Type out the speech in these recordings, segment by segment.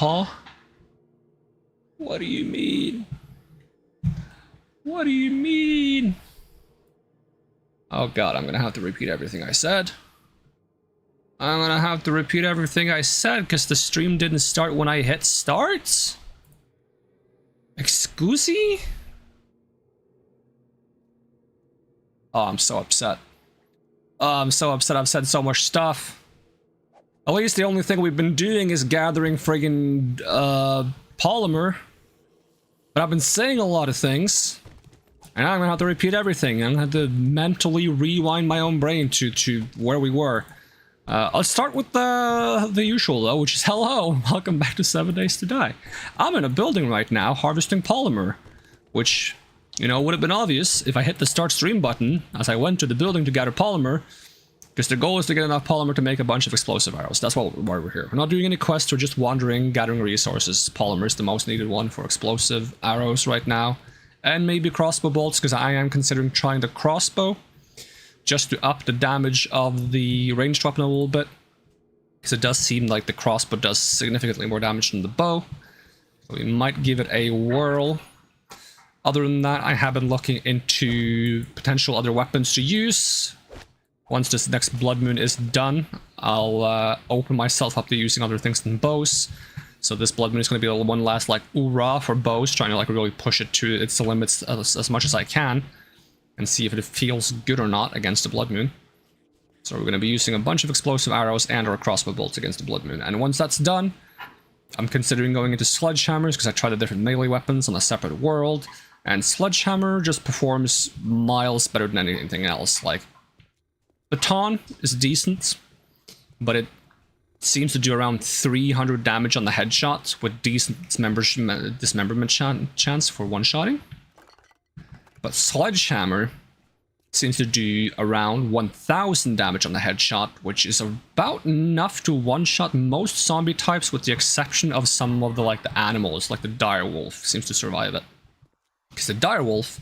Huh? What do you mean? What do you mean? Oh god, I'm gonna have to repeat everything I said. I'm gonna have to repeat everything I said because the stream didn't start when I hit start? Excuse me? Oh, I'm so upset. Oh, I'm so upset. I've said so much stuff. At least the only thing we've been doing is gathering friggin' polymer. But I've been saying a lot of things. And I'm gonna have to repeat everything. I'm gonna have to mentally rewind my own brain to where we were. I'll start with the usual though, which is hello, welcome back to 7 Days to Die. I'm in a building right now harvesting polymer, which, you know, would have been obvious if I hit the start stream button as I went to the building to gather polymer, because the goal is to get enough polymer to make a bunch of explosive arrows. That's why we're here. We're not doing any quests, we're just wandering, gathering resources. Polymer is the most needed one for explosive arrows right now. And maybe crossbow bolts, because I am considering trying the crossbow, just to up the damage of the ranged weapon a little bit. Because it does seem like the crossbow does significantly more damage than the bow. So we might give it a whirl. Other than that, I have been looking into potential other weapons to use. Once this next blood moon is done, I'll open myself up to using other things than bows. So this blood moon is going to be one last like hoorah for bows, trying to like really push it to its limits as much as I can, and see if it feels good or not against the blood moon. So we're going to be using a bunch of explosive arrows and our crossbow bolts against the blood moon. And once that's done, I'm considering going into sledgehammers because I tried the different melee weapons on a separate world, and sledgehammer just performs miles better than anything else. Like, baton is decent, but it seems to do around 300 damage on the headshot with decent dismemberment chance for one-shotting. But sledgehammer seems to do around 1000 damage on the headshot, which is about enough to one-shot most zombie types, with the exception of some of the like the animals, like the direwolf seems to survive it. Because the direwolf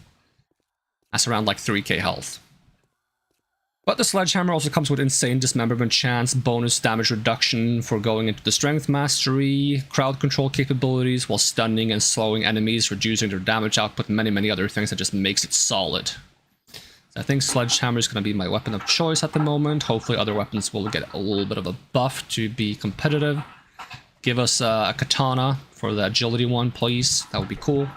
has around like 3k health. But the sledgehammer also comes with insane dismemberment chance, bonus damage reduction for going into the strength mastery, crowd control capabilities while stunning and slowing enemies, reducing their damage output, and many other things that just makes it solid. So I think sledgehammer is going to be my weapon of choice at the moment. Hopefully other weapons will get a little bit of a buff to be competitive. Give us a katana for the agility one, please. That would be cool.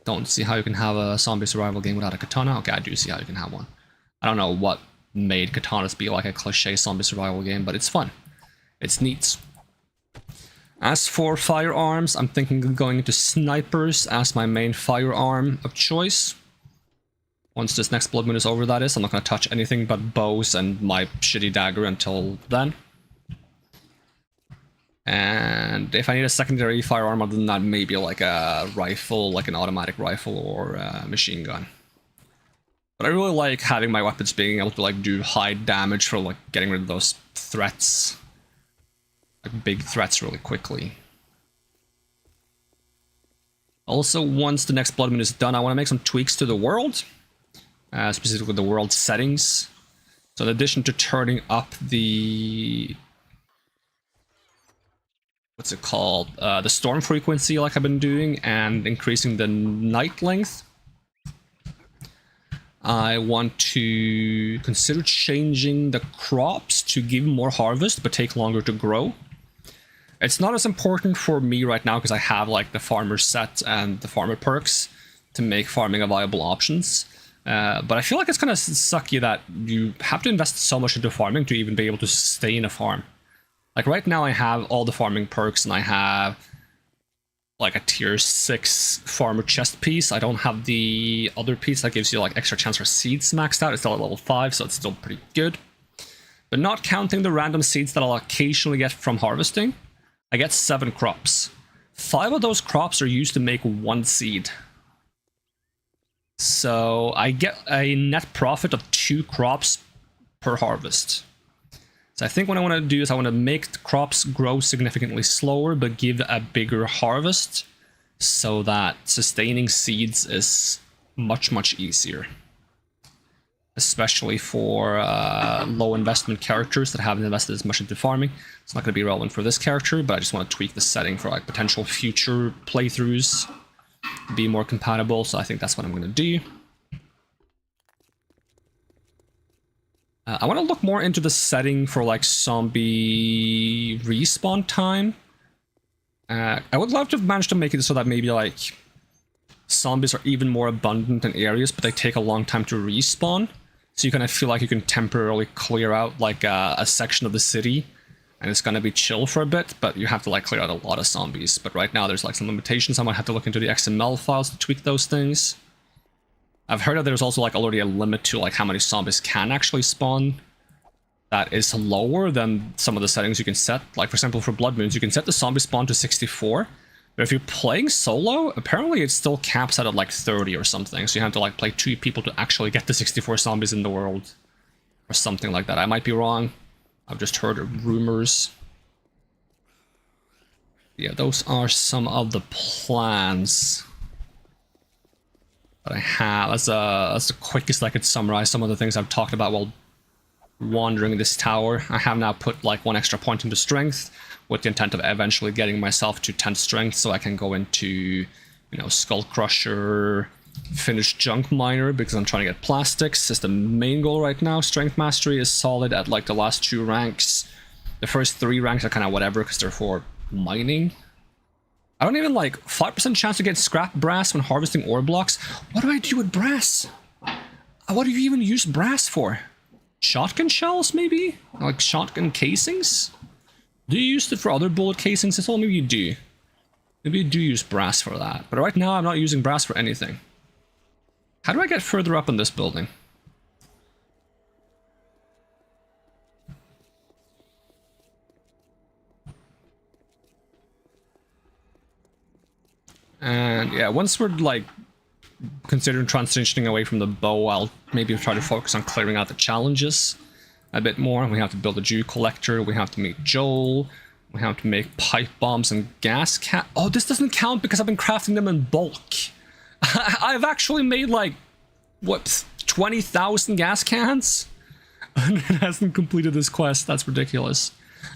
Don't see how you can have a zombie survival game without a katana. Okay, I do see how you can have one. I don't know what made katanas be like a cliche zombie survival game, but it's fun. It's neat. As for firearms, I'm thinking of going into snipers as my main firearm of choice. Once this next blood moon is over, that is. I'm not going to touch anything but bows and my shitty dagger until then. And if I need a secondary firearm other than that, maybe like a rifle, like an automatic rifle or a machine gun. But I really like having my weapons being able to like do high damage for like getting rid of those threats. Like big threats really quickly. Also, once the next blood moon is done, I want to make some tweaks to the world. Specifically the world settings. So in addition to turning up the... what's it called? The storm frequency like I've been doing, and increasing the night length, I want to consider changing the crops to give more harvest but take longer to grow. It's not as important for me right now because I have like the farmer set and the farmer perks to make farming a viable options. But I feel like it's kind of sucky that you have to invest so much into farming to even be able to sustain a farm. Like right now I have all the farming perks and I have like a tier 6 farmer chest piece. I don't have the other piece that gives you like extra chance for seeds maxed out. It's still at level 5, so it's still pretty good. But not counting the random seeds that I'll occasionally get from harvesting, I get 7 crops. 5 of those crops are used to make 1 seed. So I get a net profit of 2 crops per harvest. So I think what I want to do is I want to make the crops grow significantly slower, but give a bigger harvest so that sustaining seeds is much easier. especially for low investment characters that haven't invested as much into farming. It's not going to be relevant for this character, but I just want to tweak the setting for like potential future playthroughs, be more compatible, so I think that's what I'm going to do. I want to look more into the setting for like zombie respawn time. I would love to have managed to make it so that maybe like zombies are even more abundant in areas, but they take a long time to respawn. So you kind of feel like you can temporarily clear out like a section of the city, and it's gonna be chill for a bit, but you have to like clear out a lot of zombies. But right now there's like some limitations. I might have to look into the XML files to tweak those things. I've heard that there's also like already a limit to like how many zombies can actually spawn. That is lower than some of the settings you can set. Like for example, for Blood Moons, you can set the zombie spawn to 64. But if you're playing solo, apparently it still caps out at like 30 or something. So you have to like play 2 people to actually get the 64 zombies in the world. Or something like that. I might be wrong. I've just heard rumors. Yeah, those are some of the plans that I have. That's the quickest I could summarize some of the things I've talked about while wandering this tower. I have now put like 1 extra point into strength, with the intent of eventually getting myself to 10 strength so I can go into, you know, Skull Crusher, finish Junk Miner, because I'm trying to get plastics. It's the main goal right now. Strength Mastery is solid at like the last 2 ranks. The first 3 ranks are kind of whatever because they're for mining. I don't even like 5% chance to get scrap brass when harvesting ore blocks. What do I do with brass? What do you even use brass for? Shotgun shells, maybe? Like shotgun casings? Do you use it for other bullet casings? That's all maybe you do. Maybe you do use brass for that. But right now I'm not using brass for anything. How do I get further up in this building? And yeah, once we're like considering transitioning away from the bow, I'll maybe try to focus on clearing out the challenges a bit more. We have to build a Jew collector, we have to meet Joel, we have to make pipe bombs and gas can. Oh, this doesn't count because I've been crafting them in bulk. I've actually made like, what, 20,000 gas cans? And it hasn't completed this quest. That's ridiculous.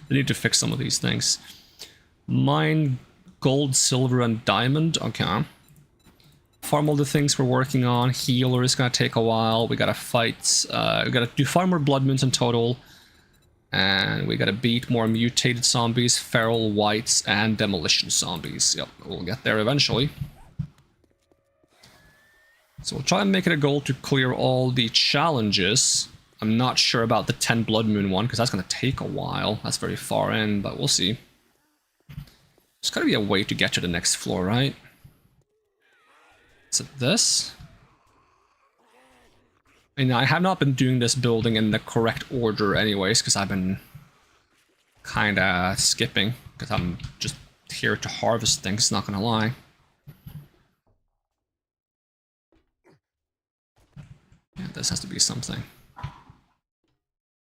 I need to fix some of these things. Mine gold, silver, and diamond. Okay. Farm all the things we're working on. Healer is gonna take a while. We gotta fight. We gotta do far more Blood Moons in total. And we gotta beat more mutated zombies, feral whites, and demolition zombies. Yep, we'll get there eventually. So we'll try and make it a goal to clear all the challenges. I'm not sure about the 10 Blood Moon one, because that's gonna take a while. That's very far in, but we'll see. There's gotta be a way to get to the next floor, right? Is it this? I mean, I have not been doing this building in the correct order anyways, because I've been kinda skipping, because I'm just here to harvest things, not gonna lie. Yeah, this has to be something.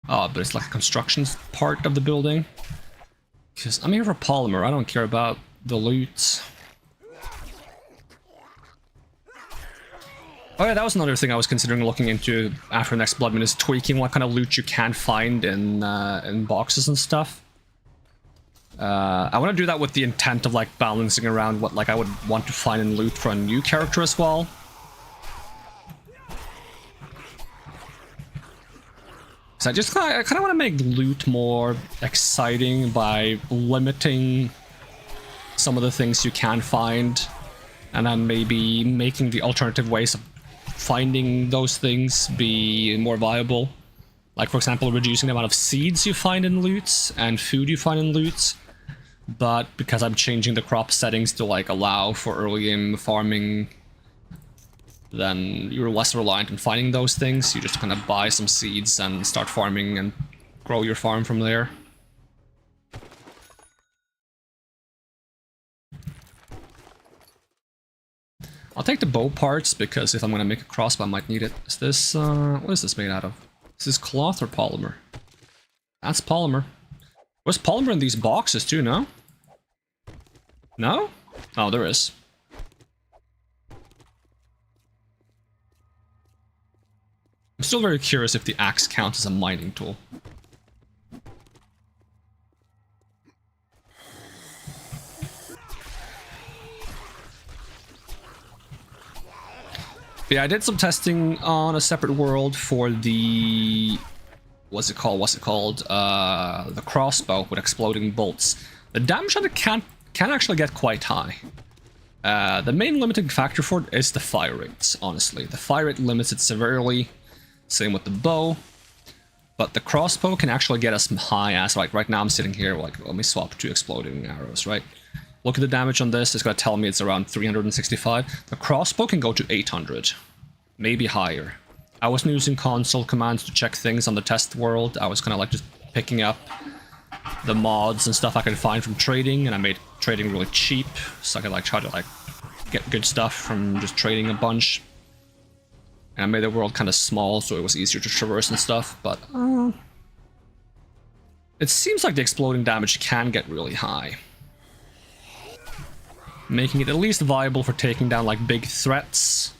Oh, but it's like a construction part of the building. Because I'm here for polymer, I don't care about the loot. Oh yeah, that was another thing I was considering looking into after next Blood Moon, is tweaking what kind of loot you can find in boxes and stuff. I want to do that with the intent of like balancing around what like I would want to find in loot for a new character as well. So I kind of want to make loot more exciting by limiting some of the things you can find, and then maybe making the alternative ways of finding those things be more viable. Like, for example, reducing the amount of seeds you find in loot and food you find in loot. But because I'm changing the crop settings to like allow for early game farming, then you're less reliant on finding those things. You just kind of buy some seeds and start farming and grow your farm from there. I'll take the bow parts, because if I'm going to make a crossbow, I might need it. Is this, what is this made out of? Is this cloth or polymer? That's polymer. There's polymer in these boxes too, no? No? Oh, there is. I'm still very curious if the axe counts as a mining tool. Yeah, I did some testing on a separate world for the... What's it called? The crossbow with exploding bolts. The damage on it can actually get quite high. The main limiting factor for it is the fire rates, honestly. The fire rate limits it severely. Same with the bow. But the crossbow can actually get as high as, like, right now I'm sitting here, like, let me swap 2 exploding arrows, right? Look at the damage on this, it's going to tell me it's around 365. The crossbow can go to 800, maybe higher. I wasn't using console commands to check things on the test world. I was kind of like just picking up the mods and stuff I could find from trading, and I made trading really cheap, so I could like try to like get good stuff from just trading a bunch. And I made the world kind of small, so it was easier to traverse and stuff, but it seems like the exploding damage can get really high, making it at least viable for taking down like big threats.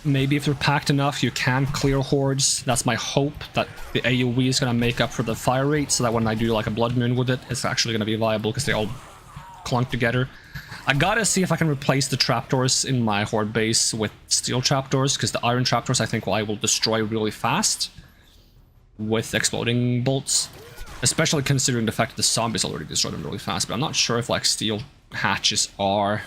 Maybe if they're packed enough, you can clear hordes. That's my hope, that the AoE is going to make up for the fire rate, so that when I do like a blood moon with it, it's actually going to be viable because they all clunk together. I gotta see if I can replace the trapdoors in my horde base with steel trapdoors, because the iron trapdoors I think I will destroy really fast with exploding bolts. Especially considering the fact that the zombies already destroy them really fast, but I'm not sure if like steel hatches are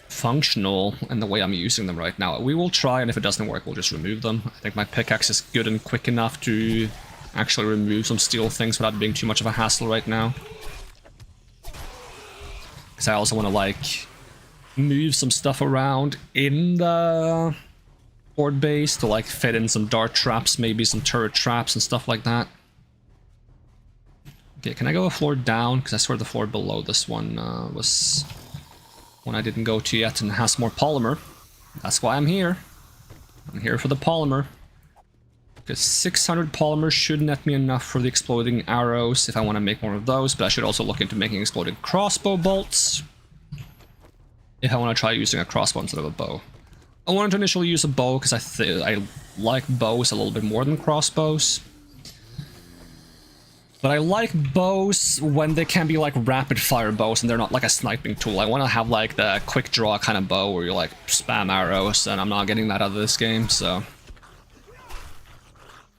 functional in the way I'm using them right now. We will try, and if it doesn't work, we'll just remove them. I think my pickaxe is good and quick enough to actually remove some steel things without being too much of a hassle right now. Because I also want to like move some stuff around in the horde base to like fit in some dart traps, maybe some turret traps and stuff like that. Okay, can I go a floor down? Because I swear the floor below this one was one I didn't go to yet and has more polymer. That's why I'm here. I'm here for the polymer. Because 600 polymer should net me enough for the exploding arrows if I want to make more of those, but I should also look into making exploding crossbow bolts if I want to try using a crossbow instead of a bow. I wanted to initially use a bow because I like bows a little bit more than crossbows. But I like bows when they can be like rapid fire bows and they're not like a sniping tool. I want to have like the quick draw kind of bow where you like spam arrows, and I'm not getting that out of this game, so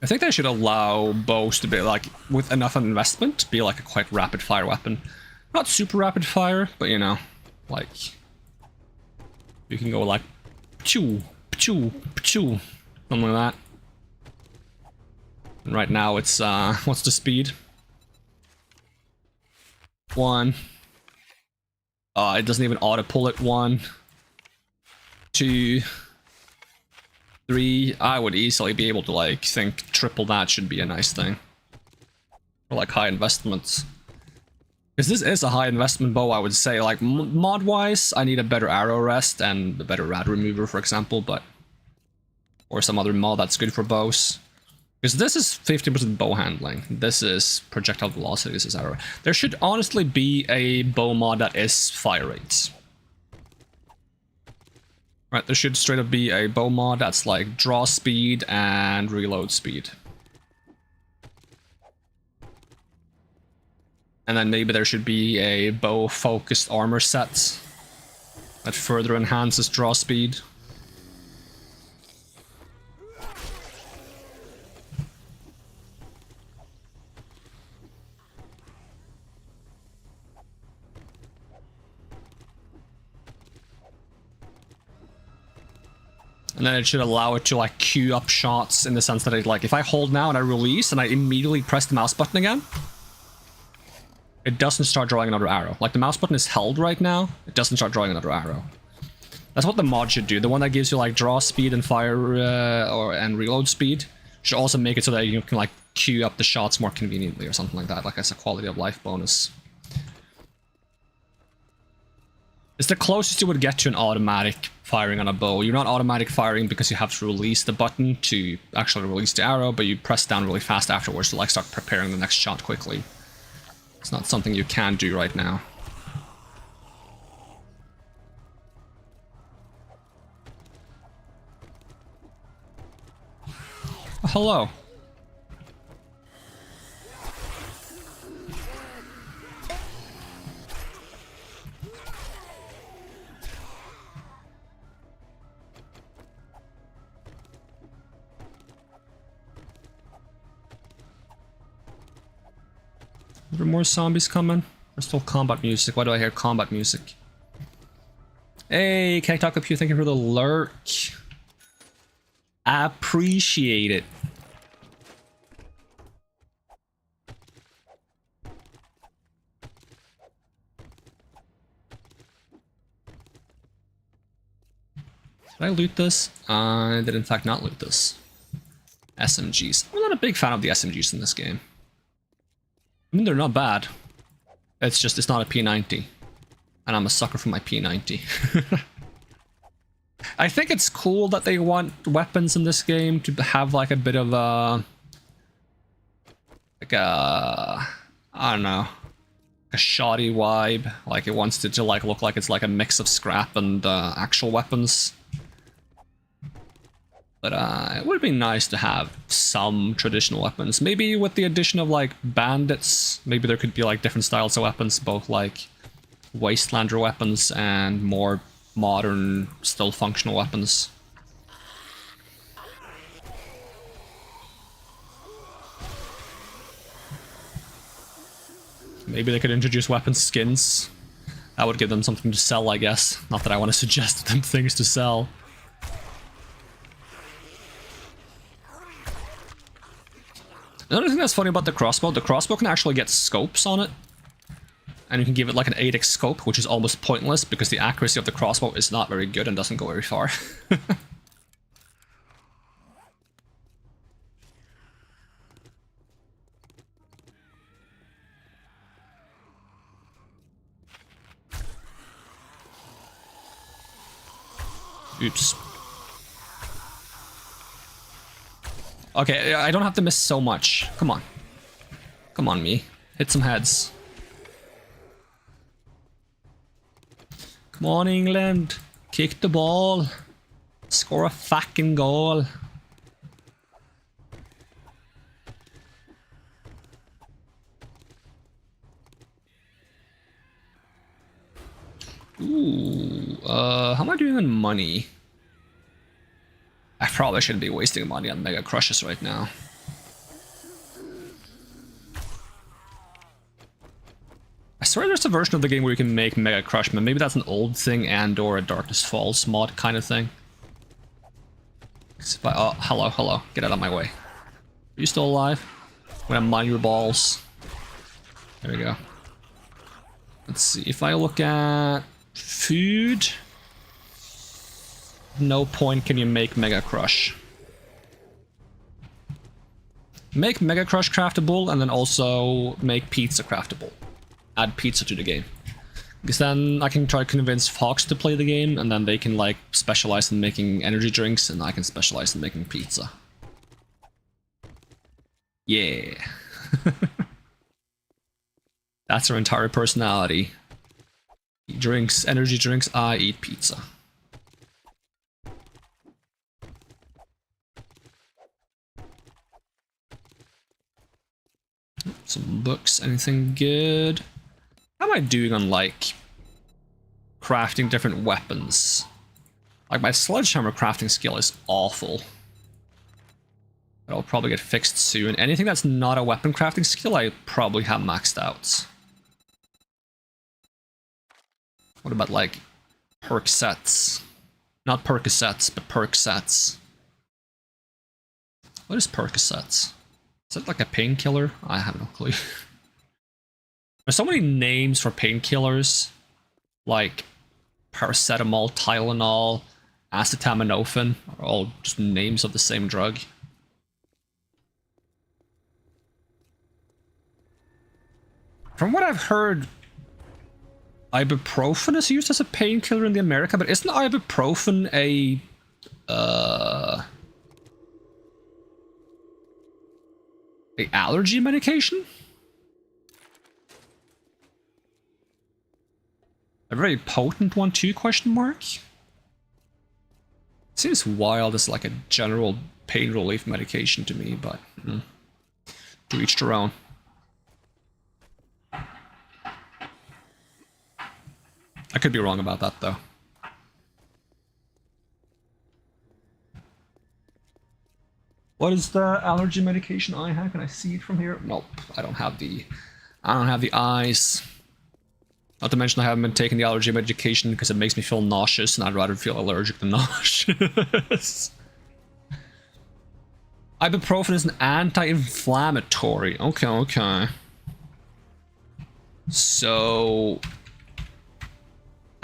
I think they should allow bows to be like, with enough investment, to be like a quite rapid fire weapon. Not super rapid fire, but you know, like you can go like pchoo, pchoo, pchoo, something like that. And right now it's what's the speed? 1. It doesn't even auto pull it. 1, 2, 3. I would easily be able to like think triple that should be a nice thing. Or like high investments. Because this is a high investment bow, I would say. Like mod wise, I need a better arrow rest and a better rad remover, for example, but or some other mod that's good for bows. Because this is 50% bow handling. This is projectile velocity. This is arrow. There should honestly be a bow mod that is fire rates. Right, there should straight up be a bow mod that's like draw speed and reload speed. And then maybe there should be a bow focused armor set that further enhances draw speed. And then it should allow it to like queue up shots in the sense that it, like, if I hold now and I release and I immediately press the mouse button again, it doesn't start drawing another arrow. Like the mouse button is held right now, it doesn't start drawing another arrow. That's what the mod should do. The one that gives you like draw speed and fire and reload speed should also make it so that you can like queue up the shots more conveniently or something like that, like as a quality of life bonus. It's the closest you would get to an automatic firing on a bow. You're not automatic firing because you have to release the button to actually release the arrow, but you press down really fast afterwards to like start preparing the next shot quickly. It's not something you can do right now. hello. Are there more zombies coming? There's still combat music. Why do I hear combat music? Hey, can I talk up you? Thank you for the lurk. I appreciate it. Did I loot this? I did in fact not loot this. SMGs. I'm not a big fan of the SMGs in this game. I mean, they're not bad. It's just, it's not a P90. And I'm a sucker for my P90. I think it's cool that they want weapons in this game to have like a bit of a... like a... I don't know. A shoddy vibe. Like it wants to like look like it's like a mix of scrap and actual weapons. But it would be nice to have some traditional weapons. Maybe with the addition of like bandits, maybe there could be like different styles of weapons, both like Wastelander weapons and more modern, still functional weapons. Maybe they could introduce weapon skins. That would give them something to sell, I guess. Not that I want to suggest them things to sell. Another thing that's funny about the crossbow can actually get scopes on it. And you can give it like an 8x scope, which is almost pointless because the accuracy of the crossbow is not very good and doesn't go very far. Oops. Okay, I don't have to miss so much. Come on. Come on, me. Hit some heads. Come on, England. Kick the ball. Score a fucking goal. Ooh, how am I doing on money? I probably shouldn't be wasting money on Mega Crushes right now. I swear there's a version of the game where you can make Mega Crush, but maybe that's an old thing and or a Darkness Falls mod kind of thing. Oh, hello, hello. Get out of my way. Are you still alive? I'm gonna mine your balls. There we go. Let's see, if I look at food... No point can you make Mega Crush. Make Mega Crush craftable and then also make pizza craftable. Add pizza to the game. Because then I can try to convince Fox to play the game and then they can like specialize in making energy drinks and I can specialize in making pizza. Yeah. That's her entire personality. He drinks energy drinks, I eat pizza. Some books, anything good? How am I doing on like crafting different weapons? Like my sledgehammer crafting skill is awful. It'll probably get fixed soon. Anything that's not a weapon crafting skill, I probably have maxed out. What about like perk sets? Not Percocets, but perk sets. What is Percocets? Is it like a painkiller? I have no clue. There's so many names for painkillers, like paracetamol, Tylenol, acetaminophen, are all just names of the same drug. From what I've heard, ibuprofen is used as a painkiller in the America, but isn't ibuprofen a allergy medication? A very potent one too, question mark? It's Seems wild as like a general pain relief medication to me, but to each their own. I could be wrong about that though. What is the allergy medication I have? Can I see it from here? Nope, I don't have the eyes. Not to mention I haven't been taking the allergy medication because it makes me feel nauseous, and I'd rather feel allergic than nauseous. Ibuprofen is an anti-inflammatory. Okay. So,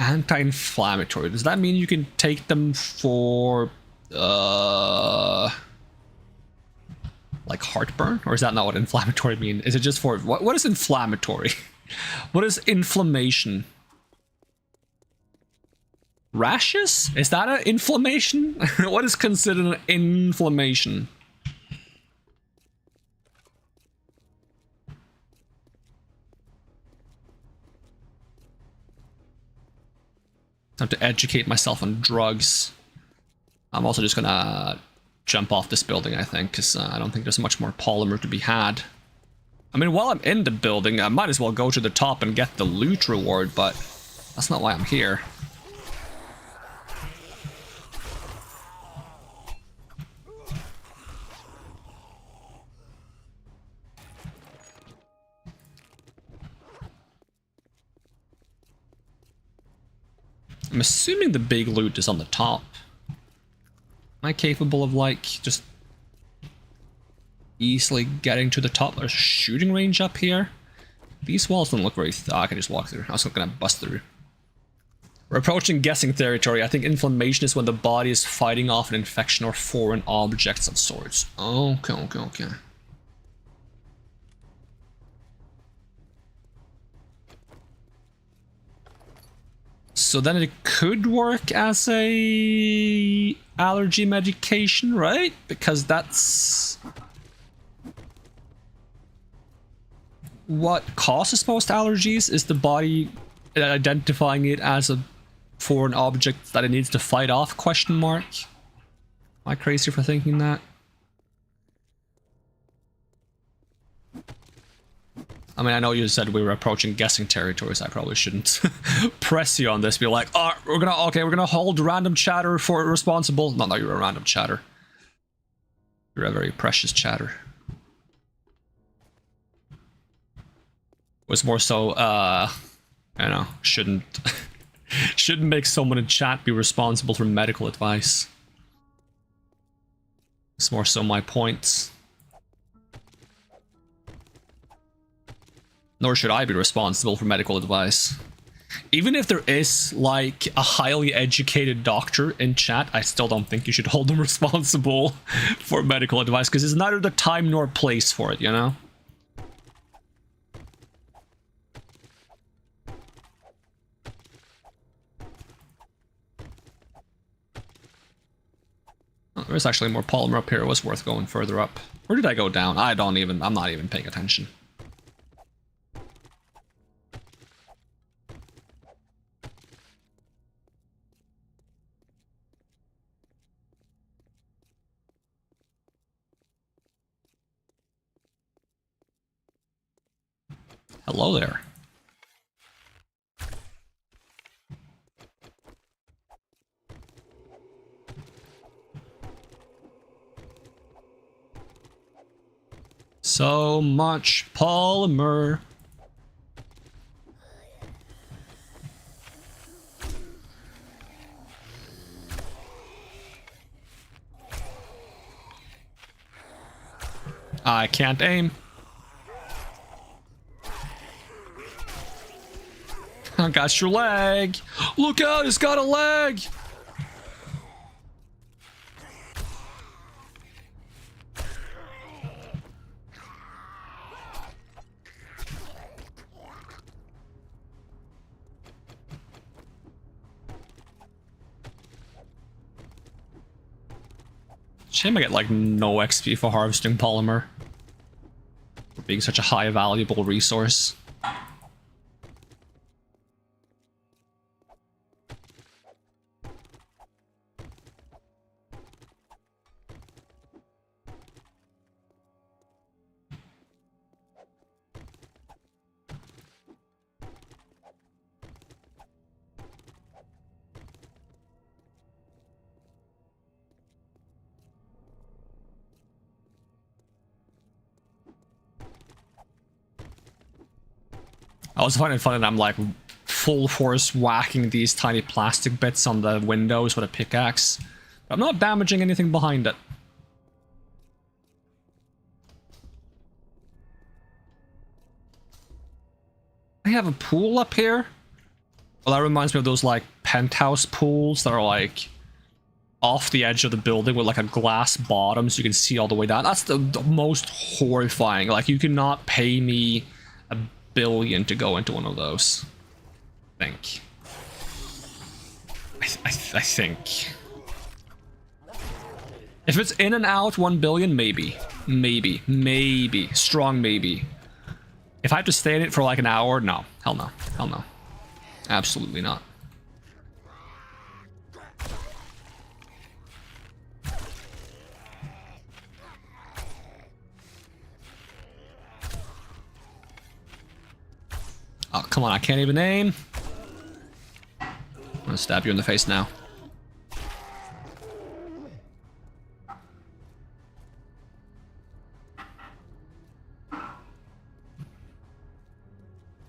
anti-inflammatory. Does that mean you can take them for, like heartburn? Or is that not what inflammatory mean? Is it just for, what is inflammatory? What is inflammation? Rashes? Is that an inflammation? What is considered an inflammation? Time to educate myself on drugs. I'm also just gonna jump off this building, I think, because I don't think there's much more polymer to be had. I mean, while I'm in the building, I might as well go to the top and get the loot reward, but that's not why I'm here. I'm assuming the big loot is on the top. Am I capable of, like, just easily getting to the top? There's a shooting range up here. These walls don't look very... I can just walk through. I was not gonna bust through. We're approaching guessing territory. I think inflammation is when the body is fighting off an infection or foreign objects of sorts. Okay. So then it could work as a allergy medication, right? Because that's what causes most allergies, is the body identifying it as a foreign object that it needs to fight off, question mark. Am I crazy for thinking that? I mean, I know you said we were approaching guessing territories. I probably shouldn't press you on this. Be like, oh, we're gonna hold random chatter for responsible. No, you're a random chatter. You're a very precious chatter. Was more so, you know, shouldn't make someone in chat be responsible for medical advice. It's more so my point. Nor should I be responsible for medical advice. Even if there is, like, a highly educated doctor in chat, I still don't think you should hold them responsible for medical advice, because it's neither the time nor place for it, you know? Oh, there's actually more polymer up here. It was worth going further up. Where did I go down? I'm not even paying attention. Hello there. So much polymer. I can't aim. I got your leg. Look out, it's got a leg. Shame I get like no XP for harvesting polymer. For being such a high valuable resource. I was finding it funny that I'm like full force whacking these tiny plastic bits on the windows with a pickaxe. But I'm not damaging anything behind it. I have a pool up here. Well, that reminds me of those like penthouse pools that are like off the edge of the building with like a glass bottom so you can see all the way down. That's the most horrifying. Like, you cannot pay me $1 billion to go into one of those. I think. I think. If it's in and out 1 billion, maybe. Maybe. Strong maybe. If I have to stay in it for like an hour, no. Hell no. Hell no. Absolutely not. Oh, come on, I can't even aim. I'm gonna stab you in the face now.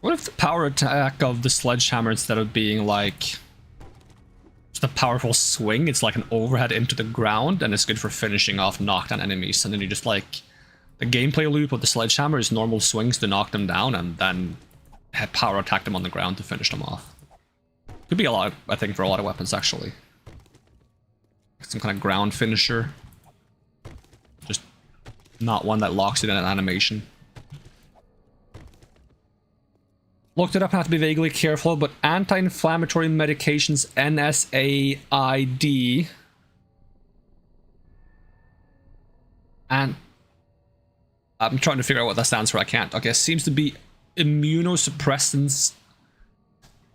What if the power attack of the sledgehammer, instead of being like just a powerful swing, it's like an overhead into the ground, and it's good for finishing off knockdown enemies, and then you just like... The gameplay loop of the sledgehammer is normal swings to knock them down, and then power attack them on the ground to finish them off. Could be a lot, I think, for a lot of weapons, actually. Some kind of ground finisher. Just not one that locks it in an animation. Looked it up, have to be vaguely careful, but anti-inflammatory medications, NSAID, and I'm trying to figure out what that stands for, I can't. Okay, seems to be immunosuppressants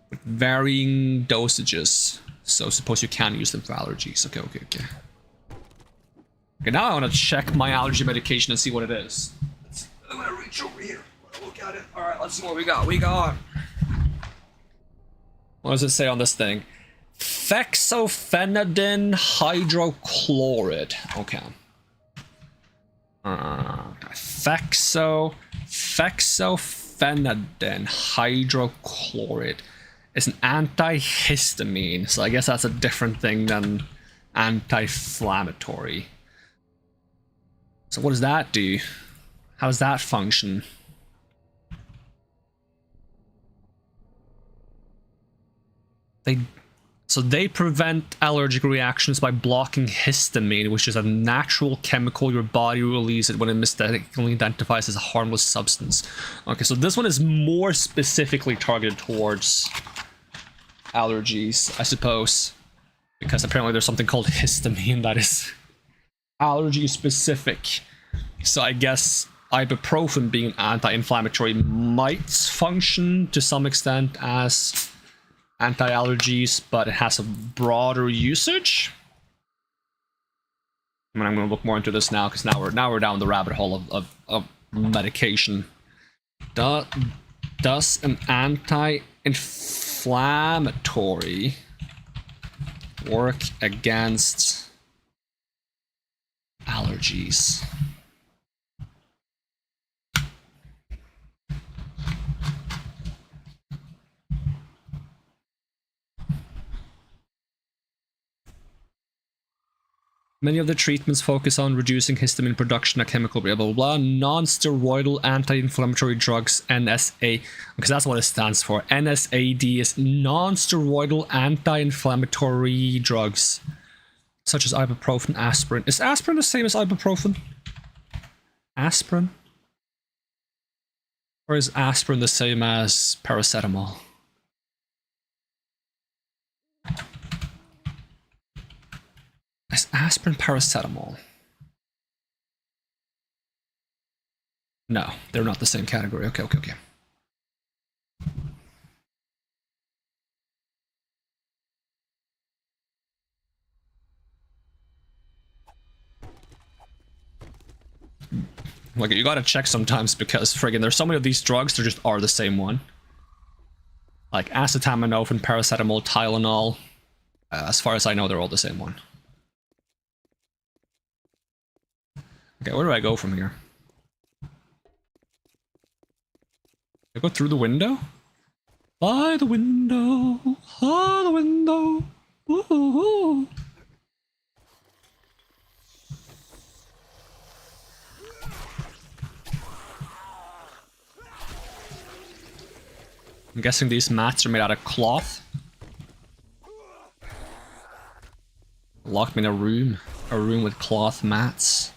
with varying dosages. So suppose you can use them for allergies. Okay. Okay, now I want to check my allergy medication and see what it is. I'm gonna reach over here. Look at it. Alright, let's see what we got. What does it say on this thing? Fexofenadine hydrochloride. Okay. Fexofenadine hydrochloride. It's an antihistamine, so I guess that's a different thing than anti-inflammatory. So what does that do? How does that function? They prevent allergic reactions by blocking histamine, which is a natural chemical your body releases when it mistakenly identifies as a harmless substance. Okay, so this one is more specifically targeted towards allergies, I suppose, because apparently there's something called histamine that is allergy specific. So I guess ibuprofen, being anti-inflammatory, might function to some extent as anti-allergies, but it has a broader usage. I mean, I'm going to look more into this now, because now we're down the rabbit hole of medication. Does an anti-inflammatory work against allergies? Many of the treatments focus on reducing histamine production, a chemical, blah, blah, blah. Non-steroidal anti-inflammatory drugs, NSA, because that's what it stands for. NSAD is non-steroidal anti-inflammatory drugs, such as ibuprofen, aspirin. Is aspirin the same as ibuprofen? Aspirin? Or is aspirin the same as paracetamol? Is aspirin paracetamol? No, they're not the same category. Okay. Like, you gotta check sometimes, because friggin' there's so many of these drugs, there just are the same one. Like acetaminophen, paracetamol, Tylenol. As far as I know, they're all the same one. Okay, where do I go from here? I go through the window? By the window, by the window. Woo-hoo-hoo. I'm guessing these mats are made out of cloth. Locked me in a room with cloth mats.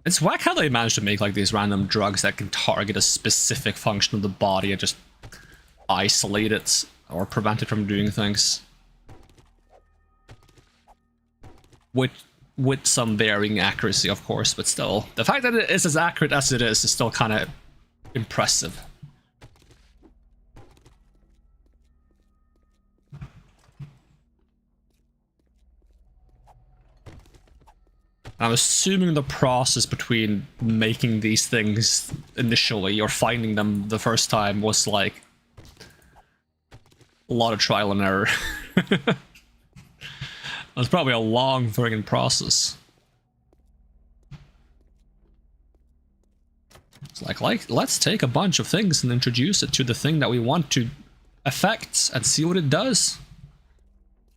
It's whack how they managed to make like these random drugs that can target a specific function of the body and just isolate it or prevent it from doing things. With some varying accuracy, of course, but still. The fact that it is as accurate as it is still kind of impressive. I'm assuming the process between making these things initially or finding them the first time was like a lot of trial and error. It was probably a long friggin' process. It's like, let's take a bunch of things and introduce it to the thing that we want to affect and see what it does.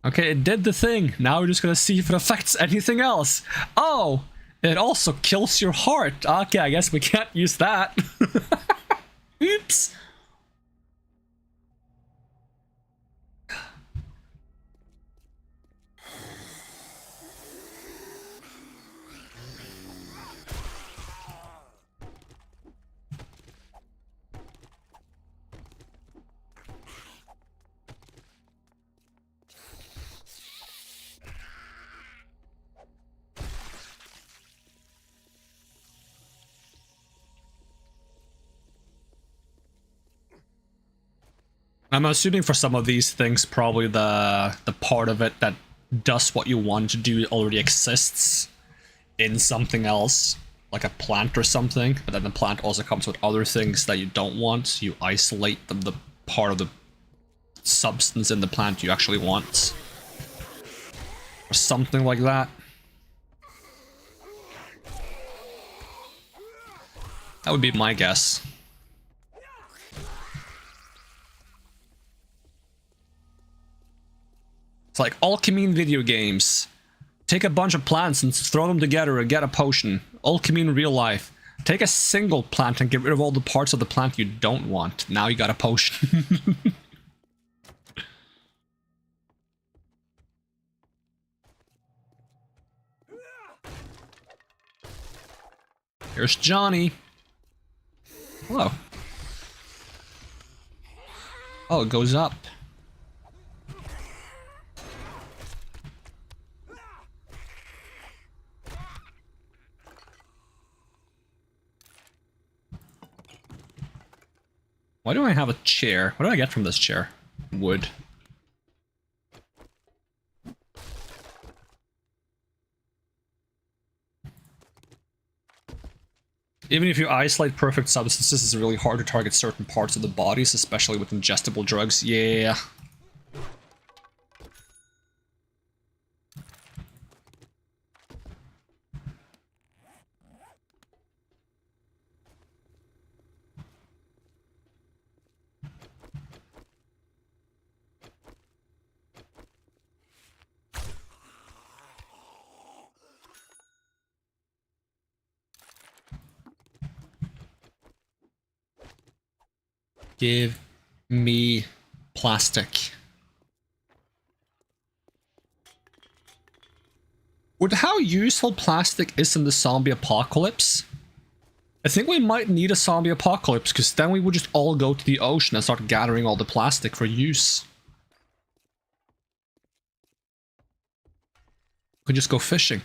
Okay, it did the thing. Now we're just gonna see if it affects anything else. Oh, it also kills your heart. Okay, I guess we can't use that. Oops. I'm assuming for some of these things, probably the part of it that does what you want to do already exists in something else, like a plant or something, but then the plant also comes with other things that you don't want, so you isolate them, the part of the substance in the plant you actually want. Or something like that. That would be my guess. It's like alchemy in video games. Take a bunch of plants and throw them together and get a potion. Alchemy in real life. Take a single plant and get rid of all the parts of the plant you don't want. Now you got a potion. Here's Johnny. Hello. Oh, it goes up. Why do I have a chair? What do I get from this chair? Wood. Even if you isolate perfect substances, it's really hard to target certain parts of the bodies, especially with ingestible drugs. Yeah. Give me plastic. With how useful plastic is in the zombie apocalypse, I think we might need a zombie apocalypse, because then we would just all go to the ocean and start gathering all the plastic for use. We could just go fishing.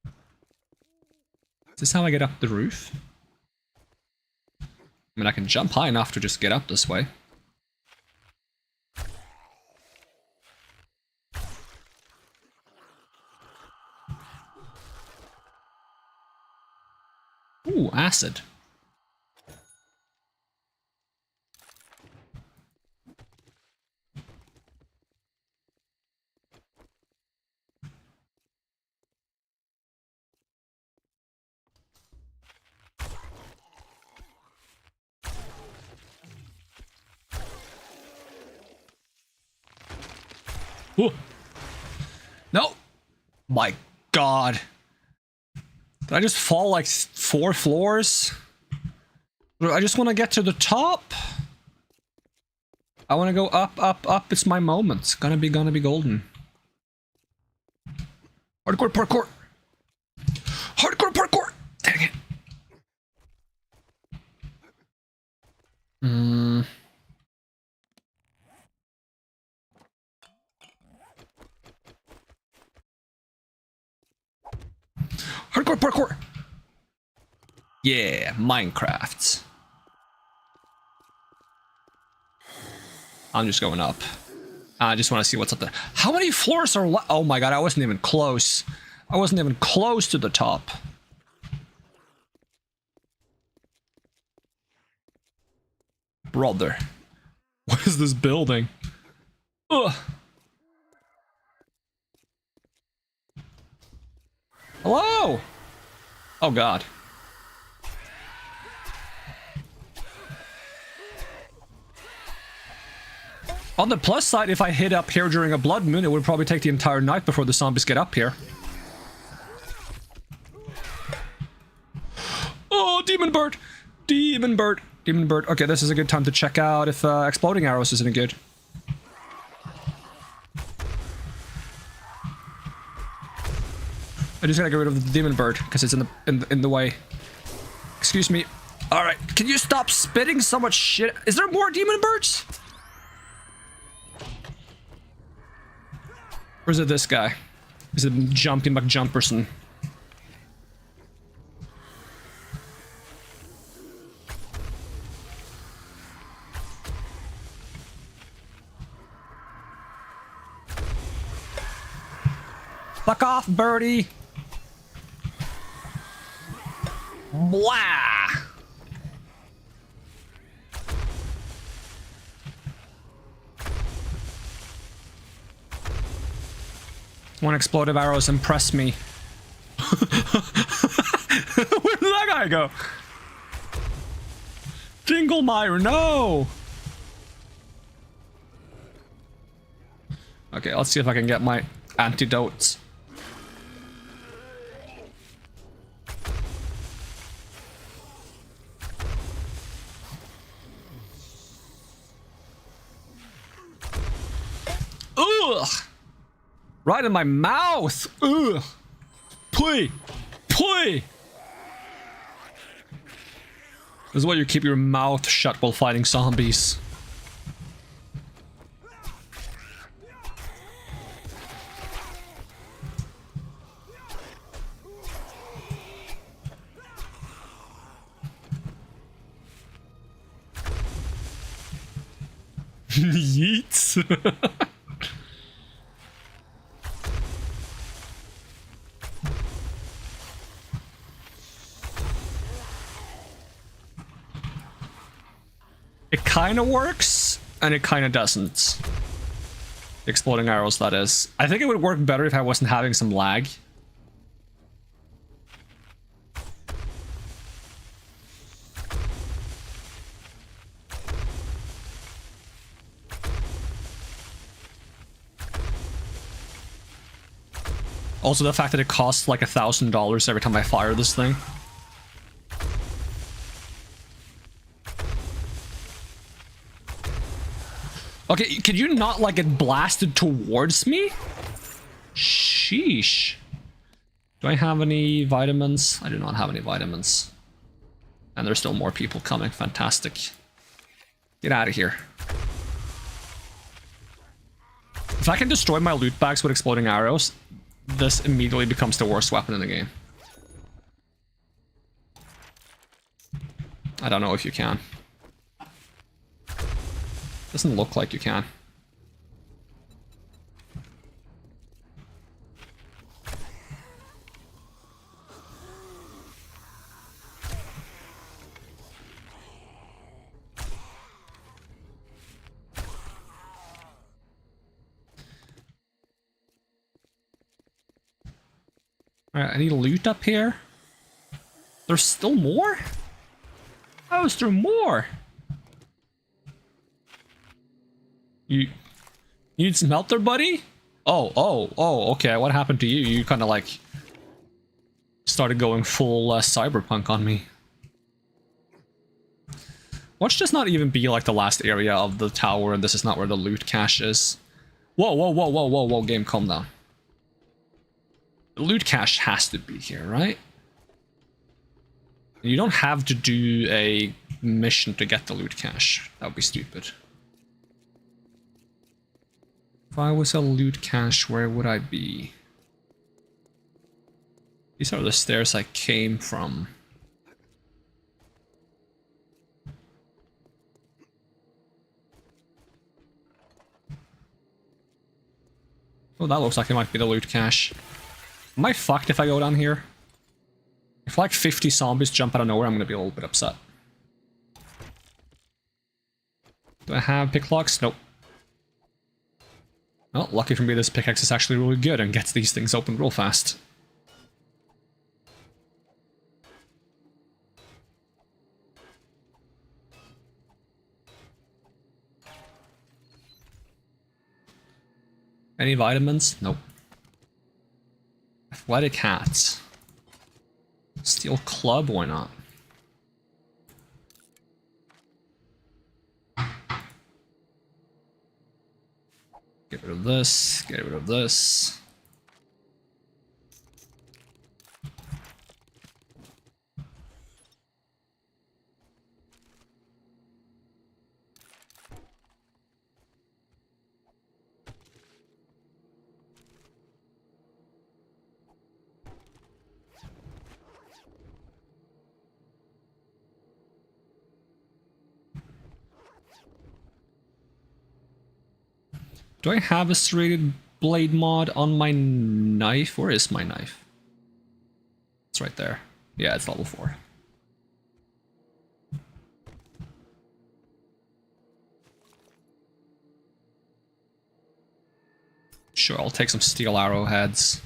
Is this how I get up the roof? I mean, I can jump high enough to just get up this way. Ooh, acid. Ooh. No! My god. Did I just fall like 4 floors? I just want to get to the top. I want to go up, up, up. It's my moment. Gonna be golden. Hardcore parkour. Hardcore parkour. Dang it. Hardcore parkour. Yeah, Minecraft. I'm just going up. I just want to see what's up there. How many floors are left? Oh my god, I wasn't even close. I wasn't even close to the top. Brother. What is this building? Ugh. Hello? Oh god. On the plus side, if I hit up here during a blood moon, it would probably take the entire night before the zombies get up here. Oh, demon bird! Demon bird! Demon bird. Okay, this is a good time to check out if exploding arrows isn't good. I just gotta get rid of the demon bird because it's in the way. Excuse me. All right, can you stop spitting so much shit? Is there more demon birds? Or is it this guy? Is it Jumpy McJumperson? Fuck off, birdie! Blah! One explosive arrows impress me. Where did that guy go? Jinglemire, no! Okay, let's see if I can get my antidotes. Ugh! Right in my mouth! Ugh! Pui! Pui! This is why you keep your mouth shut while fighting zombies. Yeet! It kind of works, and it kind of doesn't. Exploding arrows, that is. I think it would work better if I wasn't having some lag. Also, the fact that it costs like $1,000 every time I fire this thing. Okay, could you not, like, get blasted towards me? Sheesh. Do I have any vitamins? I do not have any vitamins. And there's still more people coming. Fantastic. Get out of here. If I can destroy my loot bags with exploding arrows, this immediately becomes the worst weapon in the game. I don't know if you can. Doesn't look like you can. Alright, any loot up here? There's still more? How is there more? You need some help there, buddy? Oh, okay. What happened to you? You kind of like started going full cyberpunk on me. Watch this not even be like the last area of the tower, and this is not where the loot cache is. Whoa, game, calm down. The loot cache has to be here, right? You don't have to do a mission to get the loot cache. That would be stupid. If I was a loot cache, where would I be? These are the stairs I came from. Oh, that looks like it might be the loot cache. Am I fucked if I go down here? If like 50 zombies jump out of nowhere, I'm gonna be a little bit upset. Do I have picklocks? Nope. Well, lucky for me, this pickaxe is actually really good and gets these things open real fast. Any vitamins? Nope. Athletic hats. Steel club, why not? Get rid of this, get rid of this. Do I have a serrated blade mod on my knife? Where is my knife? It's right there. Yeah, it's level 4. Sure, I'll take some steel arrowheads.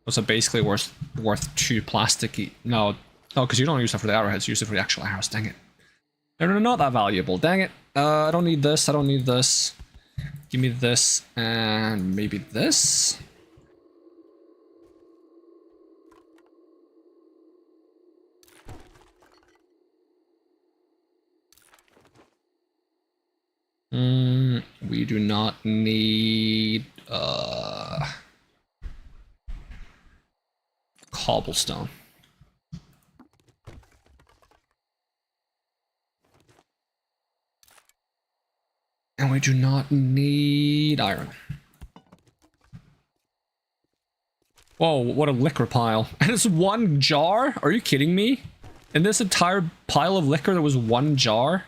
Those are basically worth 2 plastic. No, because you don't use that for the arrowheads, you use it for the actual arrows. Dang it. They're not that valuable. Dang it. I don't need this. I don't need this. Give me this and maybe this. We do not need cobblestone. And we do not need iron. Whoa, what a liquor pile. And it's 1 jar? Are you kidding me? In this entire pile of liquor, there was 1 jar?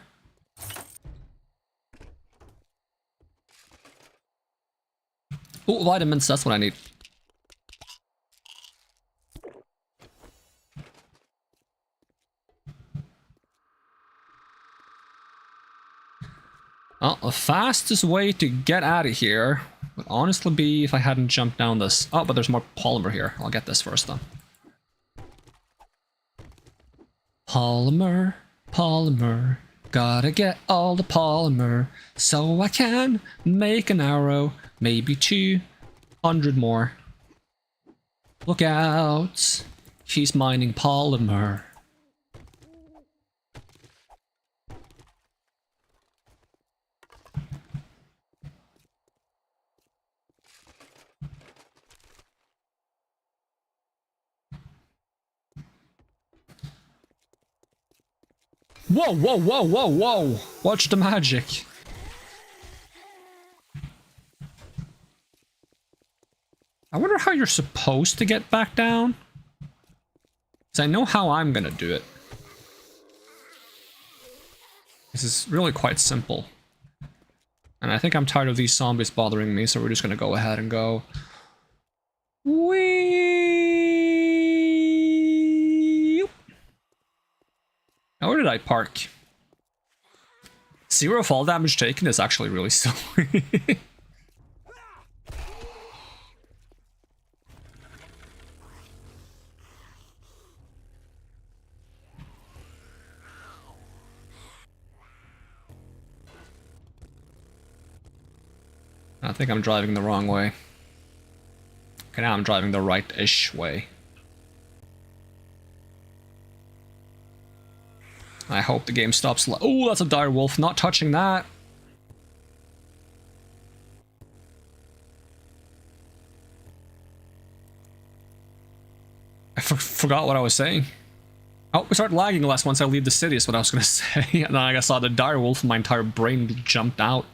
Oh, vitamins, that's what I need. Well, the fastest way to get out of here would honestly be if I hadn't jumped down this. Oh, but there's more polymer here. I'll get this first then. Polymer, polymer, gotta get all the polymer so I can make an arrow, maybe 200 more. Look out, she's mining polymer. Whoa! Watch the magic. I wonder how you're supposed to get back down. Because I know how I'm gonna do it. This is really quite simple. And I think I'm tired of these zombies bothering me, so we're just gonna go ahead and go... Whee! Now, where did I park? 0 fall damage taken is actually really silly. I think I'm driving the wrong way. Okay, now I'm driving the right-ish way. I hope the game stops. Oh, that's a dire wolf. Not touching that. I forgot what I was saying. Oh, we start lagging less once I leave the city is what I was gonna say. And then I saw the dire wolf and my entire brain jumped out.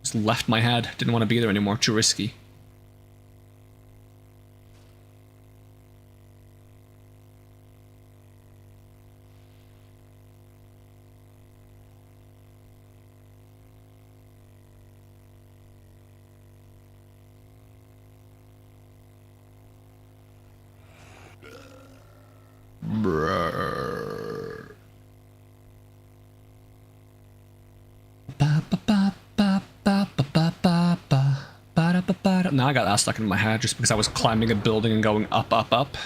Just left my head. Didn't want to be there anymore. Too risky. Now I got that stuck in my head just because I was climbing a building and going up, up, up.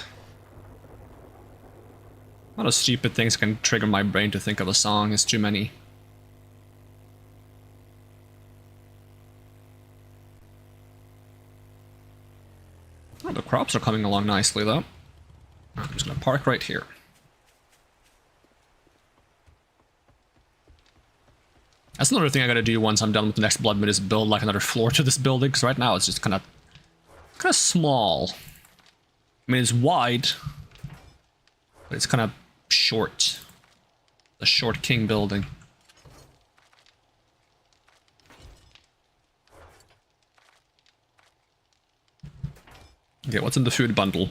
A lot of stupid things can trigger my brain to think of a song. It's too many. Oh, the crops are coming along nicely though. I'm just gonna park right here. That's another thing I gotta do once I'm done with the next Blood Moon is build like another floor to this building, because right now it's just kind of small. I mean, it's wide, but it's kind of short. The short king building. Okay, what's in the food bundle?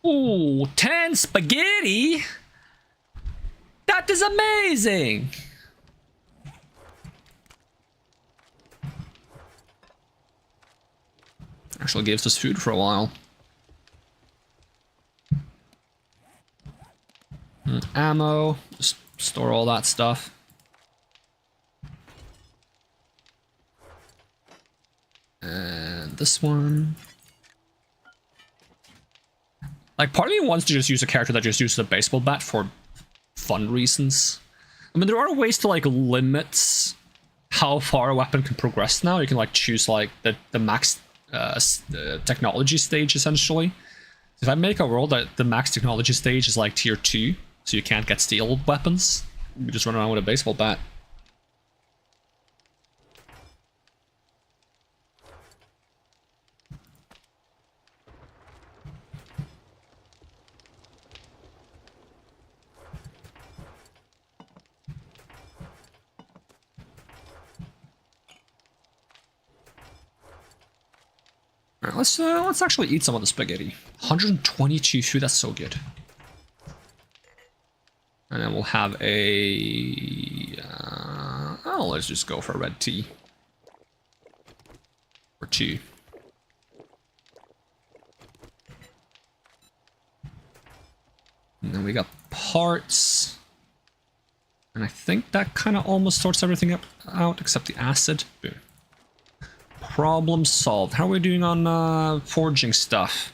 Ooh, 10 spaghetti! That is amazing! Actually gives us food for a while. Ammo, just store all that stuff. And this one. Like, part of me wants to just use a character that just uses a baseball bat for fun reasons. I mean, there are ways to, like, limit how far a weapon can progress now. You can, like, choose, like, the max technology stage, essentially. If I make a world that the max technology stage is, like, tier 2, so you can't get steel weapons, you just run around with a baseball bat. Alright, let's actually eat some of the spaghetti. 122 food, that's so good. And then we'll have a... oh, let's just go for red tea. Or 2. And then we got parts. And I think that kind of almost sorts everything out, except the acid. Boom. Problem solved. How are we doing on forging stuff?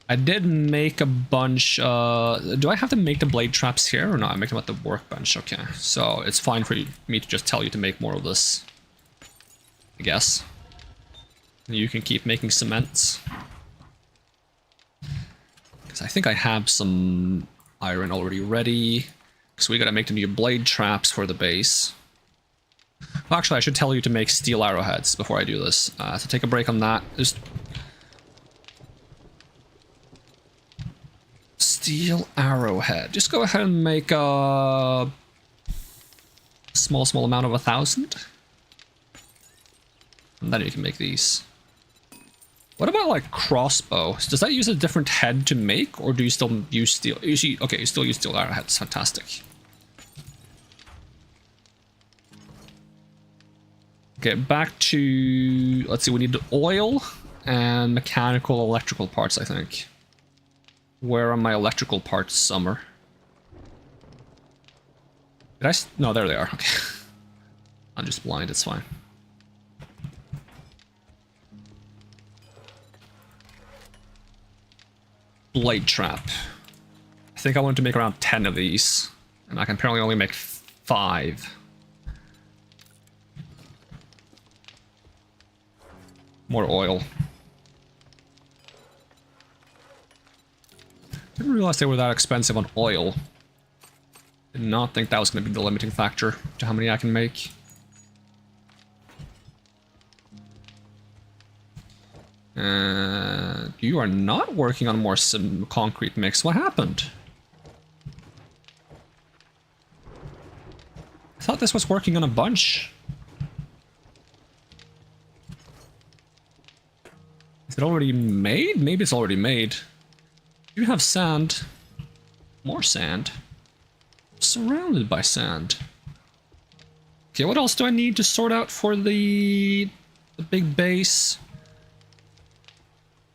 I did make a bunch. Do I have to make the blade traps here or not? I make them at the workbench. Okay, so it's fine for me to just tell you to make more of this, I guess. You can keep making cement. Because I think I have some iron already ready. So we gotta make the new blade traps for the base. Well, actually, I should tell you to make steel arrowheads before I do this. So take a break on that. Just steel arrowhead. Just go ahead and make a small amount of 1,000. And then you can make these. What about like crossbows? Does that use a different head to make, or do you still use steel? Okay, you still use steel arrowheads. Fantastic. Okay, back to, let's see, we need the oil and mechanical electrical parts, I think. Where are my electrical parts, Summer? Did I, no, there they are, okay. I'm just blind, it's fine. Blade trap. I think I want to make around 10 of these, and I can apparently only make 5. More oil. Didn't realize they were that expensive on oil. Did not think that was going to be the limiting factor to how many I can make. You are not working on more concrete mix. What happened? I thought this was working on a bunch. Is it already made? Maybe it's already made. You have sand. More sand. Surrounded by sand. Okay, what else do I need to sort out for the big base?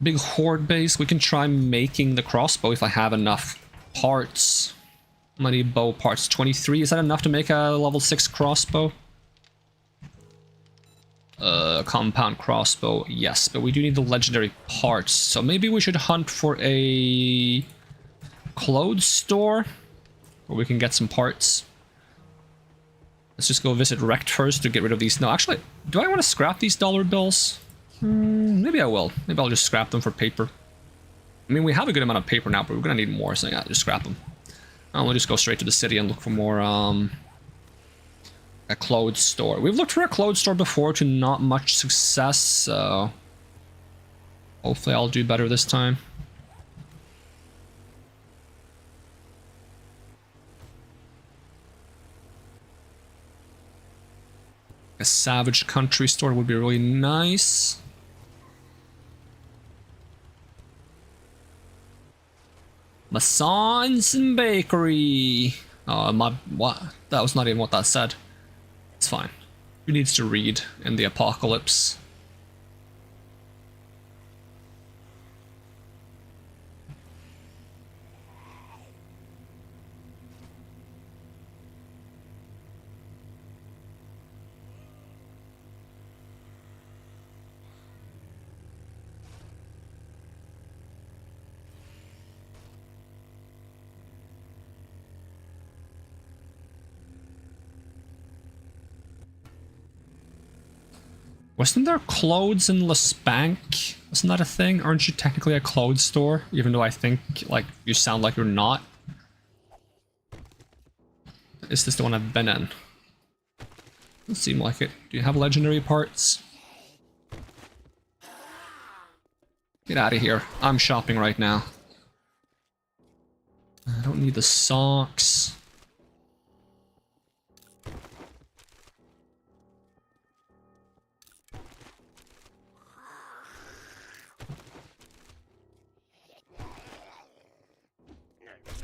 Big horde base. We can try making the crossbow if I have enough parts. Many bow parts. 23. Is that enough to make a level 6 crossbow? Compound crossbow. Yes, but we do need the legendary parts. So maybe we should hunt for a clothes store where we can get some parts. Let's just go visit Wrecked first to get rid of these. No, actually, do I want to scrap these dollar bills? Maybe I will. Maybe I'll just scrap them for paper. I mean, we have a good amount of paper now, but we're gonna need more, so yeah, just scrap them. We'll just go straight to the city and look for more, a clothes store. We've looked for a clothes store before to not much success, so hopefully I'll do better this time. A savage country store would be really nice. Massons and bakery. Oh, what? That was not even what that said. It's fine. Who needs to read in the apocalypse? Wasn't there clothes in Lespank? Wasn't that a thing? Aren't you technically a clothes store? Even though I think, like, you sound like you're not. Is this the one I've been in? Doesn't seem like it. Do you have legendary parts? Get out of here. I'm shopping right now. I don't need the socks.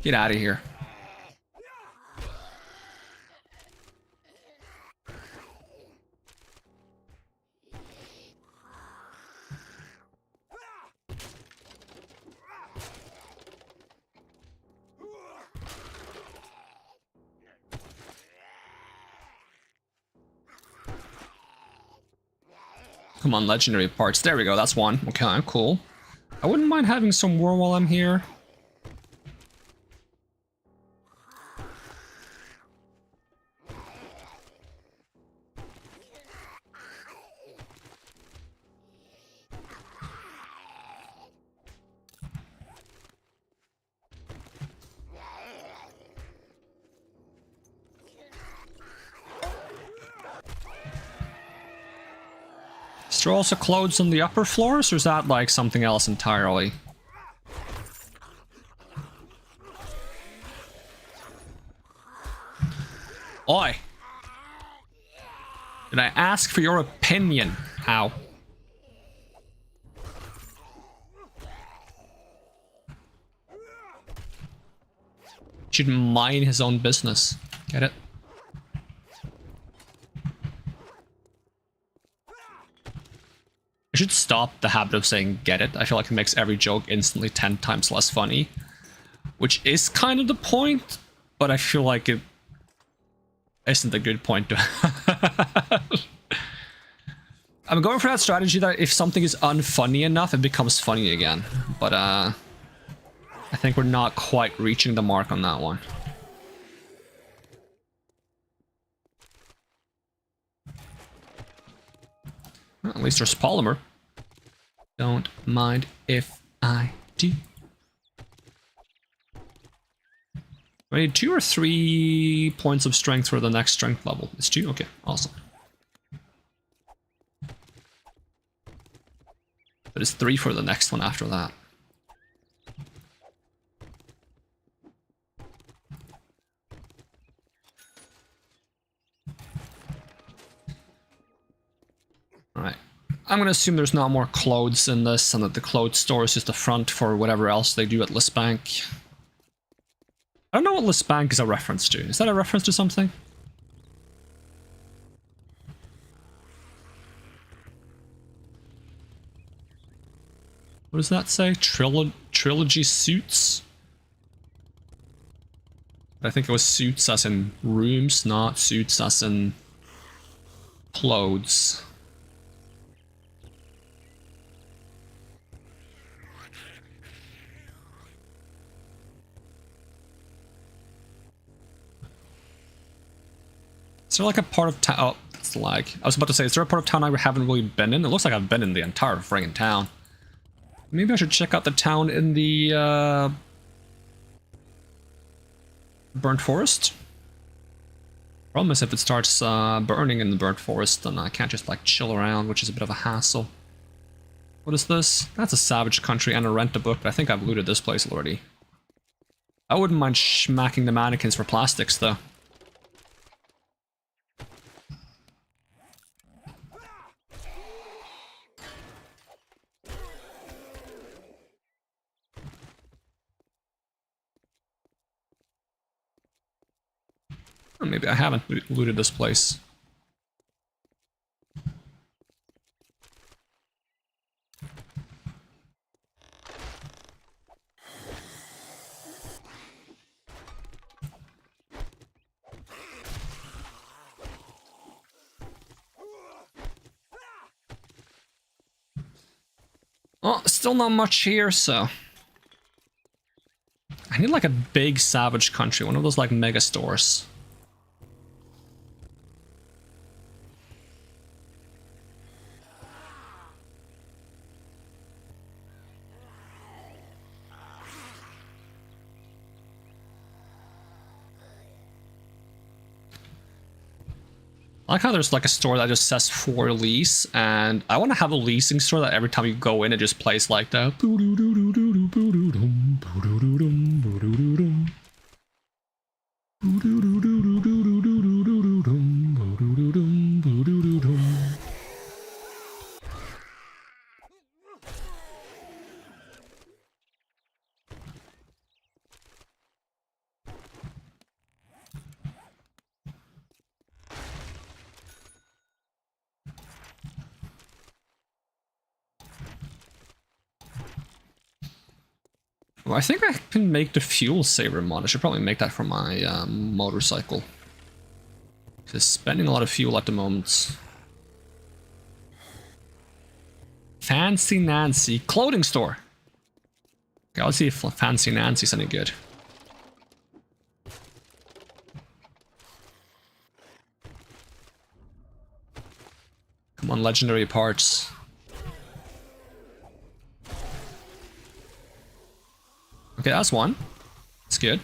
Get out of here. Come on, legendary parts. There we go, that's one. Okay, cool. I wouldn't mind having some more while I'm here. Is there also clothes on the upper floors, or is that like something else entirely? Oi! Did I ask for your opinion? How? Should mind his own business. Get it? I should stop the habit of saying get it. I feel like it makes every joke instantly 10 times less funny. Which is kind of the point, but I feel like it isn't a good point to have. I'm going for that strategy that if something is unfunny enough, it becomes funny again. But I think we're not quite reaching the mark on that one. Well, at least there's polymer. Don't mind if I do. I need 2 or 3 points of strength for the next strength level. It's 2? Okay, awesome. But it's 3 for the next one after that. Alright. I'm gonna assume there's not more clothes in this and that the clothes store is just the front for whatever else they do at List Bank. I don't know what List Bank is a reference to. Is that a reference to something? What does that say? Trilogy suits? I think it was suits as in rooms, not suits as in clothes. Is there like a part of town? Oh, it's lag. I was about to say, is there a part of town I haven't really been in? It looks like I've been in the entire friggin' town. Maybe I should check out the town in the burnt forest. Problem is if it starts burning in the burnt forest, then I can't just like chill around, which is a bit of a hassle. What is this? That's a savage country and a rent-a-book, but I think I've looted this place already. I wouldn't mind smacking the mannequins for plastics though. Or maybe I haven't looted this place. Oh, still not much here, so... I need like a big savage country, one of those like mega stores. I like how there's like a store that just says for lease, and I want to have a leasing store that every time you go in it just plays like the I think I can make the fuel saver mod. I should probably make that for my motorcycle. Just spending a lot of fuel at the moment. Fancy Nancy clothing store. Okay, let's see if Fancy Nancy's any good. Come on, legendary parts. Okay, that's one. That's good.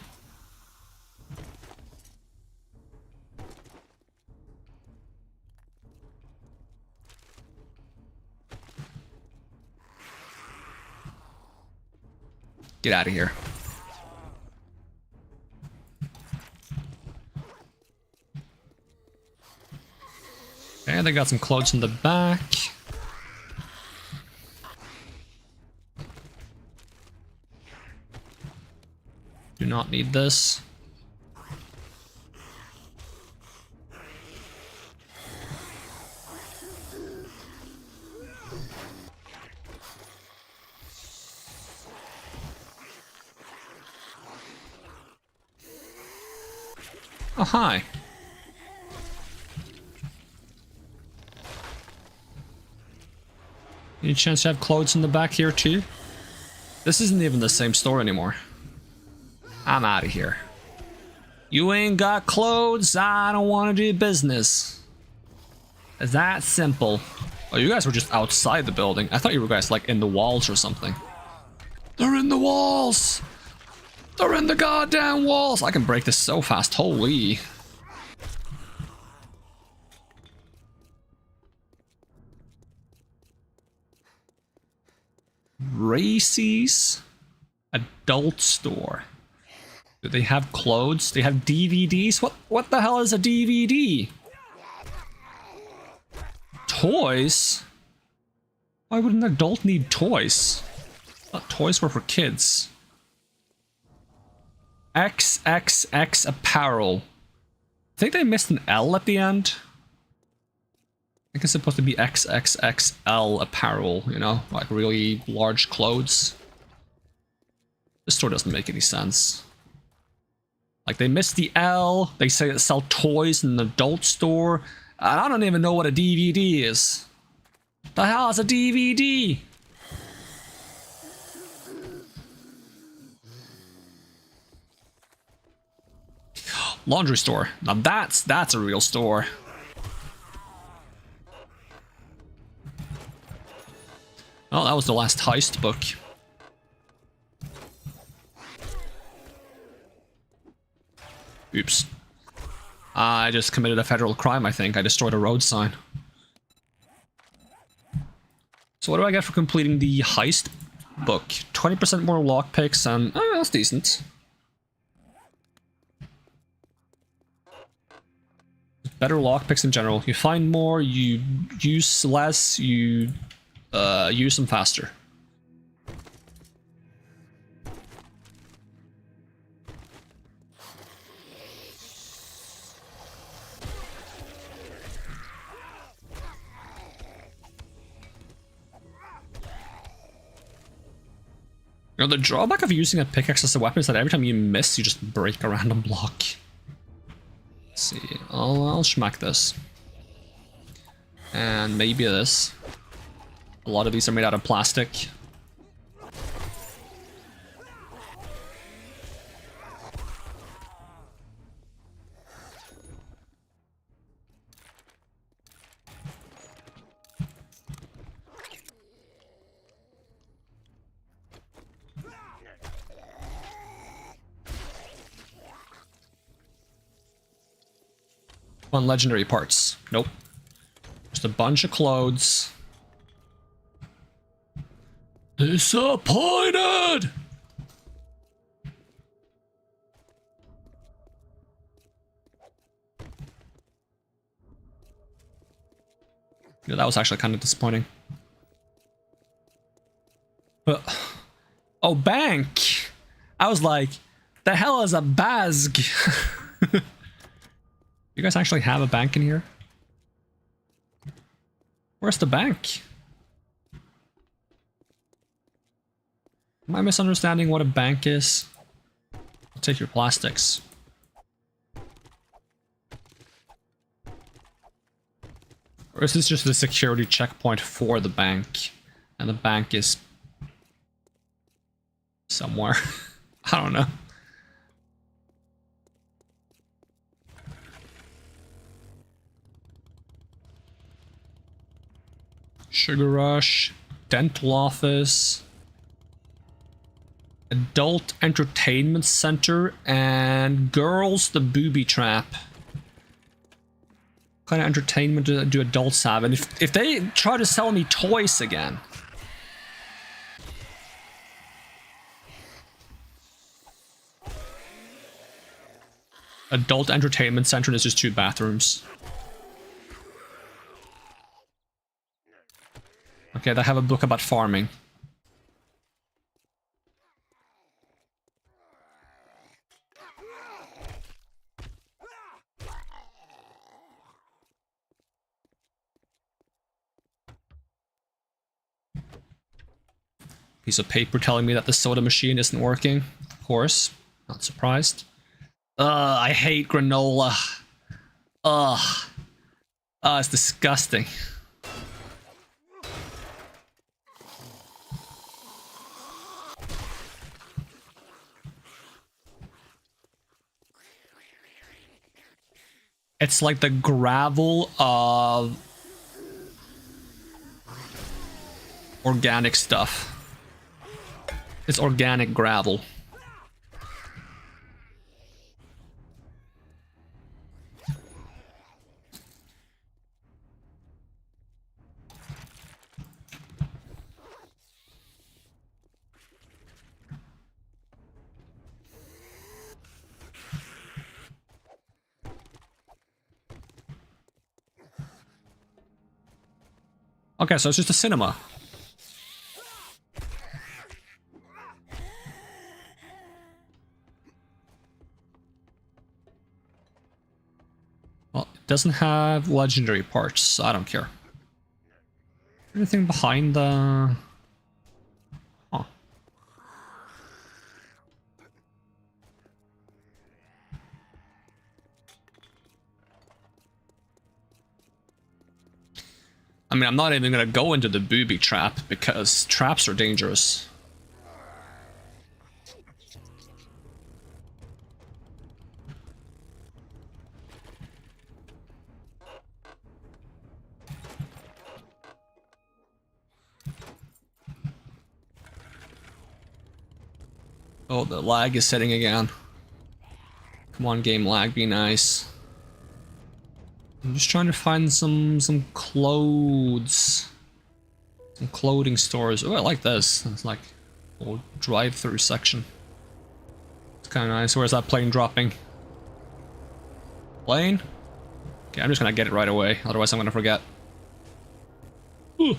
Get out of here. Okay, they got some clothes in the back. Do not need this. Oh, hi. Any chance to have clothes in the back here too? This isn't even the same store anymore. I'm out of here. You ain't got clothes, I don't want to do business. It's that simple. Oh, you guys were just outside the building. I thought you were guys like in the walls or something. They're in the walls! They're in the goddamn walls! I can break this so fast, holy. Racy's adult store. Do they have clothes? They have DVDs? What the hell is a DVD? Toys? Why would an adult need toys? I thought toys were for kids. XXX apparel. I think they missed an L at the end. I think it's supposed to be XXXL apparel, you know, like really large clothes. This store doesn't make any sense. Like, they missed the L, they say they sell toys in an adult store. I don't even know what a DVD is. The hell is a DVD? Laundry store. Now that's a real store. Oh, that was the last heist book. Oops. I just committed a federal crime, I think. I destroyed a road sign. So what do I get for completing the heist book? 20% more lockpicks and... oh, that's decent. Better lockpicks in general. You find more, you use less, you use them faster. You know, the drawback of using a pickaxe as a weapon is that every time you miss, you just break a random block. Let's see, I'll schmack this. And maybe this. A lot of these are made out of plastic. Fun legendary parts. Nope. Just a bunch of clothes. Disappointed! Yeah, that was actually kind of disappointing. Oh, bank! I was like, the hell is a bazg? You guys actually have a bank in here? Where's the bank? Am I misunderstanding what a bank is? I'll take your plastics. Or is this just a security checkpoint for the bank? And the bank is... somewhere. I don't know. Sugar Rush, Dental Office, Adult Entertainment Center, and Girls the Booby Trap. What kind of entertainment do adults have? And if they try to sell me toys again... Adult Entertainment Center is just 2 bathrooms. Okay, they have a book about farming. Piece of paper telling me that the soda machine isn't working. Of course, not surprised. I hate granola. It's disgusting. It's like the gravel of organic stuff. It's organic gravel. Okay, so it's just a cinema. Well, it doesn't have legendary parts, so I don't care. Anything behind the... Huh. I mean, I'm not even gonna go into the booby trap because traps are dangerous. Oh, the lag is setting again. Come on, game lag, be nice. I'm just trying to find some clothes. Some clothing stores. Oh, I like this. It's like a little drive-through section. It's kind of nice. Where's that plane dropping? Plane? Okay, I'm just gonna get it right away. Otherwise I'm gonna forget. Ooh.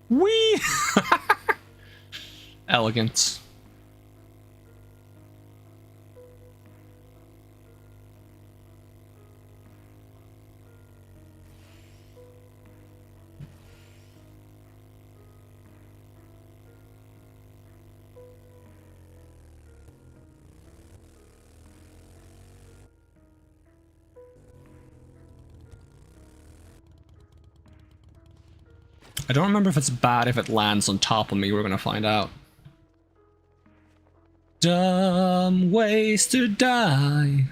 Whee! Elegant. I don't remember if it's bad if it lands on top of me. We're gonna find out. Dumb ways to die.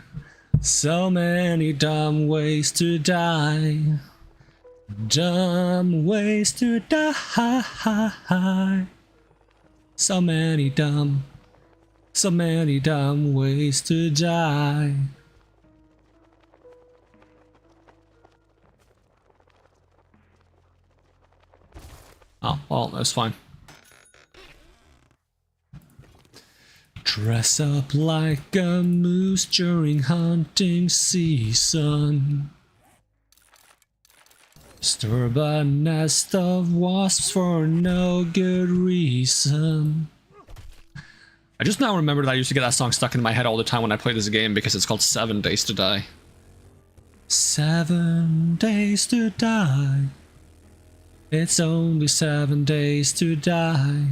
So many dumb ways to die. Dumb ways to die. So many dumb ways to die. Oh, well, that's fine. Dress up like a moose during hunting season. Stir up a nest of wasps for no good reason. I just now remembered that I used to get that song stuck in my head all the time when I play this game because it's called 7 Days to Die. 7 days to die. It's only 7 days to die.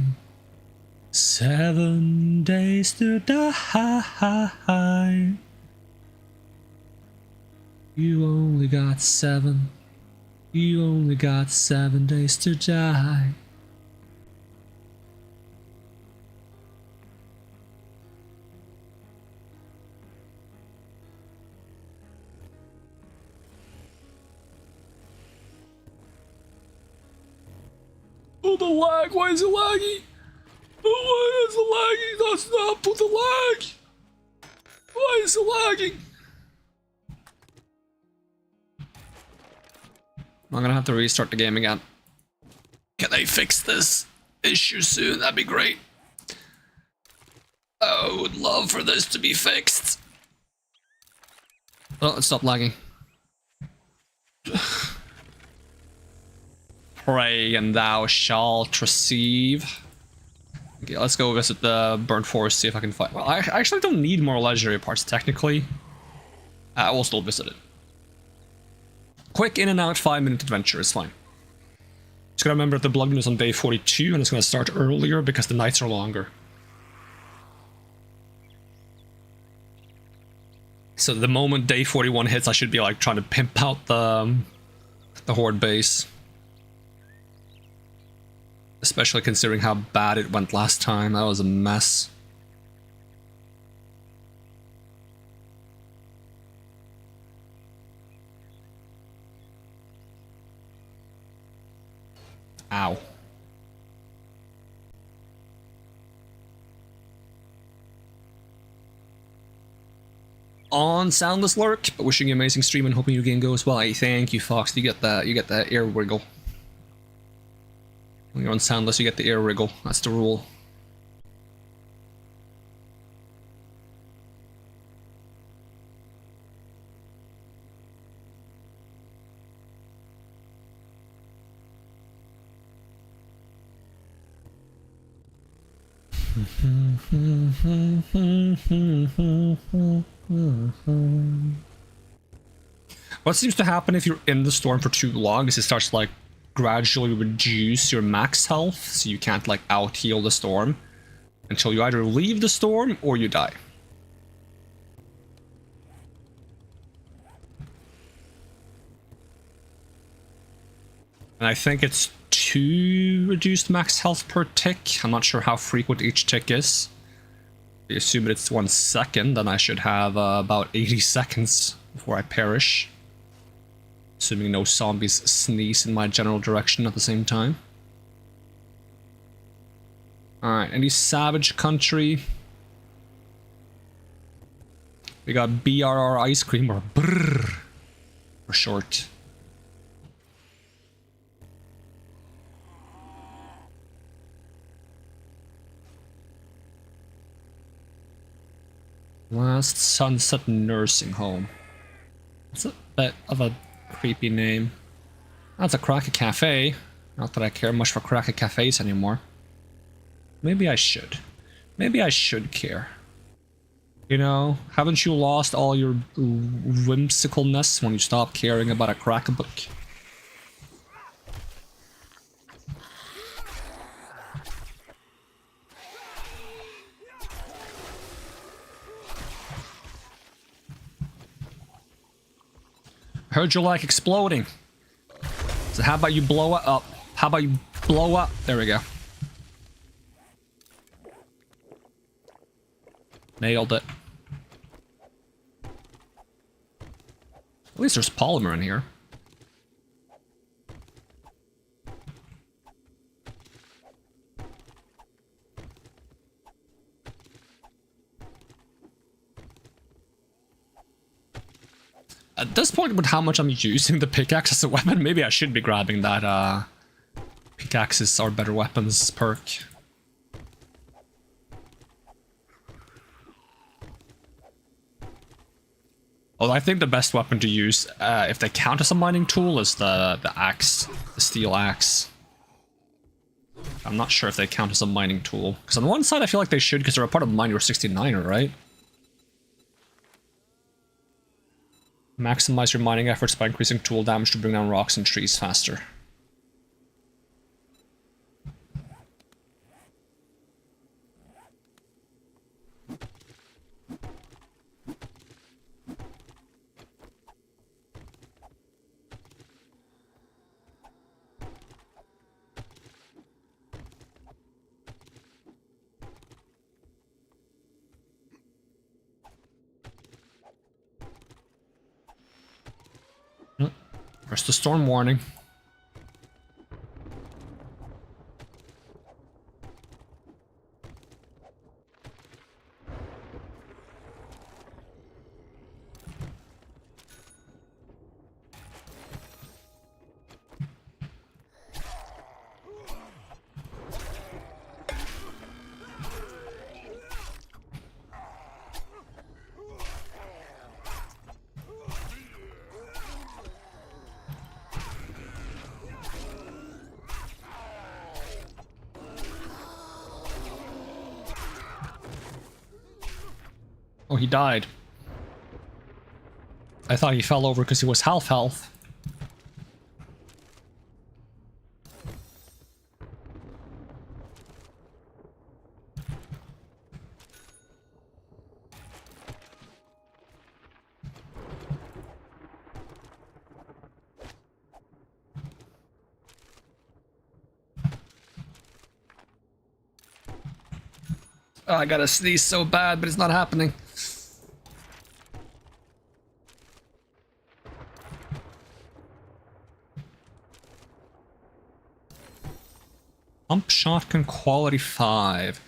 7 days to die. You only got 7. You only got 7 days to die. Oh, the lag! Why is it laggy? Oh, why is it lagging? That's not put the lag! Why is it lagging? I'm gonna have to restart the game again. Can they fix this issue soon? That'd be great. I would love for this to be fixed. Oh, it stopped lagging. Pray and thou shalt receive. Okay, let's go visit the burnt forest, see if I can find... Well, I actually don't need more legendary parts, technically. I will still visit it. Quick in and out 5-minute adventure is fine. Just gotta remember that the blood moon is on day 42 and it's gonna start earlier because the nights are longer. So the moment day 41 hits, I should be like trying to pimp out the Horde base. Especially considering how bad it went last time. That was a mess. Ow. On Soundless Lurk, but wishing you an amazing stream and hoping your game goes well. Hey, thank you, Fox. You get that air wiggle. When you're on Soundless, you get the air wriggle. That's the rule. What seems to happen if you're in the storm for too long is it starts to like gradually reduce your max health, so you can't like out heal the storm until you either leave the storm or you die. And I think it's 2 reduced max health per tick. I'm not sure how frequent each tick is. If you assume it's 1 second, then I should have about 80 seconds before I perish. Assuming no zombies sneeze in my general direction at the same time. Alright, any savage country? We got BRR ice cream, or BRR for short. Last Sunset Nursing Home. It's a bit of a creepy name. That's a Cracker Cafe. Not that I care much for Cracker Cafes anymore. Maybe I should. Maybe I should care. You know, haven't you lost all your whimsicalness when you stop caring about a Cracker book? Heard you like exploding. So how about you blow it up? How about you blow up? There we go. Nailed it. At least there's polymer in here. At this point, with how much I'm using the pickaxe as a weapon, maybe I should be grabbing that pickaxes are better weapons perk. Although I think the best weapon to use, if they count as a mining tool, is the axe, the steel axe. I'm not sure if they count as a mining tool. Because on one side I feel like they should, because they're a part of Miner 69er, right? Maximize your mining efforts by increasing tool damage to bring down rocks and trees faster. Where's the storm warning? Oh, he died. I thought he fell over because he was half health. Oh, I gotta sneeze so bad, but it's not happening. Pump shotgun quality 5.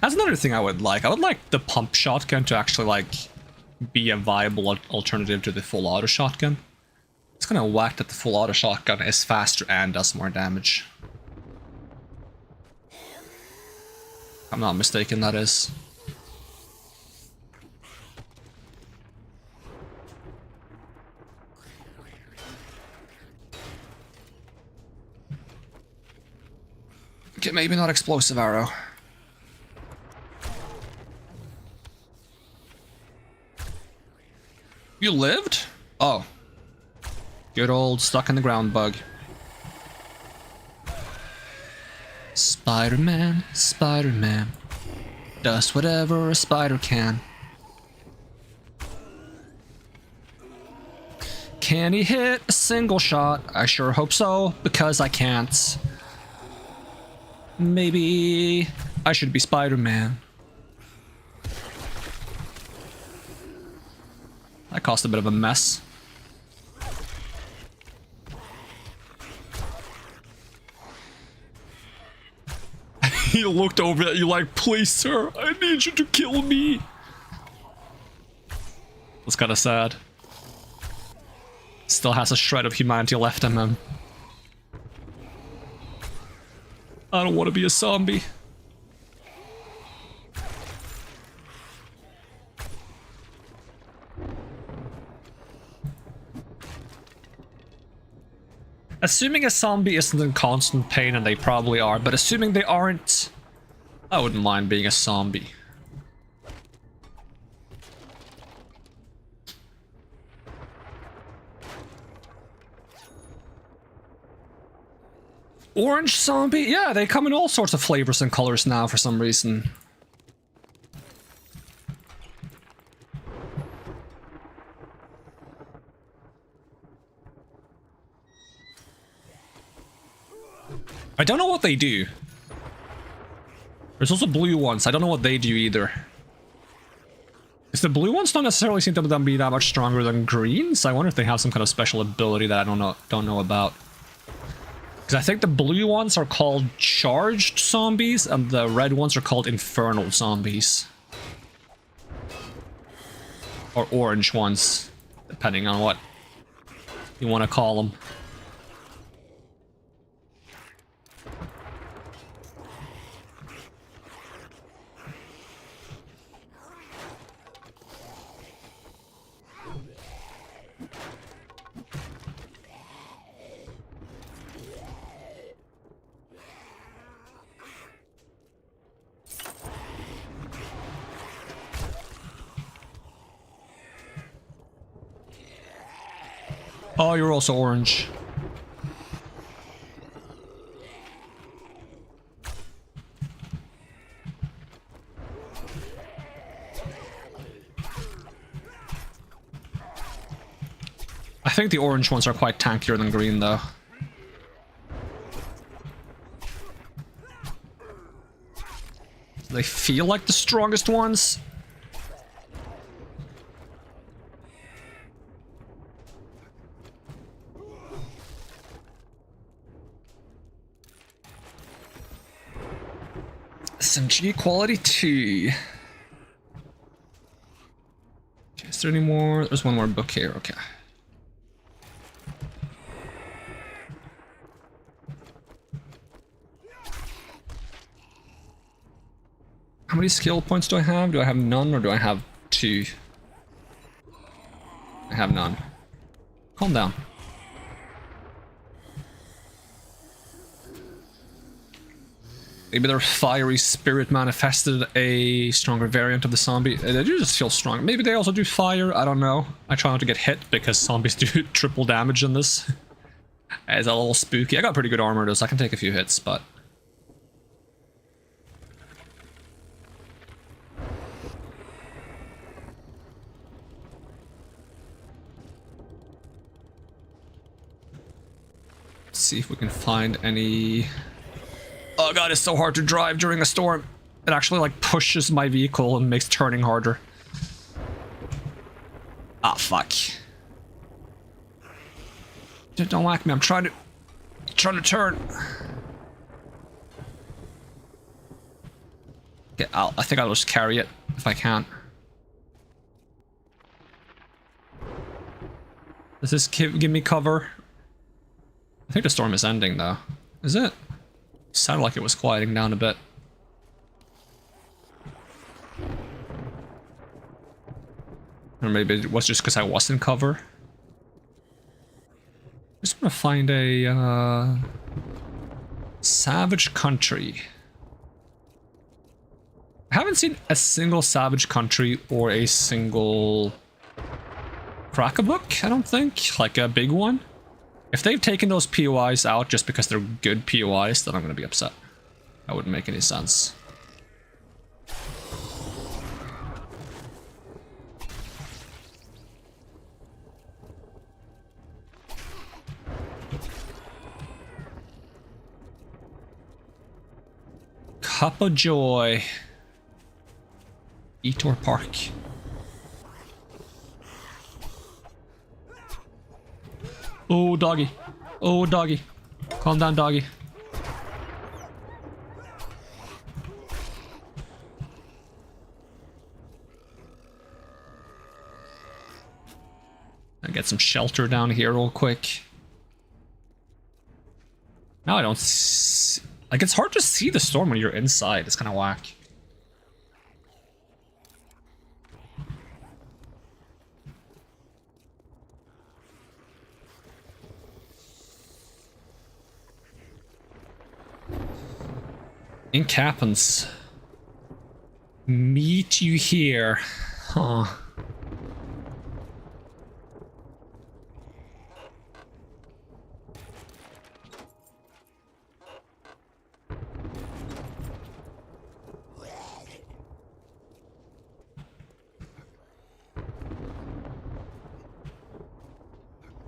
That's another thing I would like. I would like the pump shotgun to actually like be a viable alternative to the full auto shotgun. It's kind of whack that the full auto shotgun is faster and does more damage. If I'm not mistaken, that is. Okay, maybe not explosive arrow. You lived? Oh. Good old stuck in the ground bug. Spider-Man, Spider-Man, does whatever a spider can. Can he hit a single shot? I sure hope so, because I can't. Maybe I should be Spider-Man. That caused a bit of a mess. He looked over at you like, please sir, I need you to kill me. That's kind of sad. Still has a shred of humanity left in him. I don't want to be a zombie. Assuming a zombie isn't in constant pain, and they probably are, but assuming they aren't, I wouldn't mind being a zombie. Orange zombie? Yeah, they come in all sorts of flavors and colors now for some reason. I don't know what they do. There's also blue ones. I don't know what they do either. Because the blue ones don't necessarily seem to be that much stronger than greens. I wonder if they have some kind of special ability that I don't know about. Because I think the blue ones are called charged zombies, and the red ones are called infernal zombies. Or orange ones, depending on what you want to call them. Oh, you're also orange. I think the orange ones are quite tankier than green, though. They feel like the strongest ones. SMG quality 2. Okay, is there any more? There's one more book here, okay. How many skill points do I have? Do I have none or do I have 2? I have none. Calm down. Maybe their fiery spirit manifested a stronger variant of the zombie. They do just feel strong. Maybe they also do fire, I don't know. I try not to get hit because zombies do triple damage in this. It's a little spooky. I got pretty good armor though, so I can take a few hits, but... Let's see if we can find any... Oh god, it's so hard to drive during a storm. It actually like pushes my vehicle and makes turning harder. Ah, fuck. Don't whack me, I'm trying to turn. Okay, I think I'll just carry it if I can. Does this give me cover? I think the storm is ending though. Is it? Sounded like it was quieting down a bit. Or maybe it was just because I was in cover. I just want to find a savage country. I haven't seen a single savage country or a single cracker book, I don't think. Like a big one. If they've taken those POIs out just because they're good POIs, then I'm going to be upset. That wouldn't make any sense. Cup of Joy. Etor Park. Oh, doggy. Oh, doggy. Calm down, doggy. I get some shelter down here real quick. Now I don't see... Like, it's hard to see the storm when you're inside. It's kind of whack. Ink happens. Meet you here. Huh.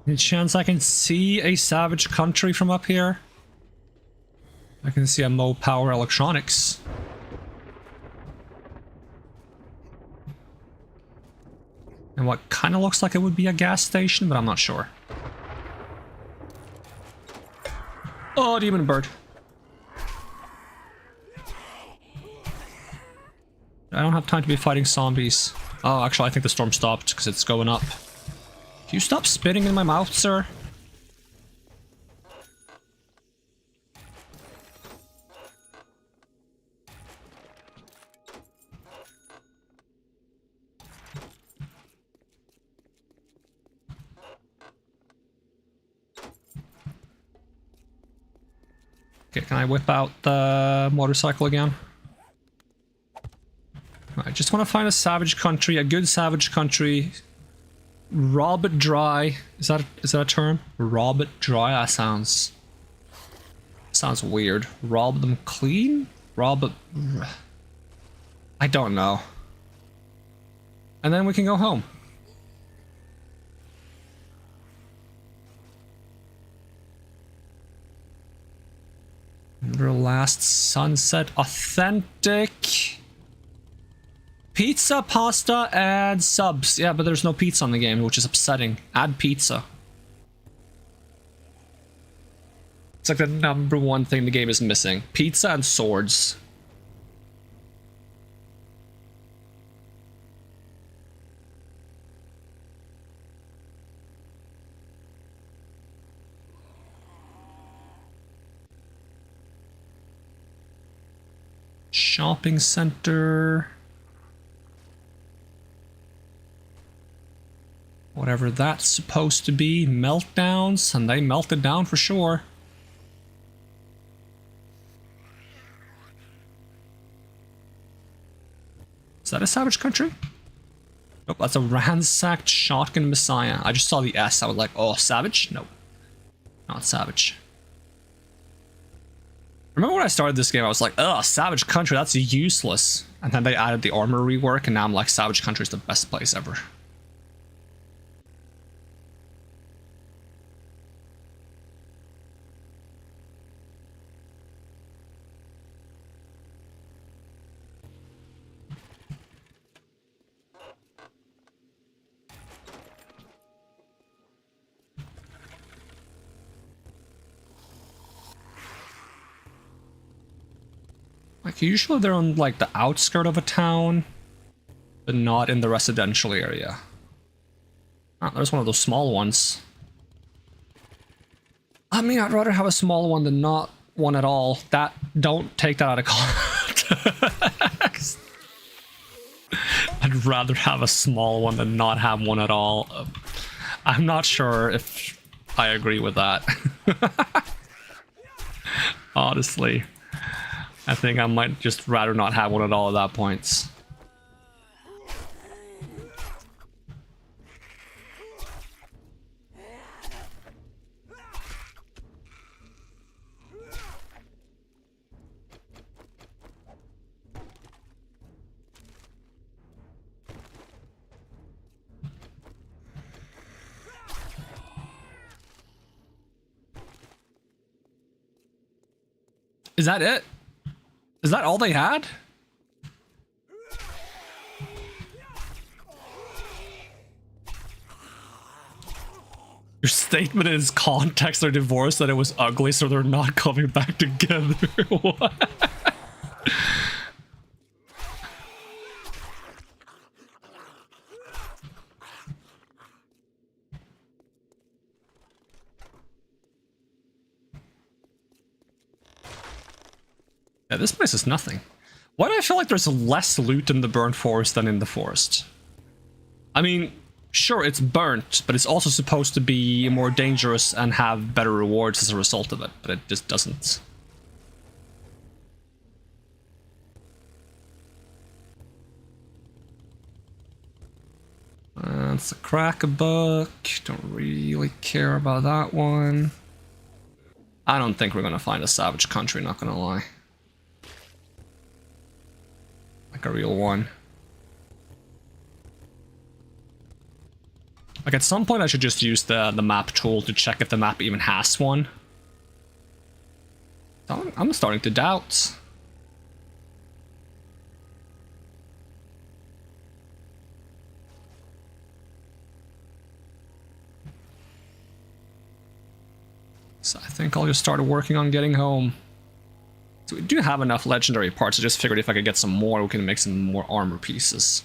Any chance I can see a savage country from up here? I can see a Mo Power Electronics. And what kind of looks like it would be a gas station, but I'm not sure. Oh, demon bird. I don't have time to be fighting zombies. Oh, actually, I think the storm stopped because it's going up. Can you stop spitting in my mouth, sir? Okay, can I whip out the motorcycle again? I just want to find a savage country, a good savage country. Rob it dry. Is that a term? Rob it dry? That sounds weird. Rob them clean? Rob it... I don't know. And then we can go home. Remember last sunset. Authentic. Pizza, pasta, add subs. Yeah, but there's no pizza on the game, which is upsetting. Add pizza. It's like the #1 thing the game is missing. Pizza and swords. Shopping center. Whatever that's supposed to be. Meltdowns, and they melted down for sure. Is that a savage country? Nope, that's a ransacked shotgun messiah. I just saw the S, I was like, oh, savage? Nope. Not savage. Remember when I started this game, I was like, oh, savage country, that's useless. And then they added the armor rework, and now I'm like, savage country is the best place ever. Like, usually they're on, like, the outskirt of a town, but not in the residential area. Oh, there's one of those small ones. I mean, I'd rather have a small one than not one at all. Don't take that out of context. I'd rather have a small one than not have one at all. I'm not sure if I agree with that. Honestly, I think I might just rather not have one at all at that point. Is that it? Is that all they had? Your statement is context or divorce that it was ugly, so they're not coming back together. What? Yeah, this place is nothing. Why do I feel like there's less loot in the burnt forest than in the forest? I mean, sure, it's burnt, but it's also supposed to be more dangerous and have better rewards as a result of it, but it just doesn't. That's a crack a book. Don't really care about that one. I don't think we're gonna find a savage country, not gonna lie. Like a real one. Like, at some point I should just use the map tool to check if the map even has one. I'm starting to doubt. So I think I'll just start working on getting home. So we do have enough legendary parts. I just figured if I could get some more, we can make some more armor pieces.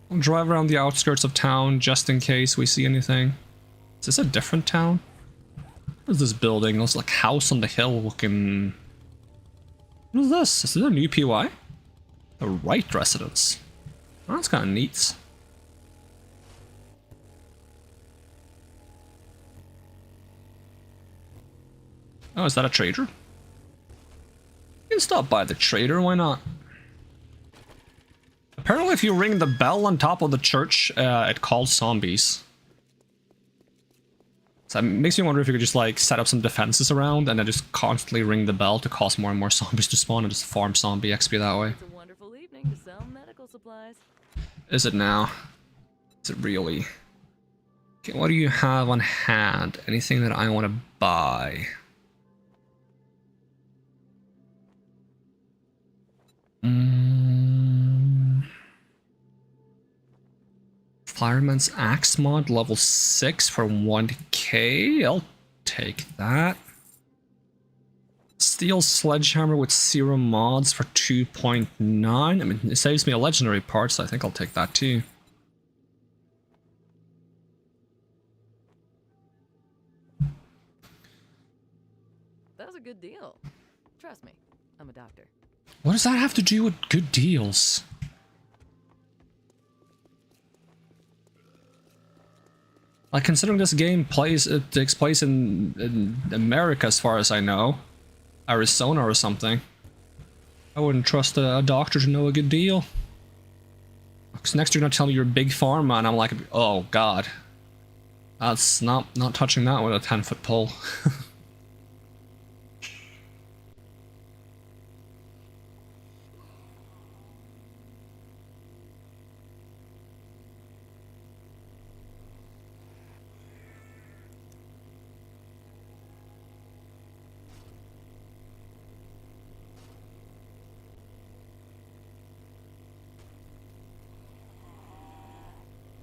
I'll drive around the outskirts of town just in case we see anything. Is this a different town? What is this building? It's like house on the hill looking... What is this? Is this a new PY? The Wright residence. Oh, that's kind of neat. Oh, is that a trader? You can stop by the trader, why not? Apparently if you ring the bell on top of the church, it calls zombies. So it makes me wonder if you could just like set up some defenses around and then just constantly ring the bell to cause more and more zombies to spawn and just farm zombie XP that way. It's a wonderful evening to sell medical supplies. Is it now? Is it really? Okay, what do you have on hand? Anything that I want to buy? Fireman's Axe mod, level 6 for 1k. I'll take that. Steel Sledgehammer with 0 mods for 2.9. I mean, it saves me a legendary part, so I think I'll take that too. That was a good deal. Trust me, I'm a doctor. What does that have to do with good deals? Like, considering this game takes place in America as far as I know. Arizona or something. I wouldn't trust a doctor to know a good deal. Because next you're gonna tell me you're a big pharma and I'm like, oh god. That's not touching that with a 10-foot pole.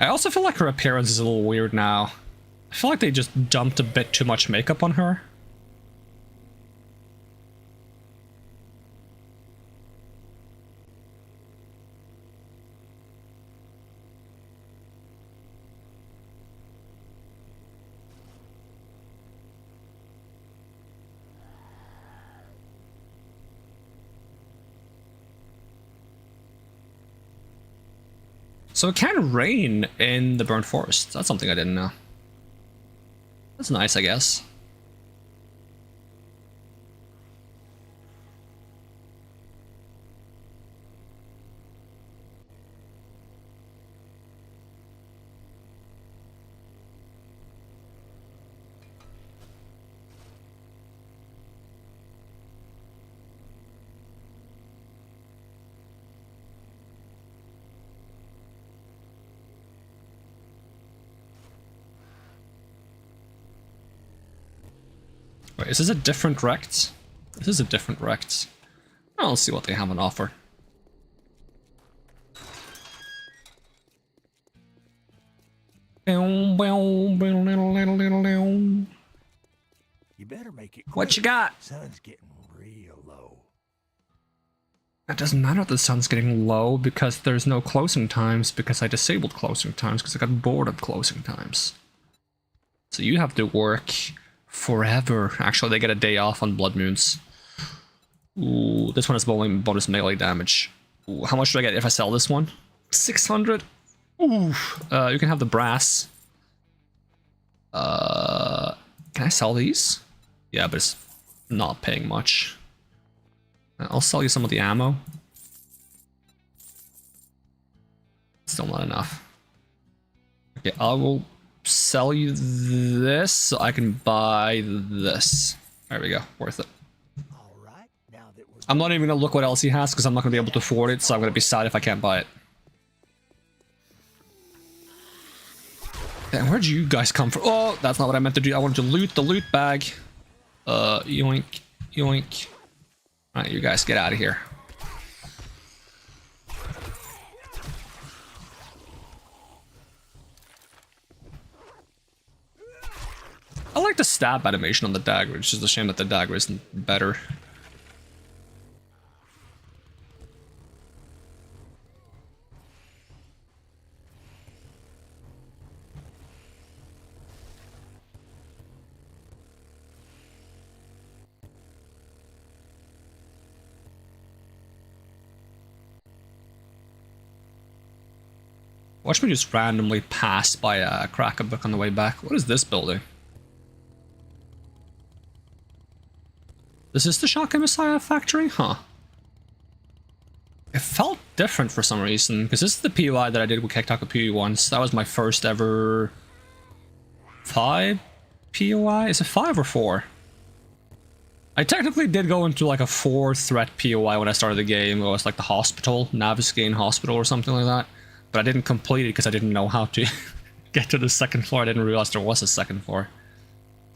I also feel like her appearance is a little weird now. I feel like they just dumped a bit too much makeup on her. So it can rain in the burnt forest. That's something I didn't know. That's nice, I guess. Wait, is this a different Rect? This is a different Rect. I'll see what they have on offer. You better make it quick. What you got? Sun's getting real low. It doesn't matter if the sun's getting low because there's no closing times because I disabled closing times because I got bored of closing times. So you have to work forever. Actually, they get a day off on blood moons. Ooh, this one has bonus melee damage. Ooh, how much do I get if I sell this one? 600. Ooh. You can have the brass. Can I sell these? Yeah, but it's not paying much. I'll sell you some of the ammo. Still not enough. Okay, I will sell you this so I can buy this. There we go, worth it. All right, now that we're I'm not even gonna look what else he has because I'm not gonna be able to afford it, so I'm gonna be sad if I can't buy it. And where'd you guys come from? Oh, that's not what I meant to do. I wanted to loot the loot bag. Yoink, yoink. Alright, you guys get out of here. I like the stab animation on the dagger. It's just a shame that the dagger isn't better. Watch me just randomly pass by a cracker book on the way back. What is this building? This is the Shotgun Messiah factory? Huh. It felt different for some reason, because this is the POI that I did with TarkoRehin once. That was my first ever 5 POI? Is it 5 or 4? I technically did go into like a 4-threat POI when I started the game. It was like the hospital, Naviskane Hospital or something like that. But I didn't complete it because I didn't know how to get to the second floor. I didn't realize there was a second floor.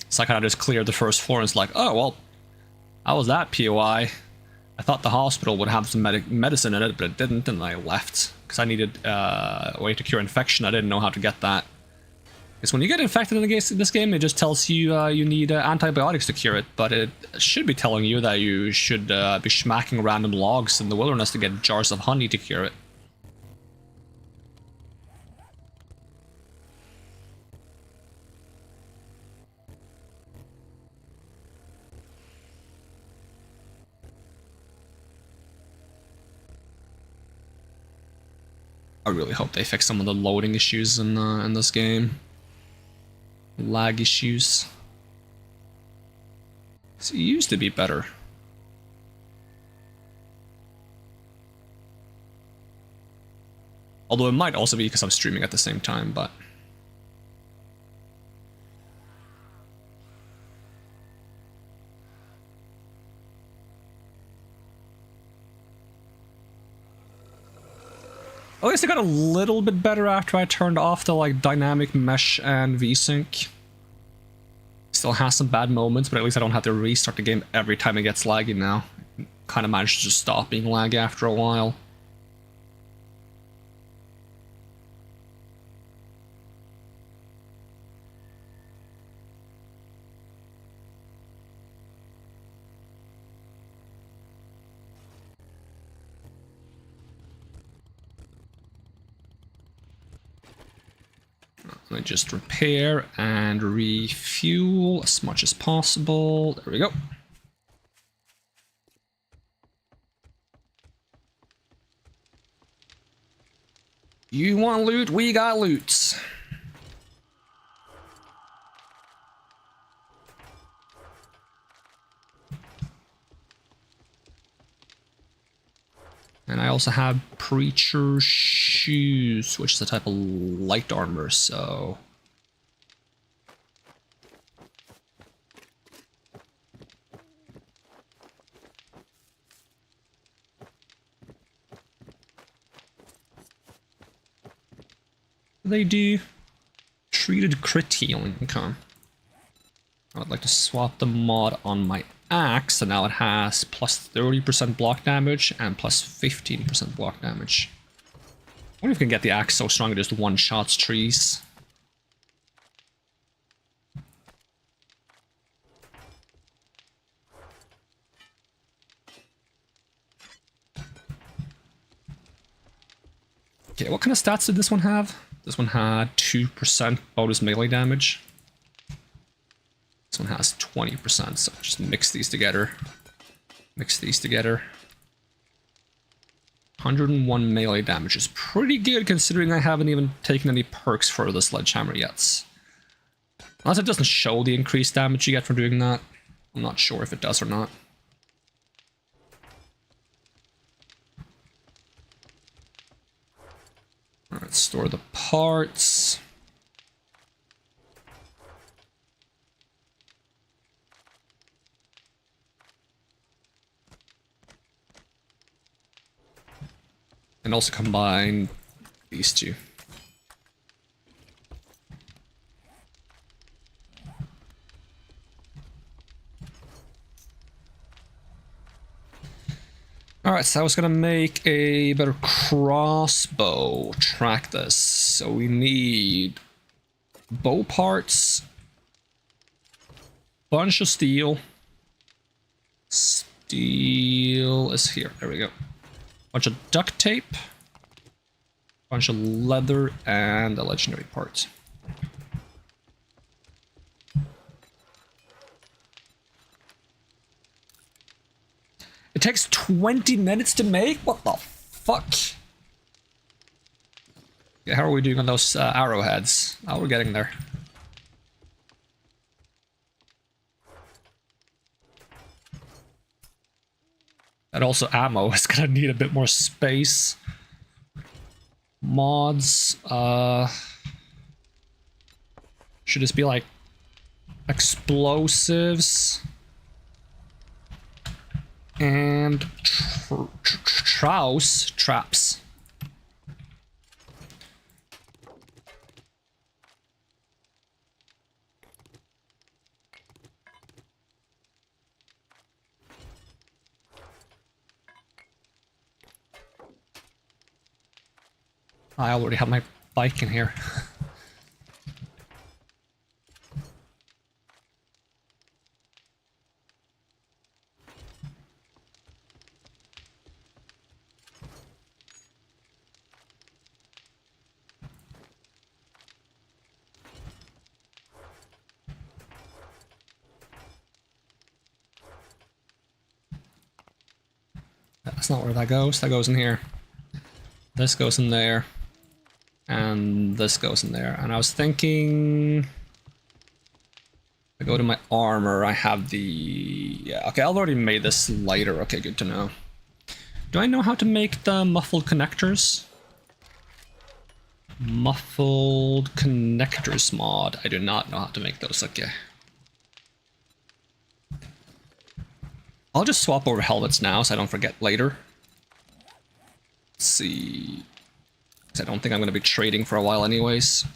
So I kind of just cleared the first floor and it's like, oh, well, how was that POI? I thought the hospital would have some medicine in it, but it didn't, and I left. Because I needed a way to cure infection. I didn't know how to get that. Because when you get infected in this game, it just tells you you need antibiotics to cure it. But it should be telling you that you should be smacking random logs in the wilderness to get jars of honey to cure it. I really hope they fix some of the loading issues in this game. Lag issues. It used to be better. Although it might also be because I'm streaming at the same time, but... At least it got a little bit better after I turned off the like dynamic mesh and VSync. Still has some bad moments, but at least I don't have to restart the game every time it gets laggy now. Kind of managed to just stop being laggy after a while. Let me just repair and refuel as much as possible. There we go. You want loot? We got loot. And I also have Preacher Shoes, which is a type of light armor, so... They do treated crit healing. Okay. I would like to swap the mod on my axe, and now it has plus 30% block damage and plus 15% block damage. I wonder if we can get the axe so strong it just one-shots trees. Okay, what kind of stats did this one have? This one had 2% bonus melee damage. This one has 20%, so just mix these together. Mix these together. 101 melee damage is pretty good considering I haven't even taken any perks for the sledgehammer yet. Unless it doesn't show the increased damage you get from doing that. I'm not sure if it does or not. Alright, store the parts. And also combine these two. Alright, so I was gonna make a better crossbow. Track this. So we need bow parts, bunch of steel. Steel is here. There we go. Bunch of duct tape, bunch of leather, and a legendary part. It takes 20 minutes to make? What the fuck? Yeah, how are we doing on those arrowheads? Oh, we're getting there. And also ammo is gonna need a bit more space. Mods, should this be like explosives and traps? I already have my bike in here. That's not where that goes. That goes in here. This goes in there. And this goes in there. And I was thinking... I go to my armor, I have the... Yeah, okay, I've already made this lighter. Okay, good to know. Do I know how to make the muffled connectors? Muffled connectors mod. I do not know how to make those. Okay. I'll just swap over helmets now so I don't forget later. Let's see... I don't think I'm going to be trading for a while anyways.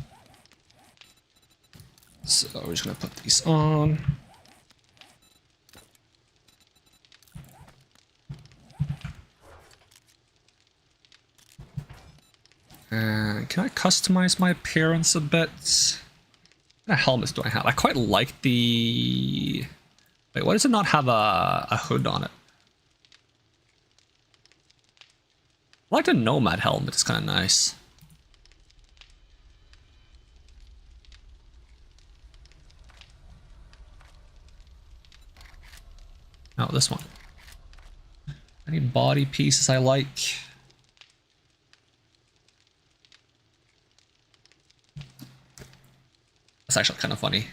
So we're just going to put these on. And can I customize my appearance a bit? What kind of helmets do I have? I quite like the... Wait, why does it not have a hood on it? I like the Nomad helmet, it's kind of nice. No, this one. Any body pieces I like? That's actually kind of funny.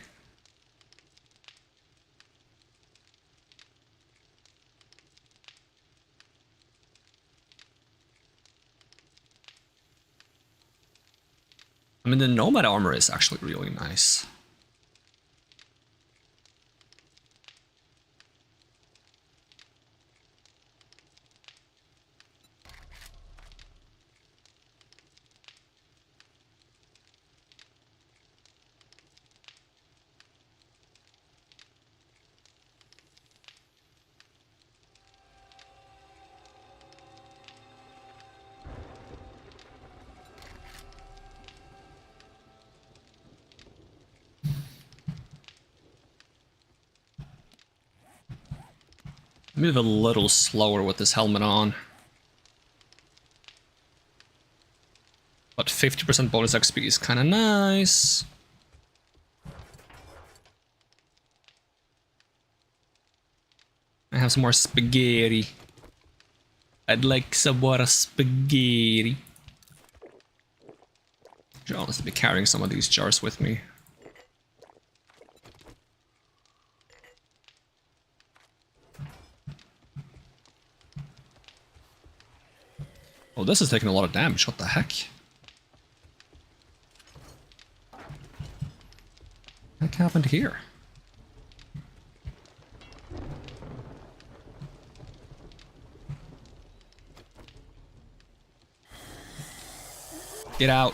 I mean, the nomad armor is actually really nice. Move a little slower with this helmet on. But 50% bonus XP is kind of nice. I have some more spaghetti. I'd like some more spaghetti. Should honestly be carrying some of these jars with me. Oh, this is taking a lot of damage. What the heck? What happened here? Get out.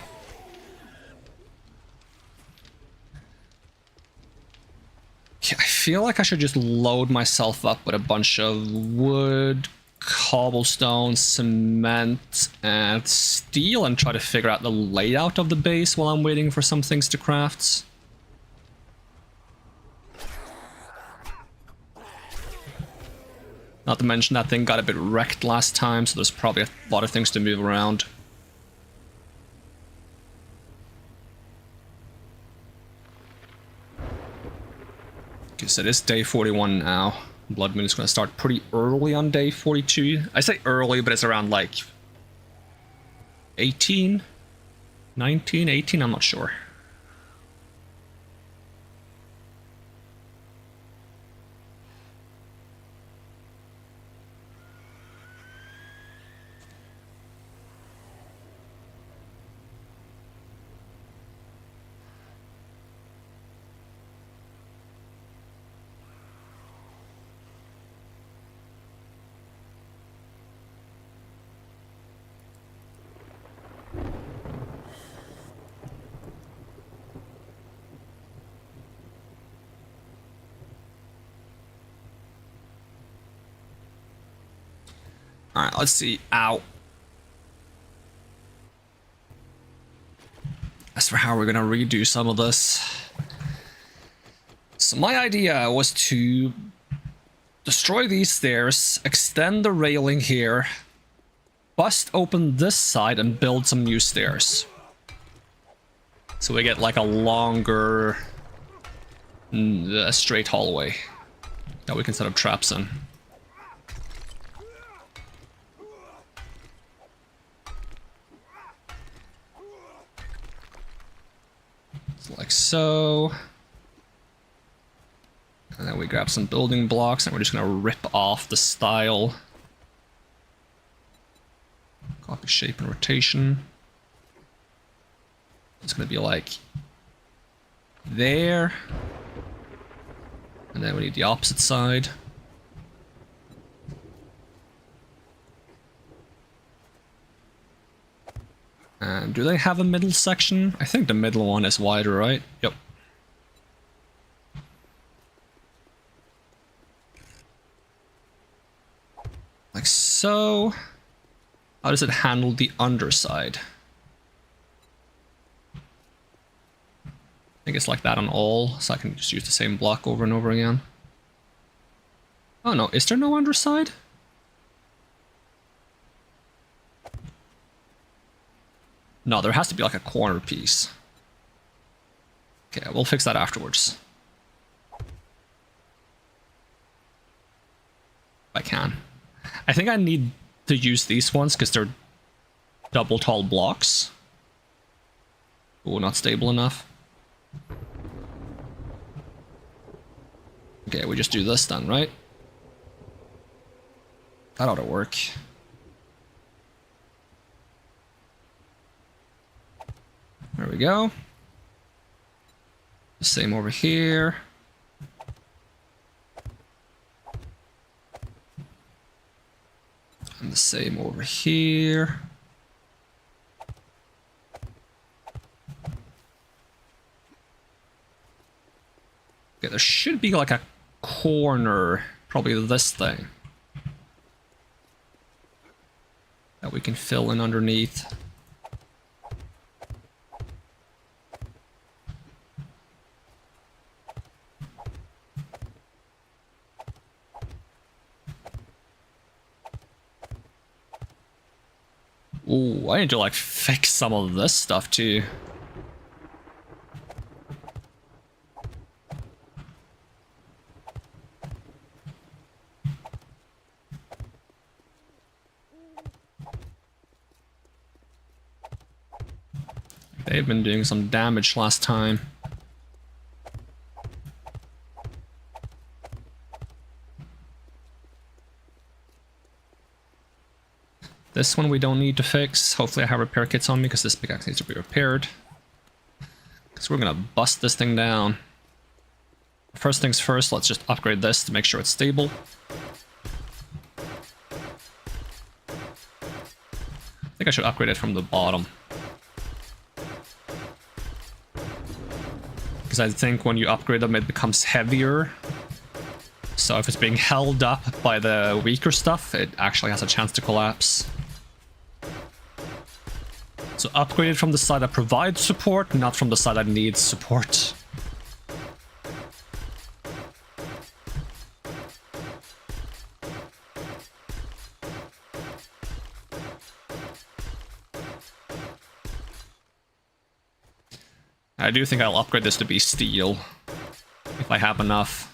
Okay, I feel like I should just load myself up with a bunch of wood, cobblestone, cement, and steel and try to figure out the layout of the base while I'm waiting for some things to craft. Not to mention that thing got a bit wrecked last time, so there's probably a lot of things to move around. Okay, so it is day 41 now. Blood Moon is going to start pretty early on day 42. I say early, but it's around like 18, 19, 18, I'm not sure. Alright, let's see. Ow. As for how we're gonna redo some of this. So my idea was to destroy these stairs, extend the railing here, bust open this side and build some new stairs. So we get like a longer straight hallway that we can set up traps in. Like so. And then we grab some building blocks and we're just gonna rip off the style. Copy shape and rotation. It's gonna be like there. And then we need the opposite side. And do they have a middle section? I think the middle one is wider, right? Yep. Like so. How does it handle the underside? I think it's like that on all, so I can just use the same block over and over again. Oh no, is there no underside? No, there has to be like a corner piece. Okay, we'll fix that afterwards. I think I need to use these ones because they're double tall blocks. Oh, not stable enough. Okay, we just do this then, right? That ought to work. There we go. The same over here. And the same over here. Okay, there should be like a corner, probably this thing, that we can fill in underneath. Ooh, I need to like fix some of this stuff too. They've been doing some damage last time. This one we don't need to fix. Hopefully I have repair kits on me because this pickaxe needs to be repaired. Because we're gonna bust this thing down. First things first, let's just upgrade this to make sure it's stable. I think I should upgrade it from the bottom. Because I think when you upgrade them, it becomes heavier. So if it's being held up by the weaker stuff, it actually has a chance to collapse. So upgrade it from the side that provides support, not from the side that needs support. I do think I'll upgrade this to be steel, if I have enough.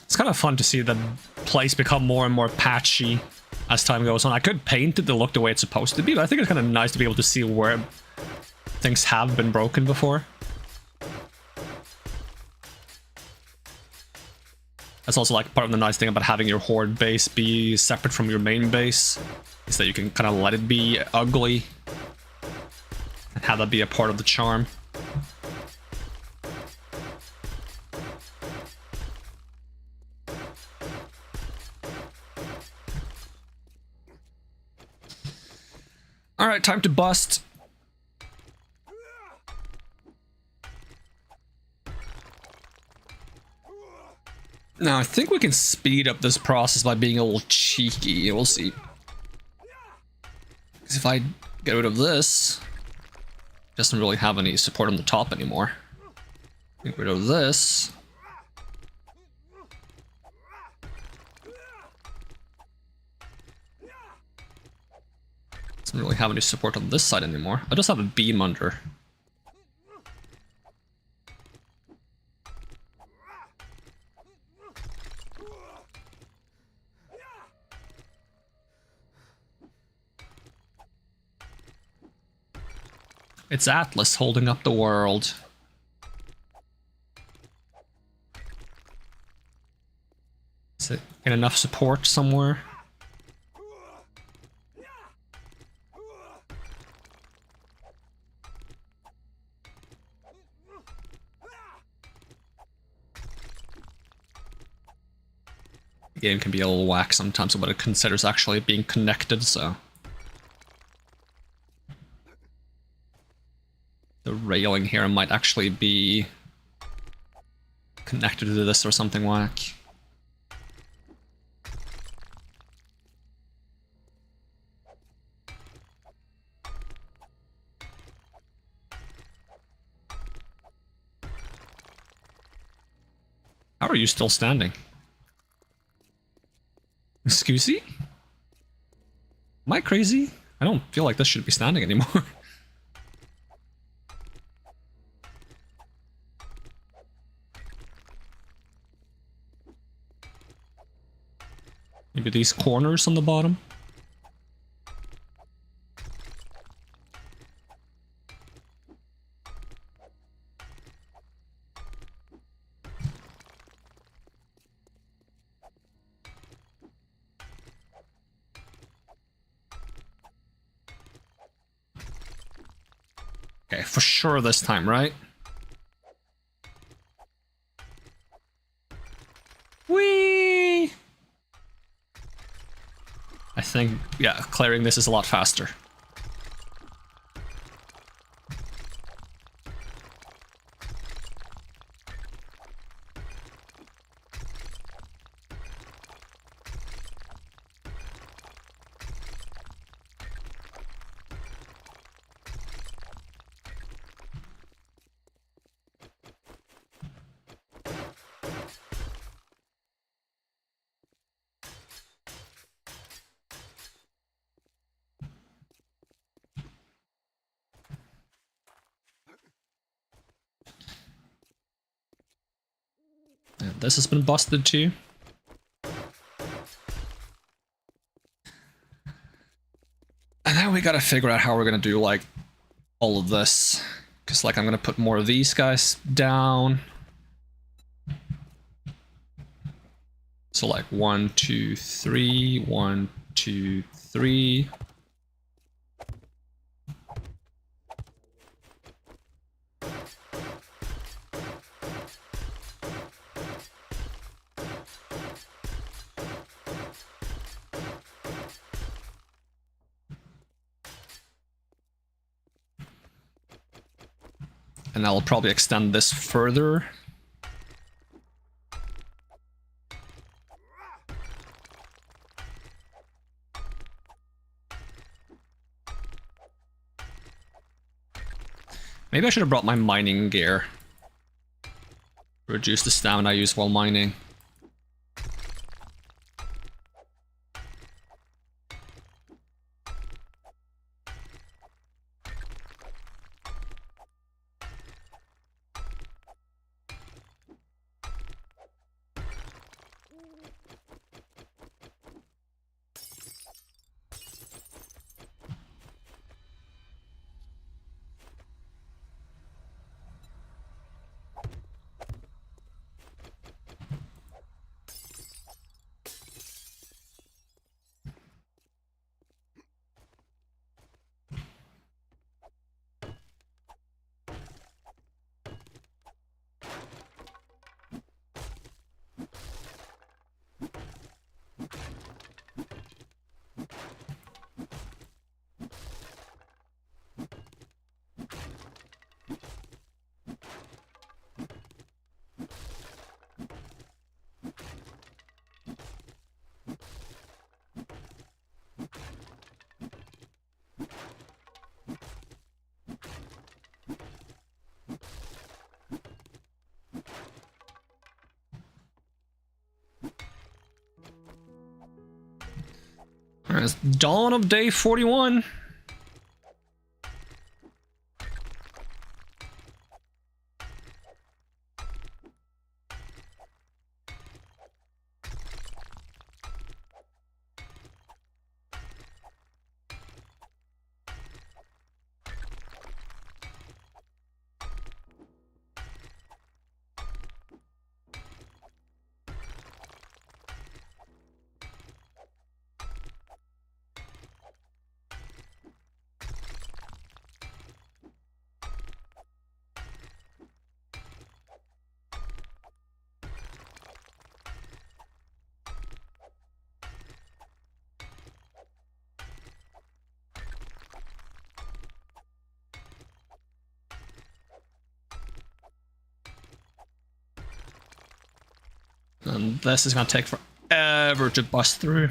It's kind of fun to see the place become more and more patchy as time goes on. I could paint it to look the way it's supposed to be, but I think it's kind of nice to be able to see where things have been broken before. That's also like part of the nice thing about having your horde base be separate from your main base, is that you can kind of let it be ugly and have that be a part of the charm. Alright, time to bust. Now, I think we can speed up this process by being a little cheeky. We'll see. Because if I get rid of this, it doesn't really have any support on the top anymore. Get rid of this. Doesn't really have any support on this side anymore. I just have a beam under. It's Atlas holding up the world. Is it in enough support somewhere? The game can be a little whack sometimes, but it considers actually being connected, so... The railing here might actually be connected to this or something whack. How are you still standing? Excuse me? Am I crazy? I don't feel like this should be standing anymore. Maybe these corners on the bottom? Okay, for sure this time, right? Whee! I think, yeah, clearing this is a lot faster. And this has been busted too. And now we gotta figure out how we're gonna do like all of this. Because like I'm gonna put more of these guys down. So like 1, 2, 3, 1, 2, 3. And I'll probably extend this further. Maybe I should have brought my mining gear. Reduce the stamina I use while mining. It's dawn of day 41. And this is gonna take forever to bust through.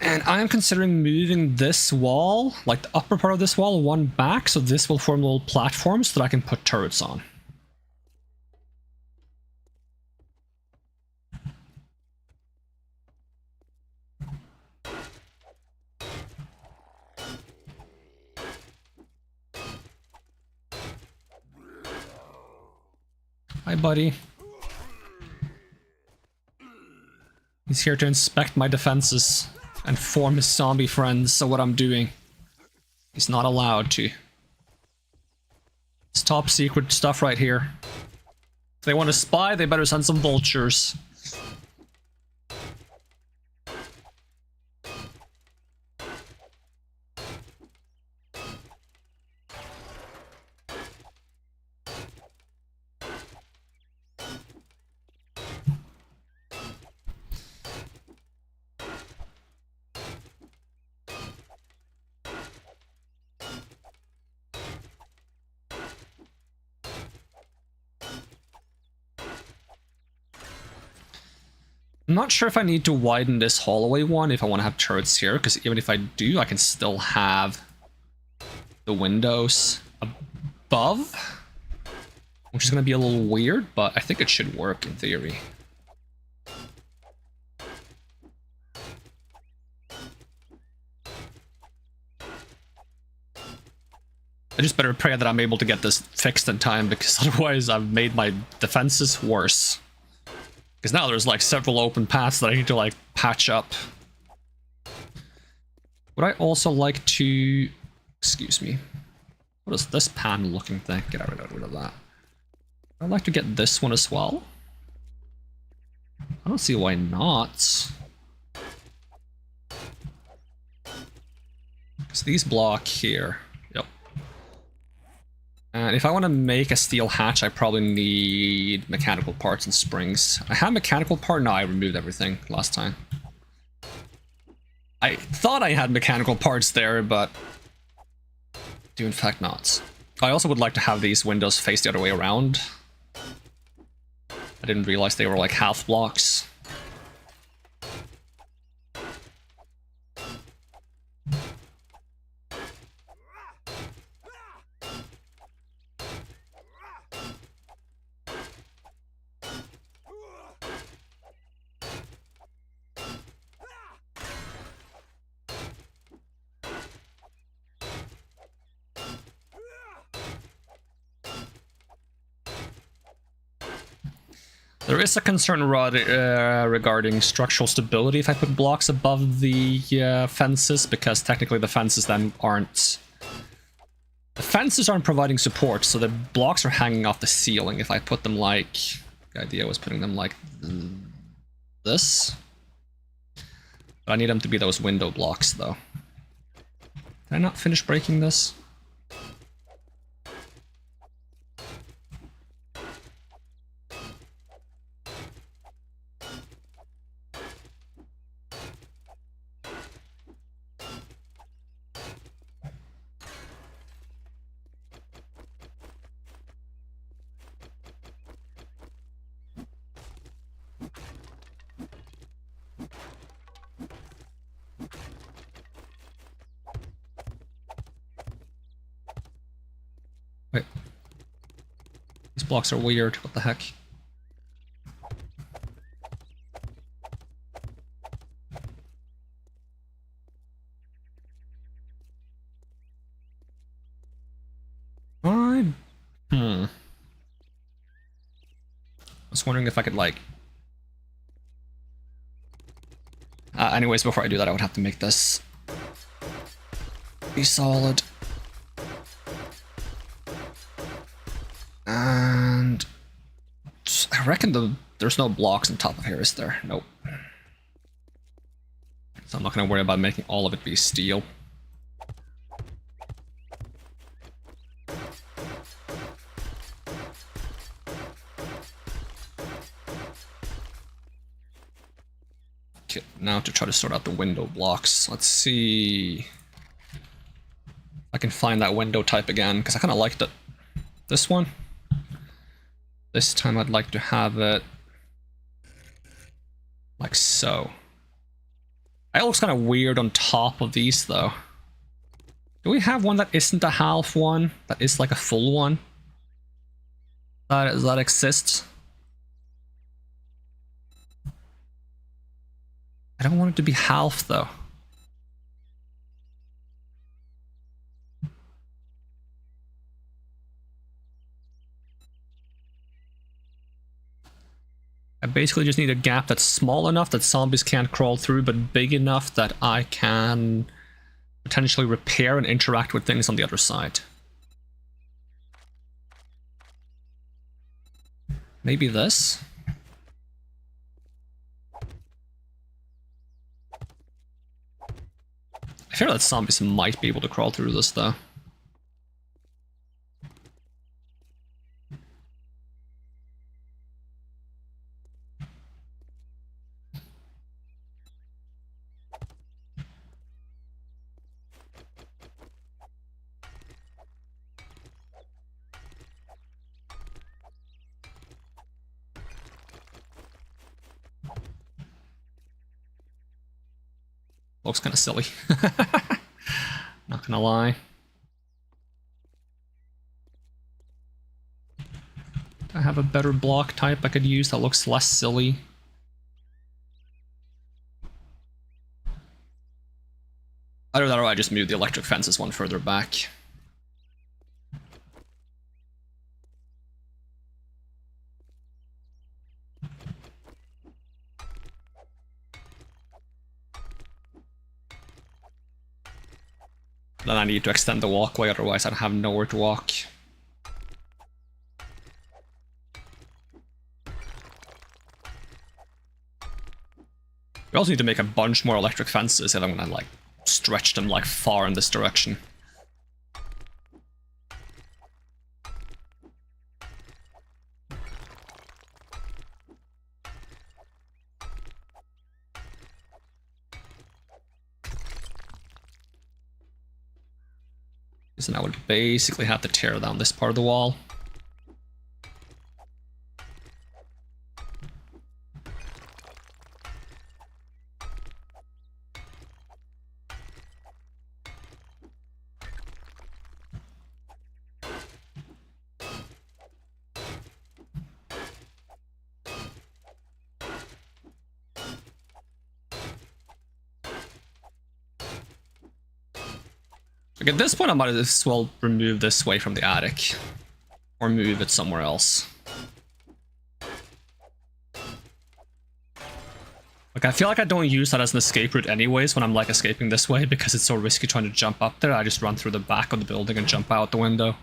And I am considering moving this wall, like the upper part of this wall, one back, so this will form little platforms that I can put turrets on. Hi, buddy. He's here to inspect my defenses and form his zombie friends, so what I'm doing. He's not allowed to. It's top secret stuff right here. If they want to spy, they better send some vultures. I'm not sure if I need to widen this hallway one if I want to have turrets here, because even if I do, I can still have the windows above, which is going to be a little weird, but I think it should work in theory. I just better pray that I'm able to get this fixed in time, because otherwise I've made my defenses worse. Because now there's like several open paths that I need to like patch up. Would I also like to... Excuse me. What is this pan looking thing? Get rid of that. I'd like to get this one as well. I don't see why not. Because these block here. Yep. And if I want to make a steel hatch, I probably need mechanical parts and springs. I have mechanical part? No, I removed everything last time. I thought I had mechanical parts there, but do in fact not. I also would like to have these windows face the other way around. I didn't realize they were like half blocks. There is a concern regarding structural stability if I put blocks above the fences, because technically the fences then aren't... The fences aren't providing support, so the blocks are hanging off the ceiling. If I put them like... The idea was putting them like this. But I need them to be those window blocks, though. Did I not finish breaking this? Wait. These blocks are weird. What the heck? I was wondering if I could like... anyways, before I do that, I would have to make this be solid. And I reckon there's no blocks on top of here, is there? Nope. So I'm not going to worry about making all of it be steel. Okay, now to try to sort out the window blocks. Let's see if I can find that window type again, because I kind of liked it. This one. This time I'd like to have it like so. It looks kind of weird on top of these though. Do we have one that isn't a half one? That is like a full one? That exists? I don't want it to be half though. I basically just need a gap that's small enough that zombies can't crawl through, but big enough that I can potentially repair and interact with things on the other side. Maybe this? I fear that zombies might be able to crawl through this though. Looks kind of silly. Not gonna lie. I have a better block type I could use that looks less silly. Either that or I just move the electric fences one further back. Then I need to extend the walkway, otherwise I'd have nowhere to walk. We also need to make a bunch more electric fences if I'm gonna like stretch them like far in this direction. So now I would basically have to tear down this part of the wall. Like at this point I might as well remove this way from the attic. Or move it somewhere else. Like I feel like I don't use that as an escape route anyways when I'm like escaping this way because it's so risky trying to jump up there. I just run through the back of the building and jump out the window.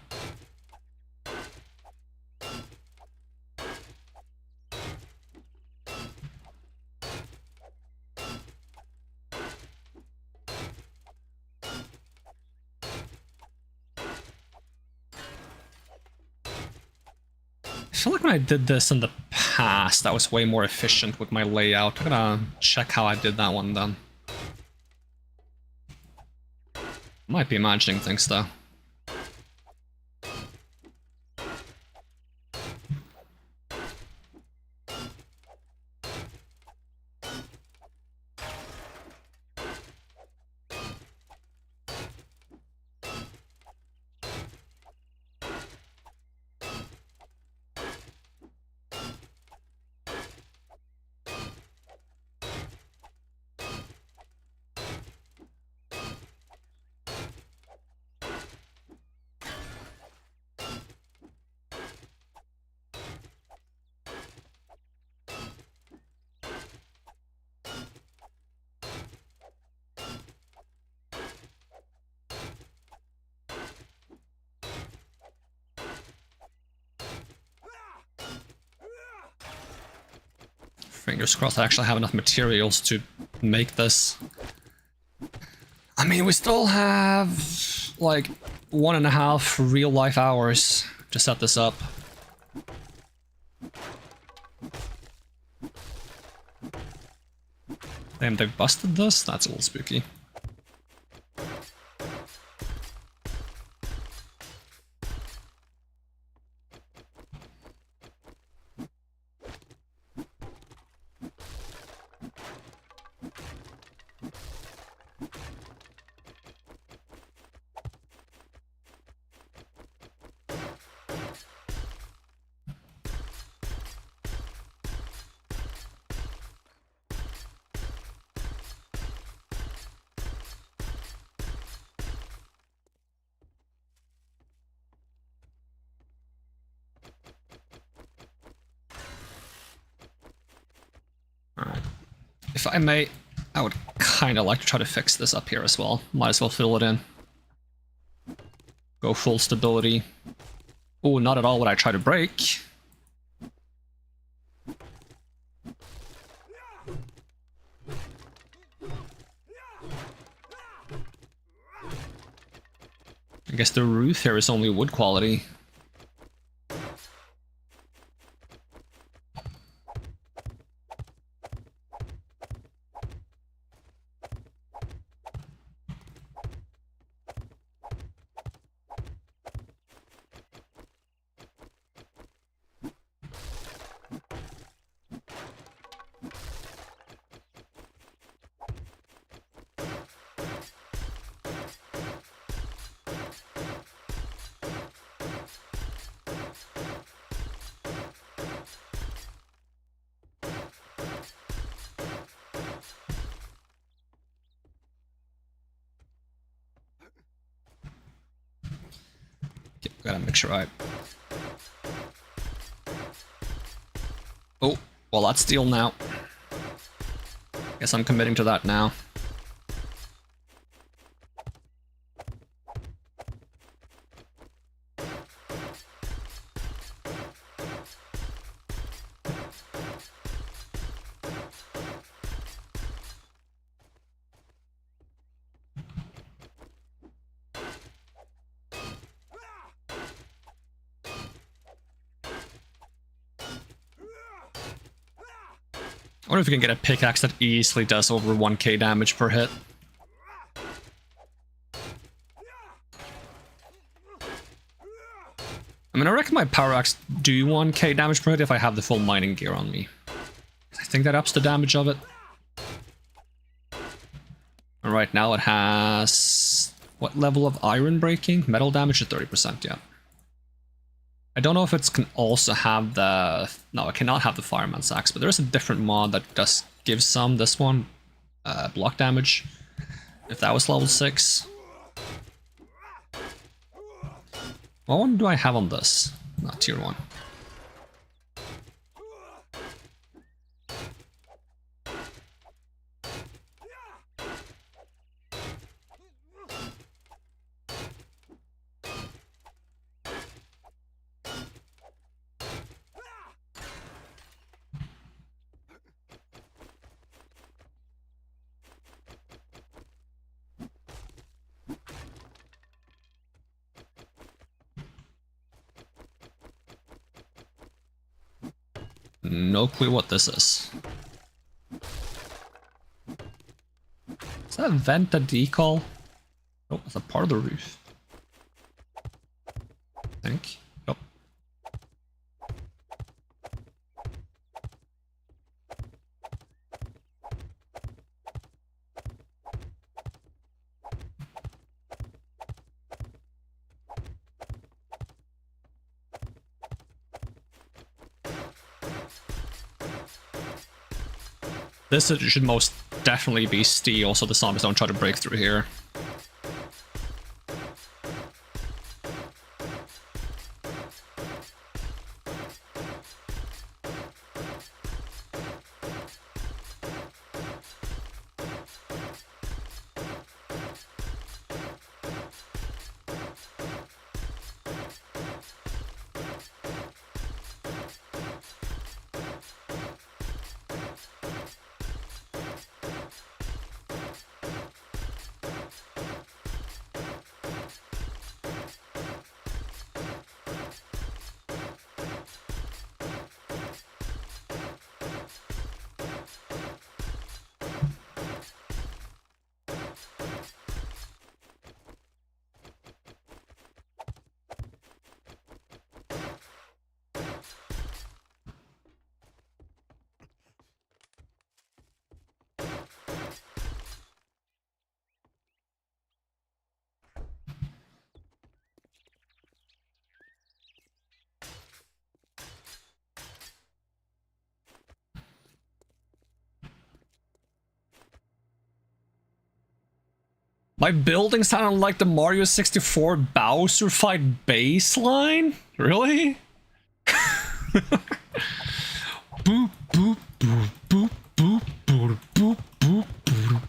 I feel like when I did this in the past, that was way more efficient with my layout. I'm gonna check how I did that one then. Might be imagining things though. Fingers crossed I actually have enough materials to make this. I mean, we still have like 1.5 real life hours to set this up. Damn, they've busted this? That's a little spooky. Alright. If I may, I would kind of like to try to fix this up here as well. Might as well fill it in. Go full stability. Oh, not at all what I try to break. I guess the roof here is only wood quality. Gotta make sure I... Oh, well that's steel now. Guess I'm committing to that now. I wonder if we can get a pickaxe that easily does over 1k damage per hit. I mean, I reckon my power axe do 1k damage per hit if I have the full mining gear on me. I think that ups the damage of it. And right now it has... what level of iron breaking? Metal damage at 30%, yeah. I don't know if it can also have the... no, it cannot have the fireman's axe, but there's a different mod that does give some. This one, block damage, if that was level 6. What one do I have on this? Not tier 1. No clue what this is. Is that a vent a decal? Oh, it's a part of the roof. I think. Yep. This should most definitely be steel, so the zombies don't try to break through here. My building sounded like the Mario 64 Bowser fight baseline? Really? Boop, boop, boop, boop, boop, boop, boop, boop, boop.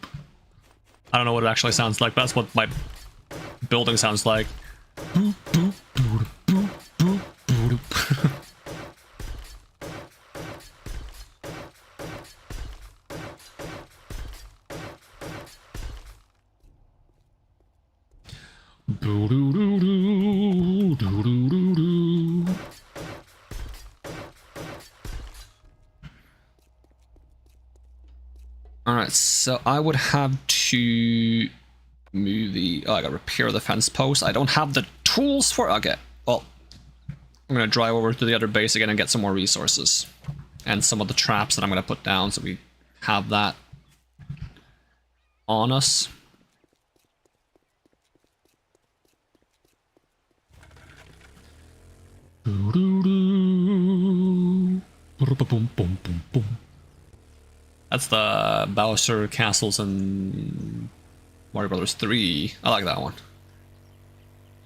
I don't know what it actually sounds like, but that's what my building sounds like. Boop, boop, boop, boop, boop, boop. Alright, so I would have to move the... Oh, I gotta repair the fence post. I don't have the tools for... Okay, well, I'm gonna drive over to the other base again and get some more resources. And some of the traps that I'm gonna put down so we have that on us. That's the Bowser castles in Mario Brothers 3. I like that one.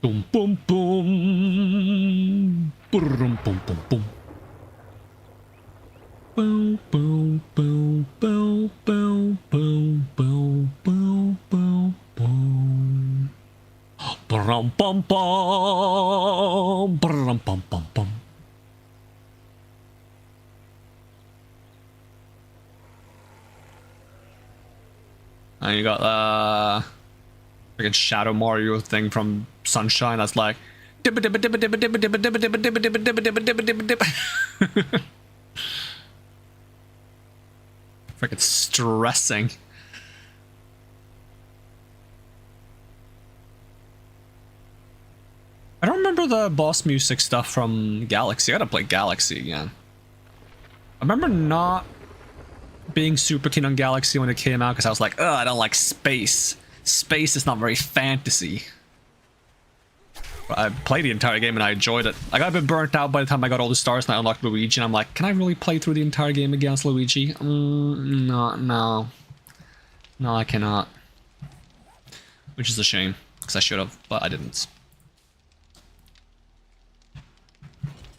Boom, boom, boom. Boom, boom, boom, boom. Boom, boom, boom, boom, boom, boom, boom, boom, boom, boom. Bum, bum, bum, bum, bum, bum, bum. And you got the freaking Shadow Mario thing from Sunshine that's like dibba dibba dibba dibba dibba dibba dibba dibba dibba dibba dibba dibba dibba dibba dibba. Freaking stressing. I don't remember the boss music stuff from Galaxy. I gotta play Galaxy again. I remember not being super keen on Galaxy when it came out because I was like, ugh, I don't like space. Space is not very fantasy. But I played the entire game and I enjoyed it. I got a bit burnt out by the time I got all the stars and I unlocked Luigi and I'm like, can I really play through the entire game against Luigi? No, I cannot. Which is a shame, because I should have, but I didn't.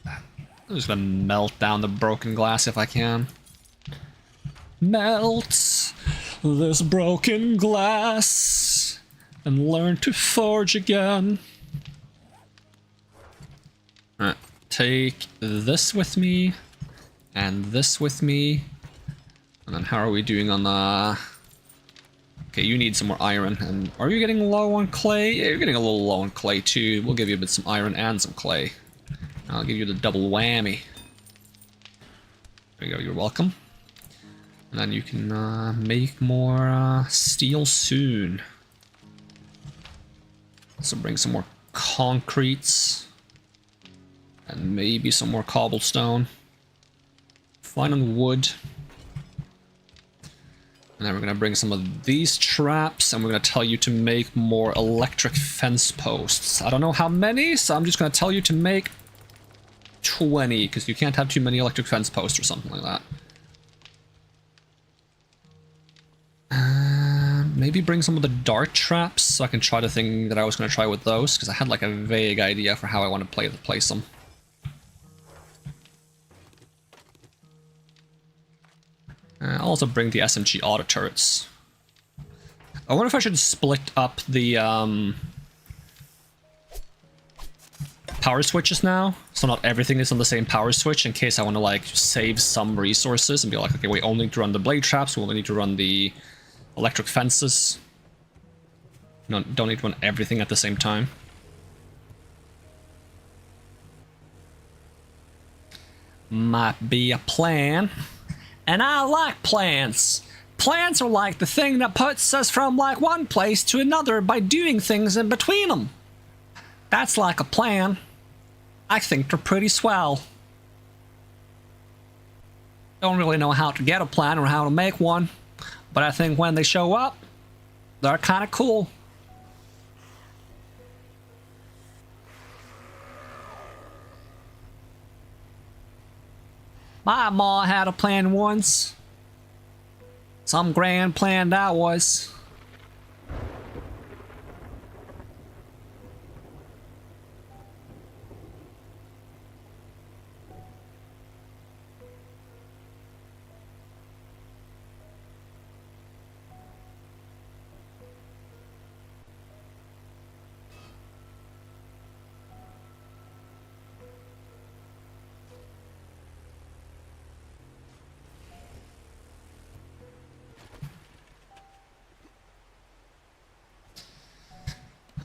I'm just gonna melt down the broken glass if I can. Melt this broken glass and learn to forge again. Alright, take this with me and this with me. And then how are we doing on the... Okay, you need some more iron. And are you getting low on clay? Yeah, you're getting a little low on clay too. We'll give you a bit some iron and some clay. I'll give you the double whammy. There you go, you're welcome. And then you can make more steel soon. So bring some more concretes. And maybe some more cobblestone. Fine on wood. And then we're gonna bring some of these traps and we're gonna tell you to make more electric fence posts. I don't know how many, so I'm just gonna tell you to make 20, because you can't have too many electric fence posts or something like that. Maybe bring some of the dart traps so I can try the thing that I was going to try with those, because I had like a vague idea for how I want to place them. I'll also bring the SMG auto turrets. I wonder if I should split up the power switches now, so not everything is on the same power switch, in case I want to like save some resources and be like, okay, we only need to run the blade traps, we only need to run the electric fences. No, don't need to run everything at the same time. Might be a plan. And I like plans. Plans are like the thing that puts us from like one place to another by doing things in between them. That's like a plan. I think they're pretty swell. Don't really know how to get a plan or how to make one, but I think when they show up, they're kind of cool. My ma had a plan once. Some grand plan that was.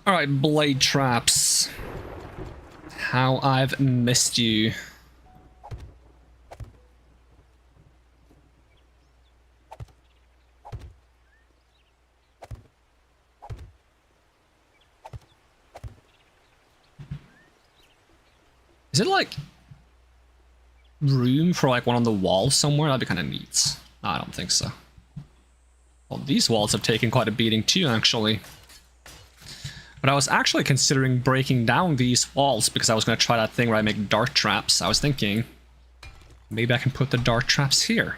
Alright, blade traps. How I've missed you. Is it like room for like one on the wall somewhere? That'd be kind of neat. No, I don't think so. Well, these walls have taken quite a beating too, actually. But I was actually considering breaking down these walls because I was going to try that thing where I make dart traps. I was thinking maybe I can put the dart traps here.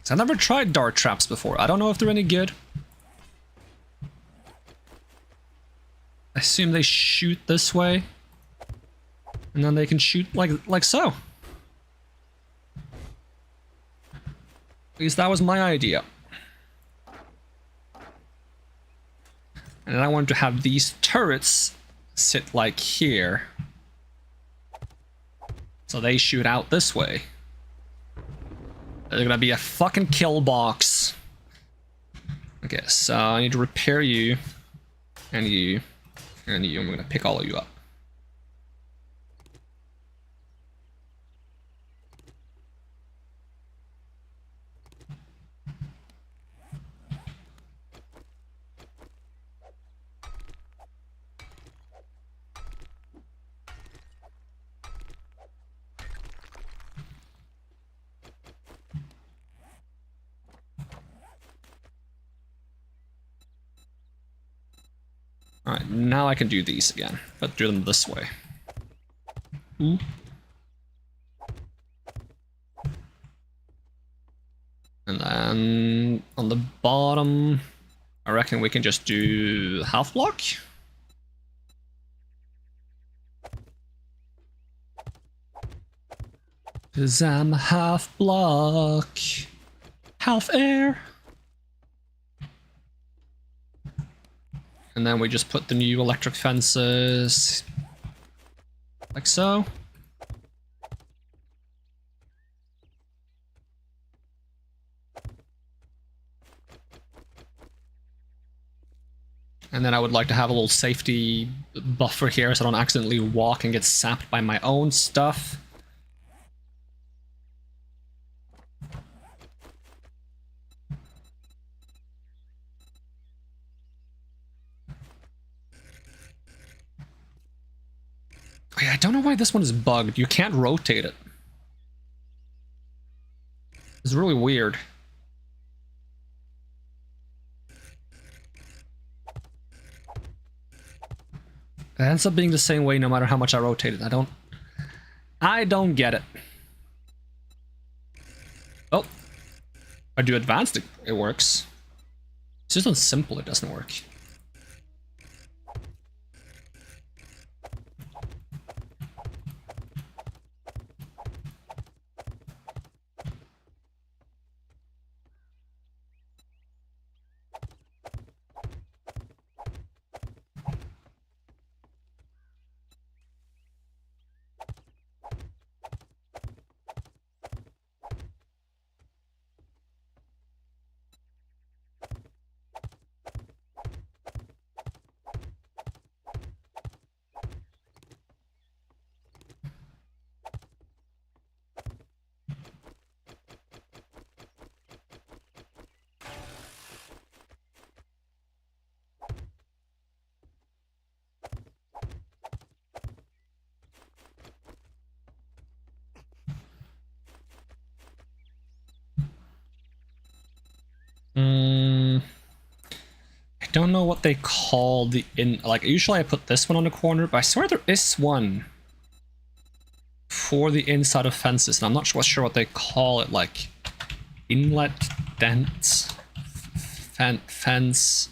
So I've never tried dart traps before. I don't know if they're any good. I assume they shoot this way. And then they can shoot like so. At least that was my idea. And then I wanted to have these turrets sit like here. So they shoot out this way. There's gonna be a fucking kill box. Okay, so I need to repair you. And you. And you. I'm gonna pick all of you up. Alright, now I can do these again, but do them this way. Ooh. And then on the bottom, I reckon we can just do half block. Cause I'm half block, half air. And then we just put the new electric fences like so. And then I would like to have a little safety buffer here so I don't accidentally walk and get sapped by my own stuff. Okay, I don't know why this one is bugged. You can't rotate it. It's really weird. It ends up being the same way no matter how much I rotate it. I don't get it. Oh. If I do advanced, it works. It's just on simple, it doesn't work. I don't know what they call the like usually I put this one on the corner, but I swear there is one for the inside of fences, and I'm not sure what they call it, like inlet, dent, fence.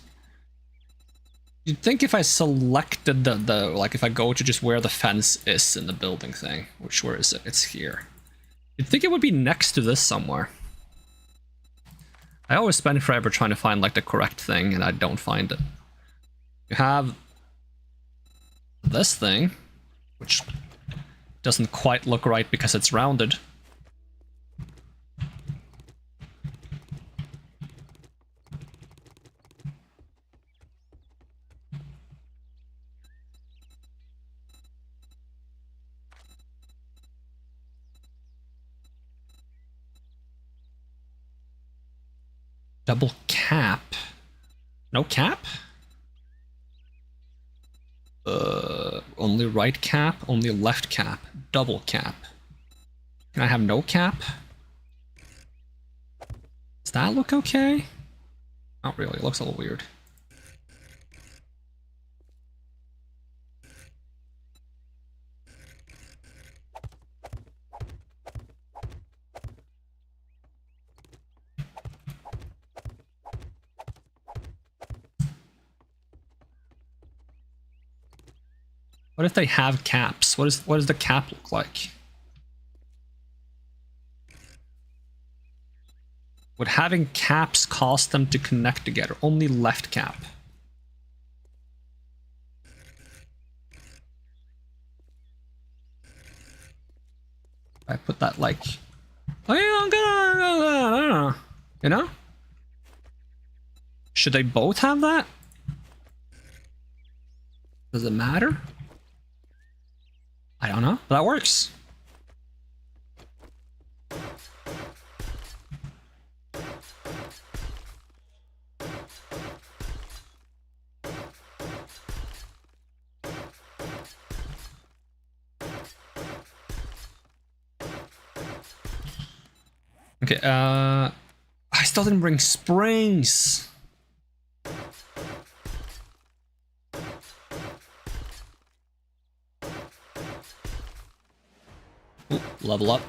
You'd think if I selected the like if I go to just where the fence is in the building thing, where is it? It's here. You'd think it would be next to this somewhere. I always spend forever trying to find like the correct thing and I don't find it. You have this thing, which doesn't quite look right because it's rounded. Double cap. No cap? Only right cap, only left cap, double cap. Can I have no cap? Does that look okay? Not really, it looks a little weird. What if they have caps? What does the cap look like? Would having caps cost them to connect together? Only left cap. I put that like, oh yeah, I don't know. You know? Should they both have that? Does it matter? I don't know. That works. Okay, I still didn't bring springs. Ooh, level up.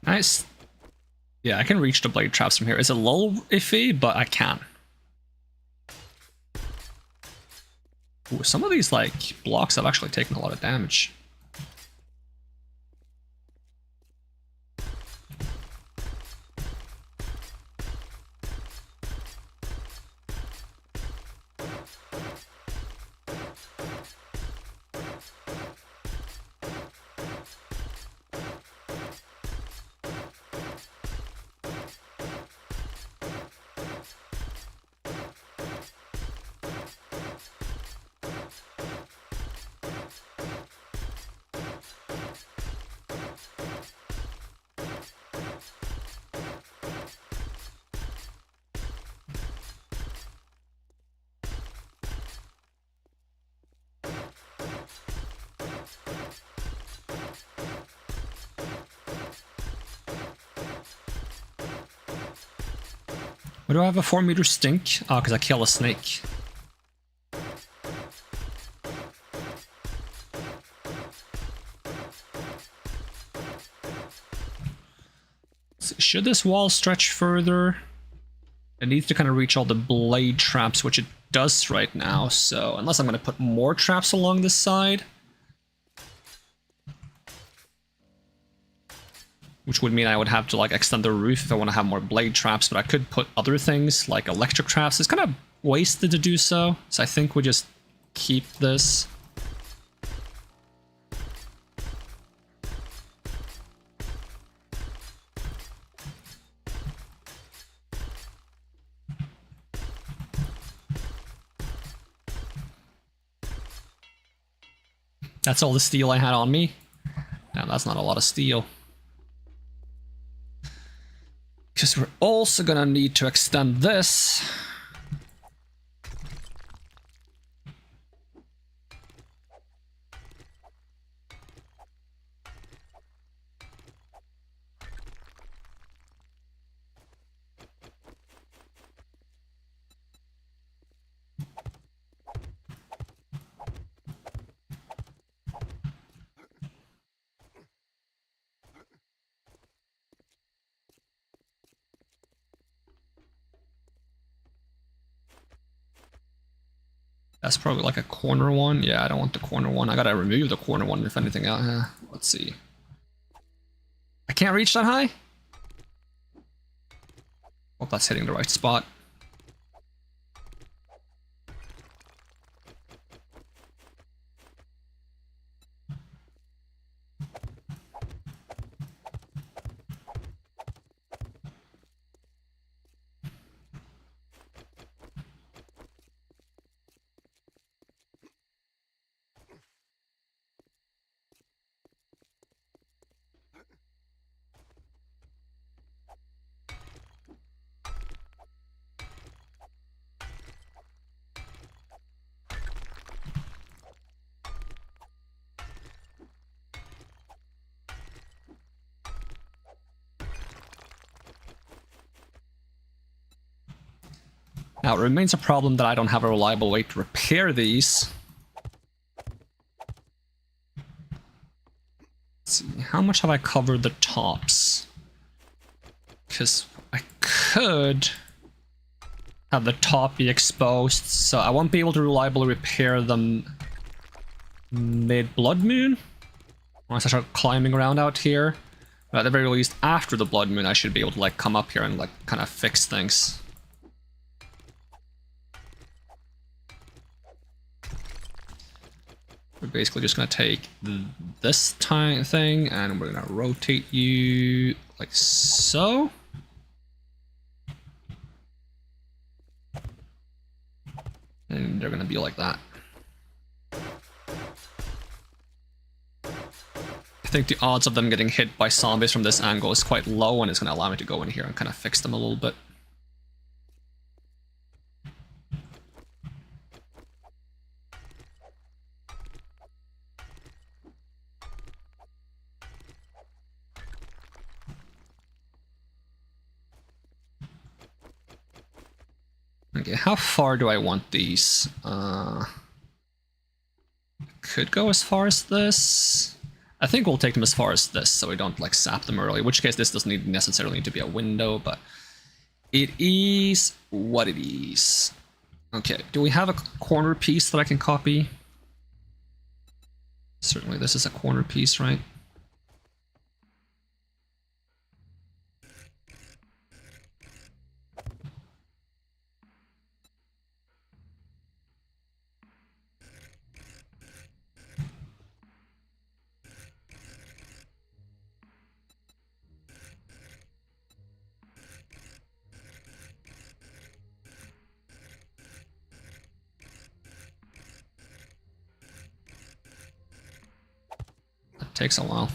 Nice. Yeah, I can reach the blade traps from here. It's a little iffy, but I can. Ooh, some of these like blocks have actually taken a lot of damage. Why do I have a 4-meter stink? Oh, because I kill a snake. So should this wall stretch further? It needs to kind of reach all the blade traps, which it does right now, so unless I'm going to put more traps along this side. Which would mean I would have to like extend the roof if I want to have more blade traps, but I could put other things like electric traps. It's kind of wasted to do so, so I think we just keep this. That's all the steel I had on me. Now that's not a lot of steel. Because we're also gonna need to extend this. That's probably like a corner one. Yeah, I don't want the corner one. I gotta remove the corner one if anything. Let's see. I can't reach that high? Hope that's hitting the right spot. Now, it remains a problem that I don't have a reliable way to repair these. Let's see, how much have I covered the tops? Because I could have the top be exposed, so I won't be able to reliably repair them mid-Blood Moon. Once I start climbing around out here. But at the very least, after the Blood Moon, I should be able to like come up here and like kind of fix things. We're basically just going to take this thing and we're going to rotate you like so. And they're going to be like that. I think the odds of them getting hit by zombies from this angle is quite low, and it's going to allow me to go in here and kind of fix them a little bit. Okay, how far do I want these? Could go as far as this. I think we'll take them as far as this, so we don't like sap them early. In which case, this doesn't necessarily need to be a window, but it is what it is. Okay, do we have a corner piece that I can copy? Certainly, this is a corner piece, right? Takes a while.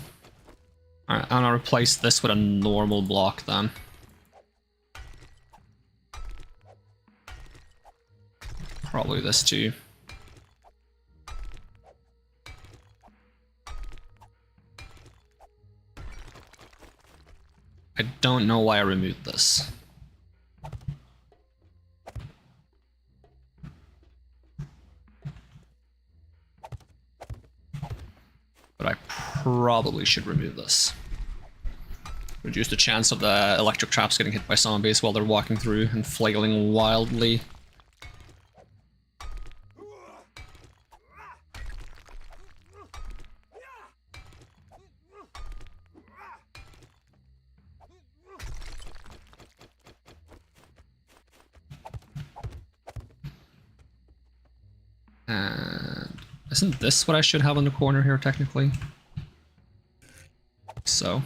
Alright, I'm gonna replace this with a normal block then. Probably this too. I don't know why I removed this. But I probably should remove this. Reduce the chance of the electric traps getting hit by zombies while they're walking through and flailing wildly. And isn't this what I should have in the corner here, technically? So.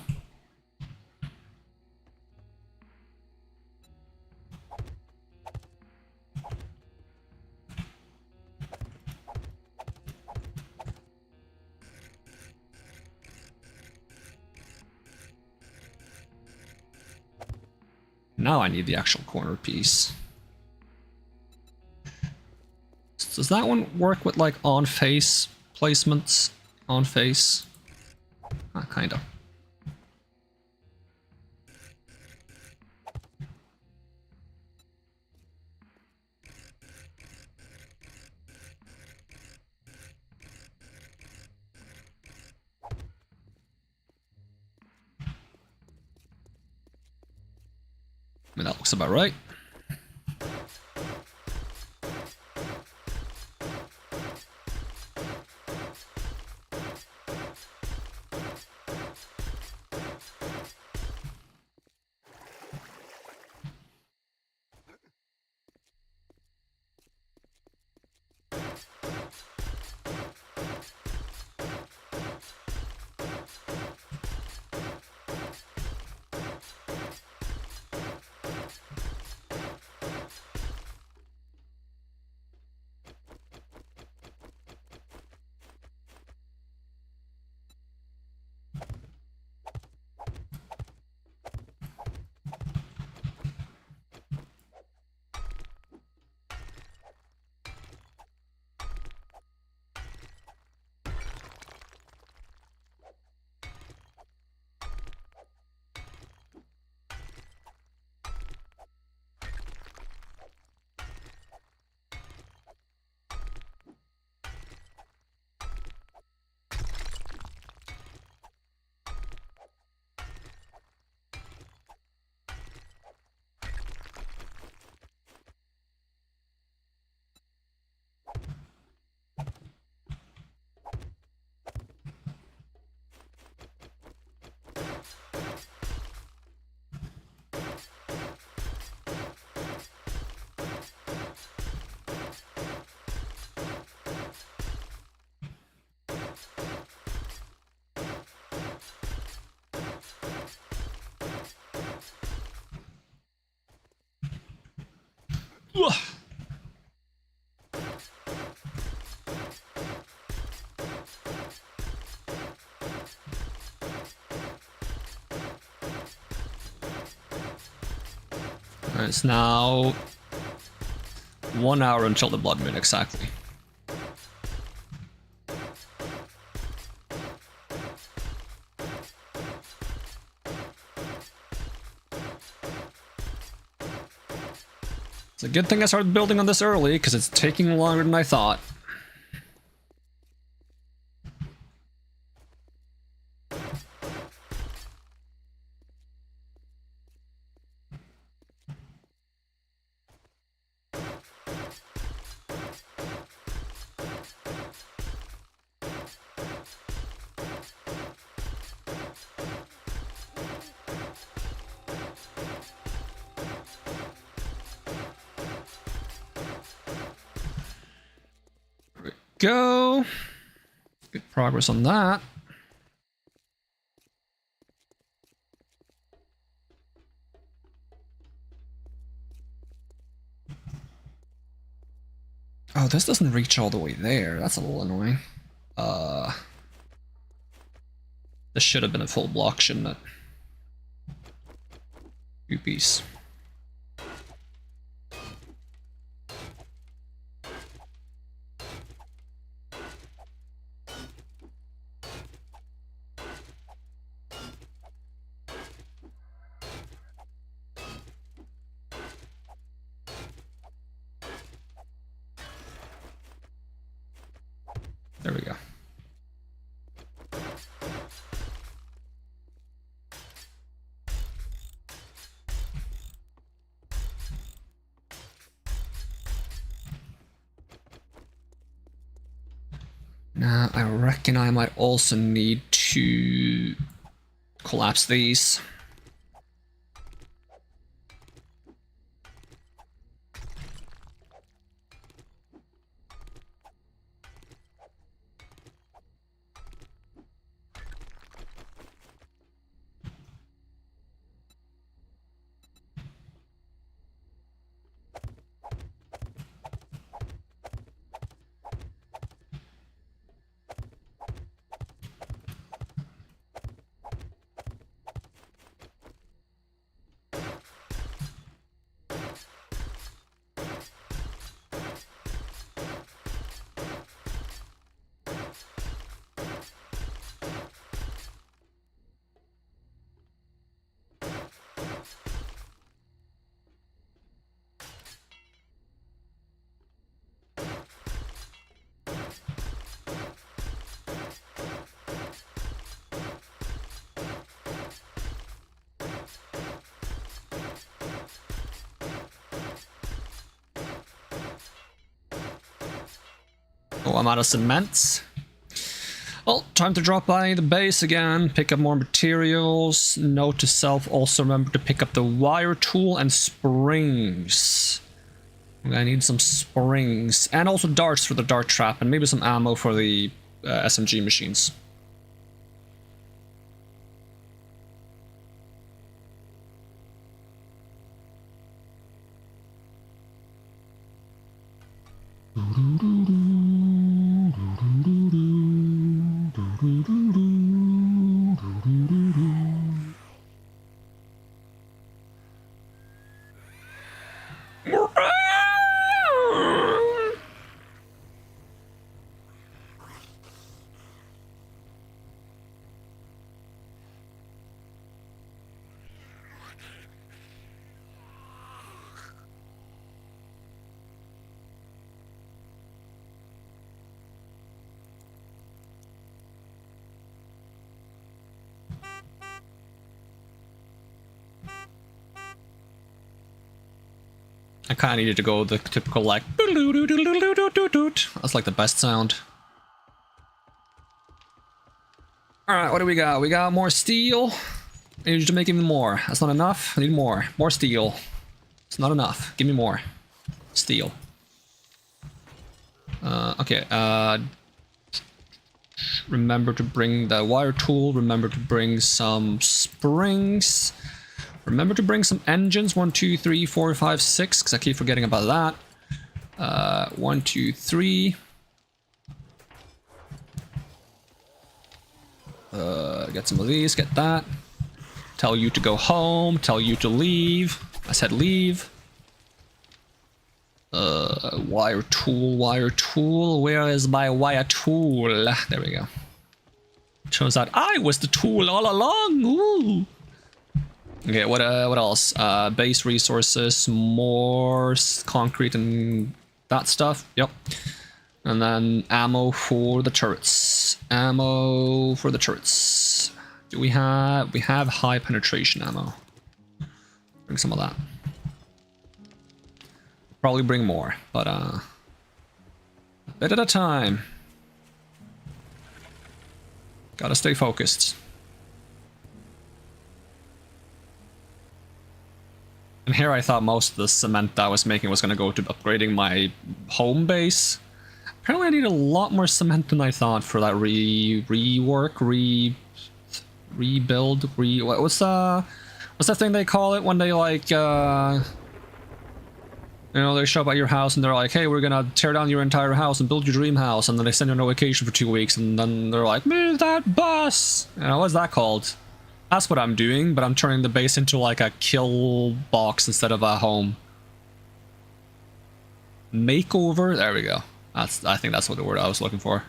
Now I need the actual corner piece. Does that one work with like on-face placements? On-face? Kinda. I mean, that looks about right. Ugh. It's now 1 hour until the blood moon, exactly. It's a good thing I started building on this early, because it's taking longer than I thought. Go. Good progress on that. Oh, this doesn't reach all the way there. That's a little annoying. This should have been a full block, shouldn't it? Rupees. There we go. Now, I reckon I might also need to collapse these. Oh, I'm out of cement. Well, time to drop by the base again, pick up more materials. Note to self, also remember to pick up the wire tool and springs. I need some springs. And also darts for the dart trap, and maybe some ammo for the SMG machines. I kind of needed to go the typical like that's like the best sound. Alright, what do we got? We got more steel. I need you to make even more. That's not enough. I need more. More steel. It's not enough. Give me more. Steel. Okay, remember to bring the wire tool. Remember to bring some springs. Remember to bring some engines. 1, 2, 3, 4, 5, 6, because I keep forgetting about that. 1, 2, 3. Get some of these, get that. Tell you to go home, tell you to leave. I said leave. Wire tool, where is my wire tool? There we go. Turns out I was the tool all along. Ooh. Okay, what else? Base resources, more concrete and that stuff. Yep. And then ammo for the turrets. Ammo for the turrets. Do we have high penetration ammo? Bring some of that. Probably bring more, but a bit at a time. Gotta stay focused. And here I thought most of the cement that I was making was gonna go to upgrading my home base. Apparently I need a lot more cement than I thought for that rebuild, what's that thing they call it when they like you know, they show up at your house and they're like, hey, we're gonna tear down your entire house and build your dream house, and then they send you on a vacation for 2 weeks, and then they're like, move that bus! You know, what's that called? That's what I'm doing, but I'm turning the base into like a kill box instead of a home. Makeover? There we go. I think that's what the word I was looking for.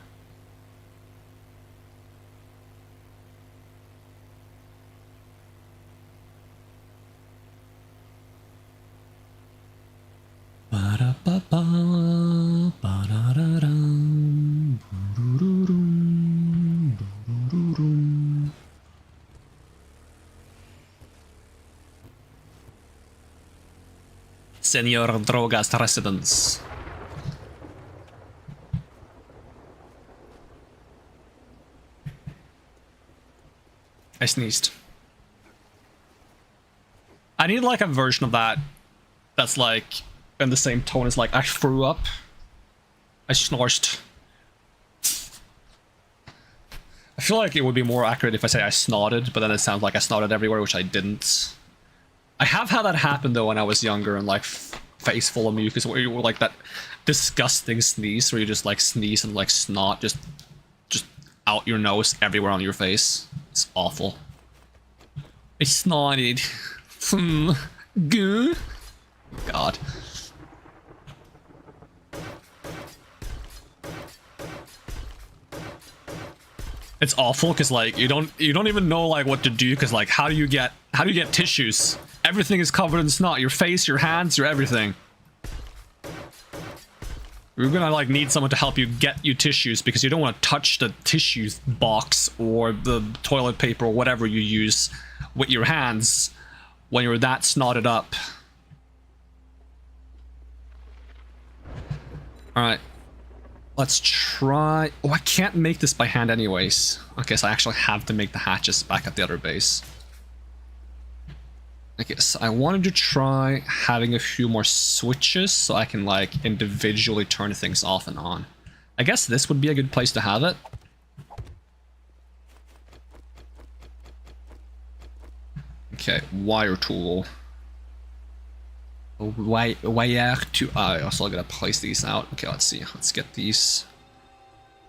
Senor Droga's residence. I sneezed. I need like a version of that that's like in the same tone as like I threw up. I snorched. I feel like it would be more accurate if I say I snorted, but then it sounds like I snorted everywhere, which I didn't. I have had that happen though when I was younger and like face full of mucus, where you were like that disgusting sneeze where you just like sneeze and like snot just out your nose everywhere on your face. It's awful. I snorted. Good. God. It's awful because like you don't even know like what to do, because like how do you get tissues? Everything is covered in snot. Your face, your hands, your everything. You're gonna like need someone to help you get you tissues, because you don't want to touch the tissues box or the toilet paper or whatever you use with your hands when you're that snotted up. Alright. Let's try... Oh, I can't make this by hand anyways. Okay, so I actually have to make the hatches back at the other base. Okay, so I wanted to try having a few more switches so I can like individually turn things off and on. I guess this would be a good place to have it. Okay, wire tool. Wire to... I also gotta place these out. Okay, let's see. Let's get these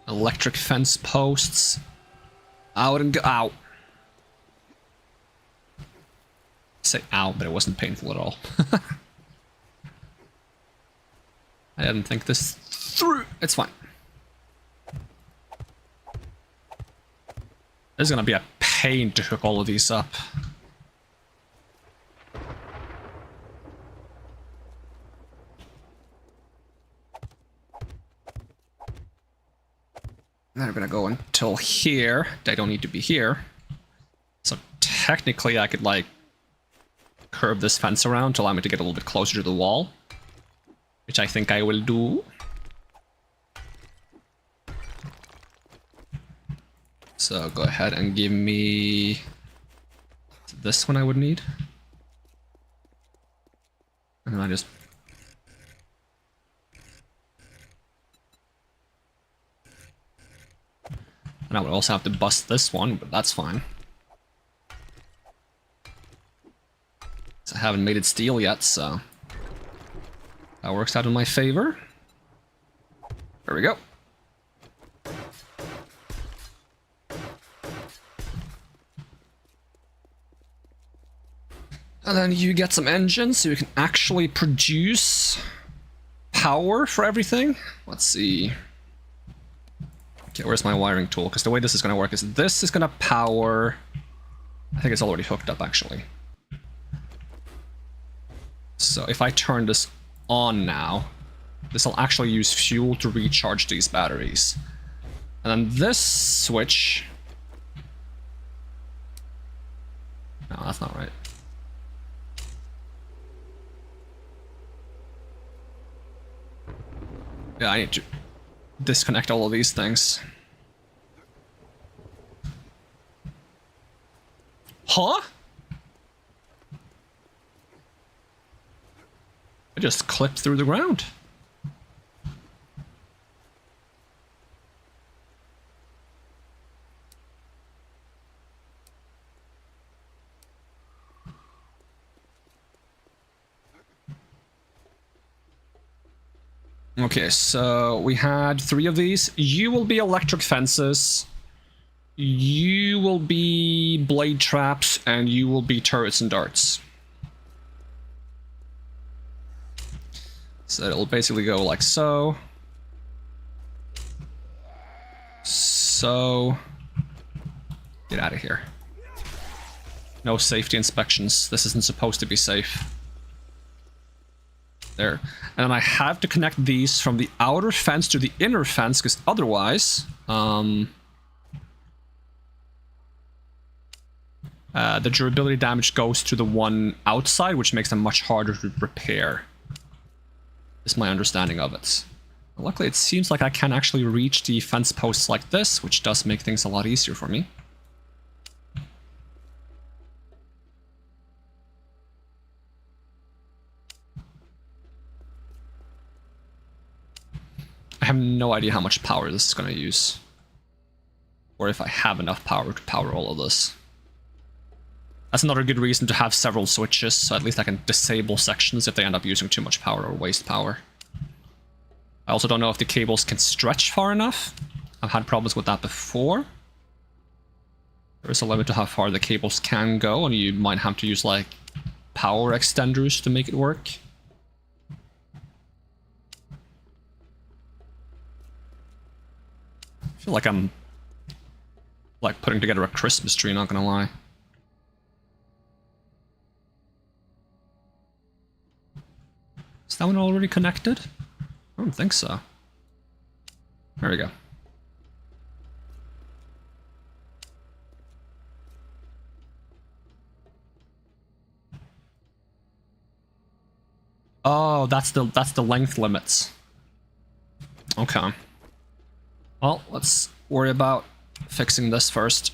electric fence posts out and go out. Say out, but it wasn't painful at all. I didn't think this through. It's fine. This is gonna be a pain to hook all of these up. Then we're gonna go until here. They don't need to be here. So technically I could like curve this fence around to allow me to get a little bit closer to the wall, which I think I will do. So go ahead and give me this one I would need. And then I just... And I would also have to bust this one, but that's fine. haven't made it steel yet, so that works out in my favor. There we go. And then you get some engines so you can actually produce power for everything. Let's see. Okay, where's my wiring tool? Because the way this is going to work is this is going to power... I think it's already hooked up, actually. So if I turn this on now, this will actually use fuel to recharge these batteries. And then this switch... No, that's not right. Yeah, I need to disconnect all of these things. Huh? I just clipped through the ground. Okay, so we had 3 of these. You will be electric fences. You will be blade traps, and you will be turrets and darts. So it'll basically go like so. So... Get out of here. No safety inspections. This isn't supposed to be safe. There. And then I have to connect these from the outer fence to the inner fence, because otherwise... the durability damage goes to the one outside, which makes them much harder to repair. Is my understanding of it. Luckily, it seems like I can actually reach the fence posts like this, which does make things a lot easier for me. I have no idea how much power this is going to use. Or if I have enough power to power all of this. That's another good reason to have several switches, so at least I can disable sections if they end up using too much power or waste power. I also don't know if the cables can stretch far enough. I've had problems with that before. There is a limit to how far the cables can go, and you might have to use, like, power extenders to make it work. I feel like I'm, like, putting together a Christmas tree, not gonna lie. Is that one already connected? I don't think so. There we go. Oh, that's the length limits. Okay. Well, let's worry about fixing this first.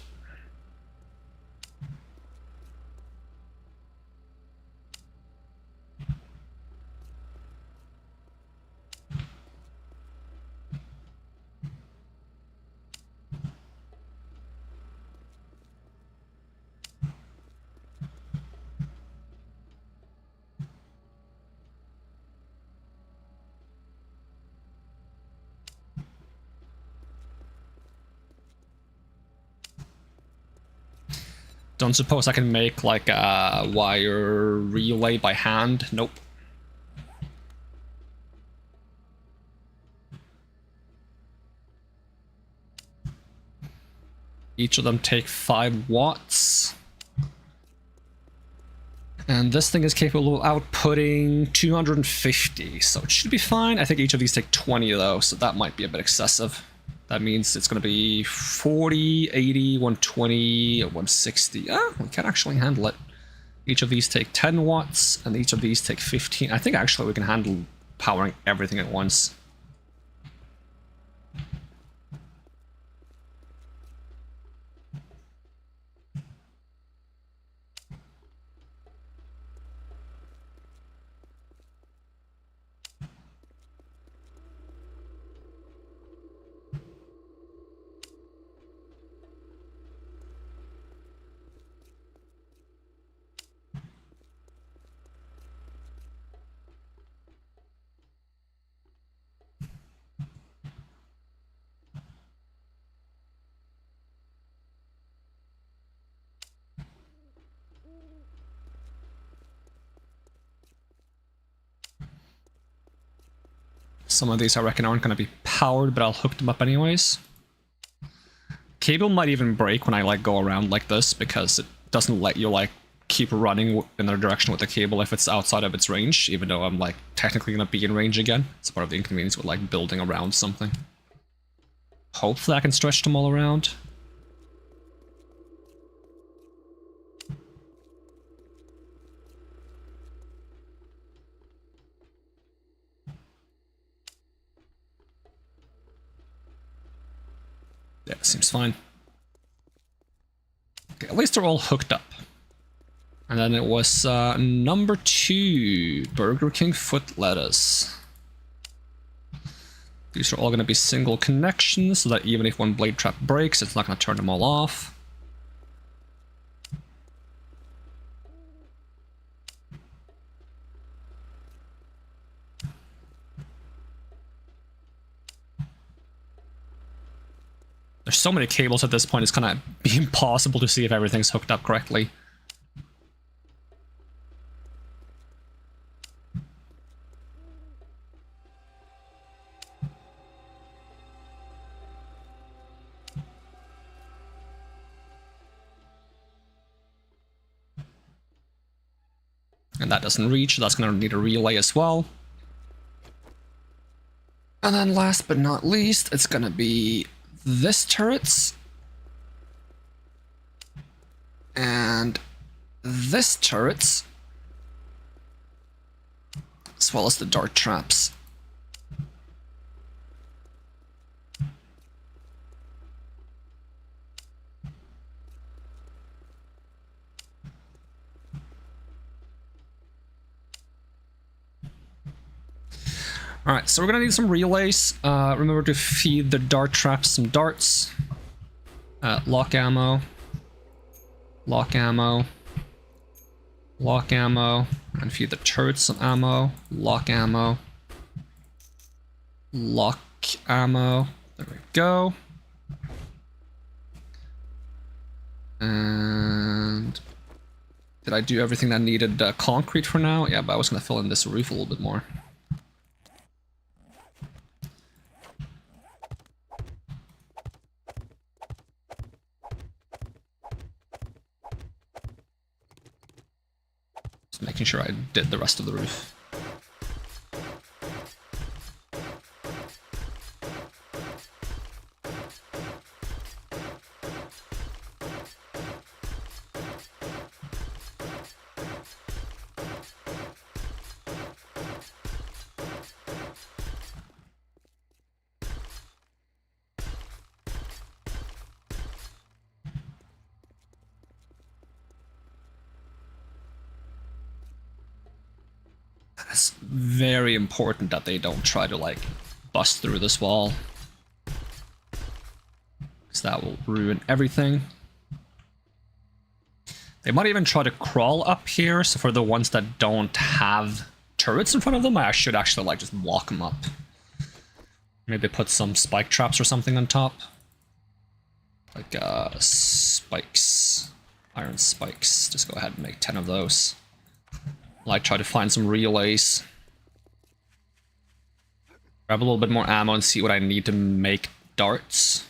Don't suppose I can make like a wire relay by hand? Nope. Each of them take 5 watts. And this thing is capable of outputting 250, so it should be fine. I think each of these take 20 though, so that might be a bit excessive. That means it's going to be 40, 80, 120, 160. Ah, we can actually handle it. Each of these take 10 watts, and each of these take 15. I think actually we can handle powering everything at once. Some of these I reckon aren't going to be powered, but I'll hook them up anyways. Cable might even break when I like go around like this, because it doesn't let you like keep running in their direction with the cable if it's outside of its range, even though I'm like technically going to be in range again. It's part of the inconvenience with like building around something. Hopefully I can stretch them all around. Yeah, seems fine. Okay, at least they're all hooked up. And then it was number 2, Burger King foot lettuce. These are all going to be single connections, so that even if one blade trap breaks, it's not going to turn them all off. There's so many cables at this point, it's kind of impossible to see if everything's hooked up correctly. And that doesn't reach, so that's going to need a relay as well. And then last but not least, it's going to be this turrets. And this turrets. As well as the dart traps. Alright, so we're gonna need some relays. Remember to feed the dart traps some darts. Lock ammo. Lock ammo. Lock ammo. And feed the turrets some ammo. Lock ammo. Lock ammo. There we go. And did I do everything that needed concrete for now? Yeah, but I was gonna fill in this roof a little bit more. Making sure I did the rest of the roof. It's very important that they don't try to like bust through this wall, because that will ruin everything. They might even try to crawl up here, so for the ones that don't have turrets in front of them, I should actually like just walk them up. Maybe put some spike traps or something on top. Like spikes, iron spikes. Just go ahead and make 10 of those. Like try to find some relays. Grab a little bit more ammo and see what I need to make darts.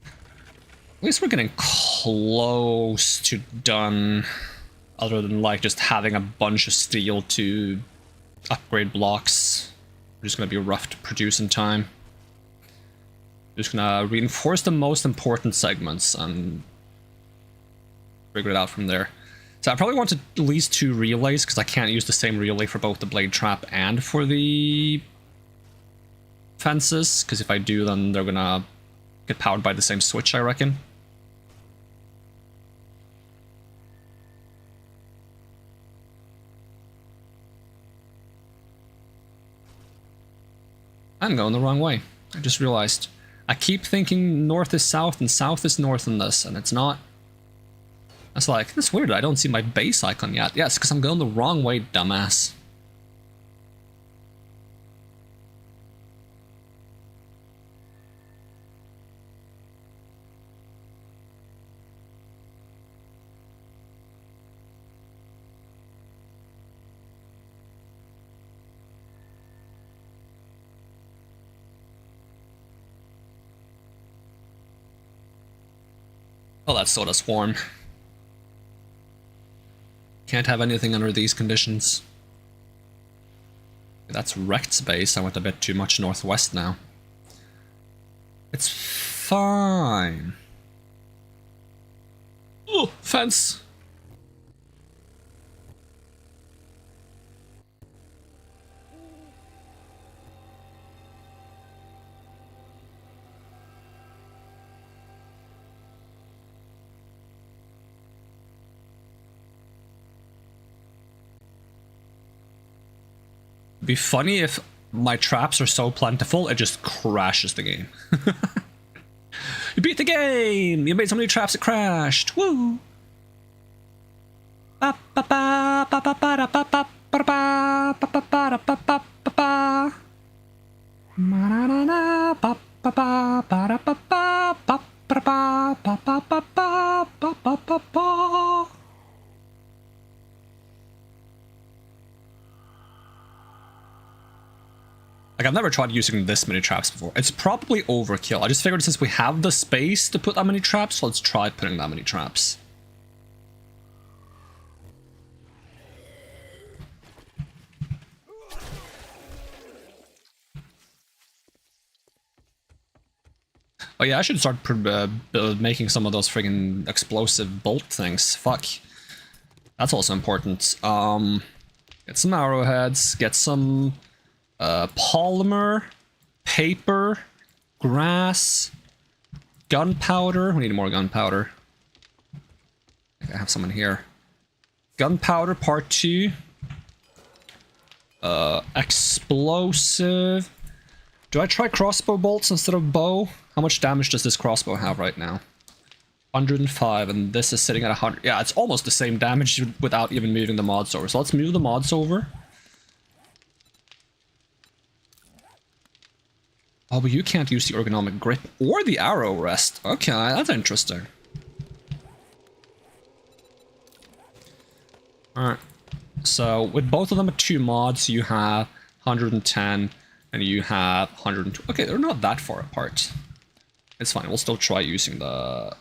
At least we're getting close to done. Other than like just having a bunch of steel to upgrade blocks. We're just gonna be rough to produce in time. Just gonna reinforce the most important segments and figure it out from there. So I probably want at least 2 relays, because I can't use the same relay for both the blade trap and for the fences, because if I do, then they're gonna get powered by the same switch, I reckon. I'm going the wrong way. I just realized. I keep thinking north is south and south is north in this, and it's not. That's like, that's weird, I don't see my base icon yet. Yes, because I'm going the wrong way, dumbass. Oh, that's Soda Swarm. Can't have anything under these conditions. That's wrecked space. I went a bit too much northwest now. It's fine. Oh, fence. It'd be funny if my traps are so plentiful, it just crashes the game. You beat the game! You made so many traps it crashed! Woo! Like, I've never tried using this many traps before. It's probably overkill. I just figured since we have the space to put that many traps, let's try putting that many traps. Oh yeah, I should start making some of those friggin' explosive bolt things. Fuck. That's also important. Get some arrowheads, get some polymer, paper, grass, gunpowder. We need more gunpowder. I think I have some in here. Gunpowder part 2. Explosive. Do I try crossbow bolts instead of bow? How much damage does this crossbow have right now? 105, and this is sitting at 100. Yeah, it's almost the same damage without even moving the mods over. So let's move the mods over. Oh, but you can't use the ergonomic grip or the arrow rest. Okay, that's interesting. Alright. So, with both of them at 2 mods, you have 110, and you have 102. Okay, they're not that far apart. It's fine, we'll still try using the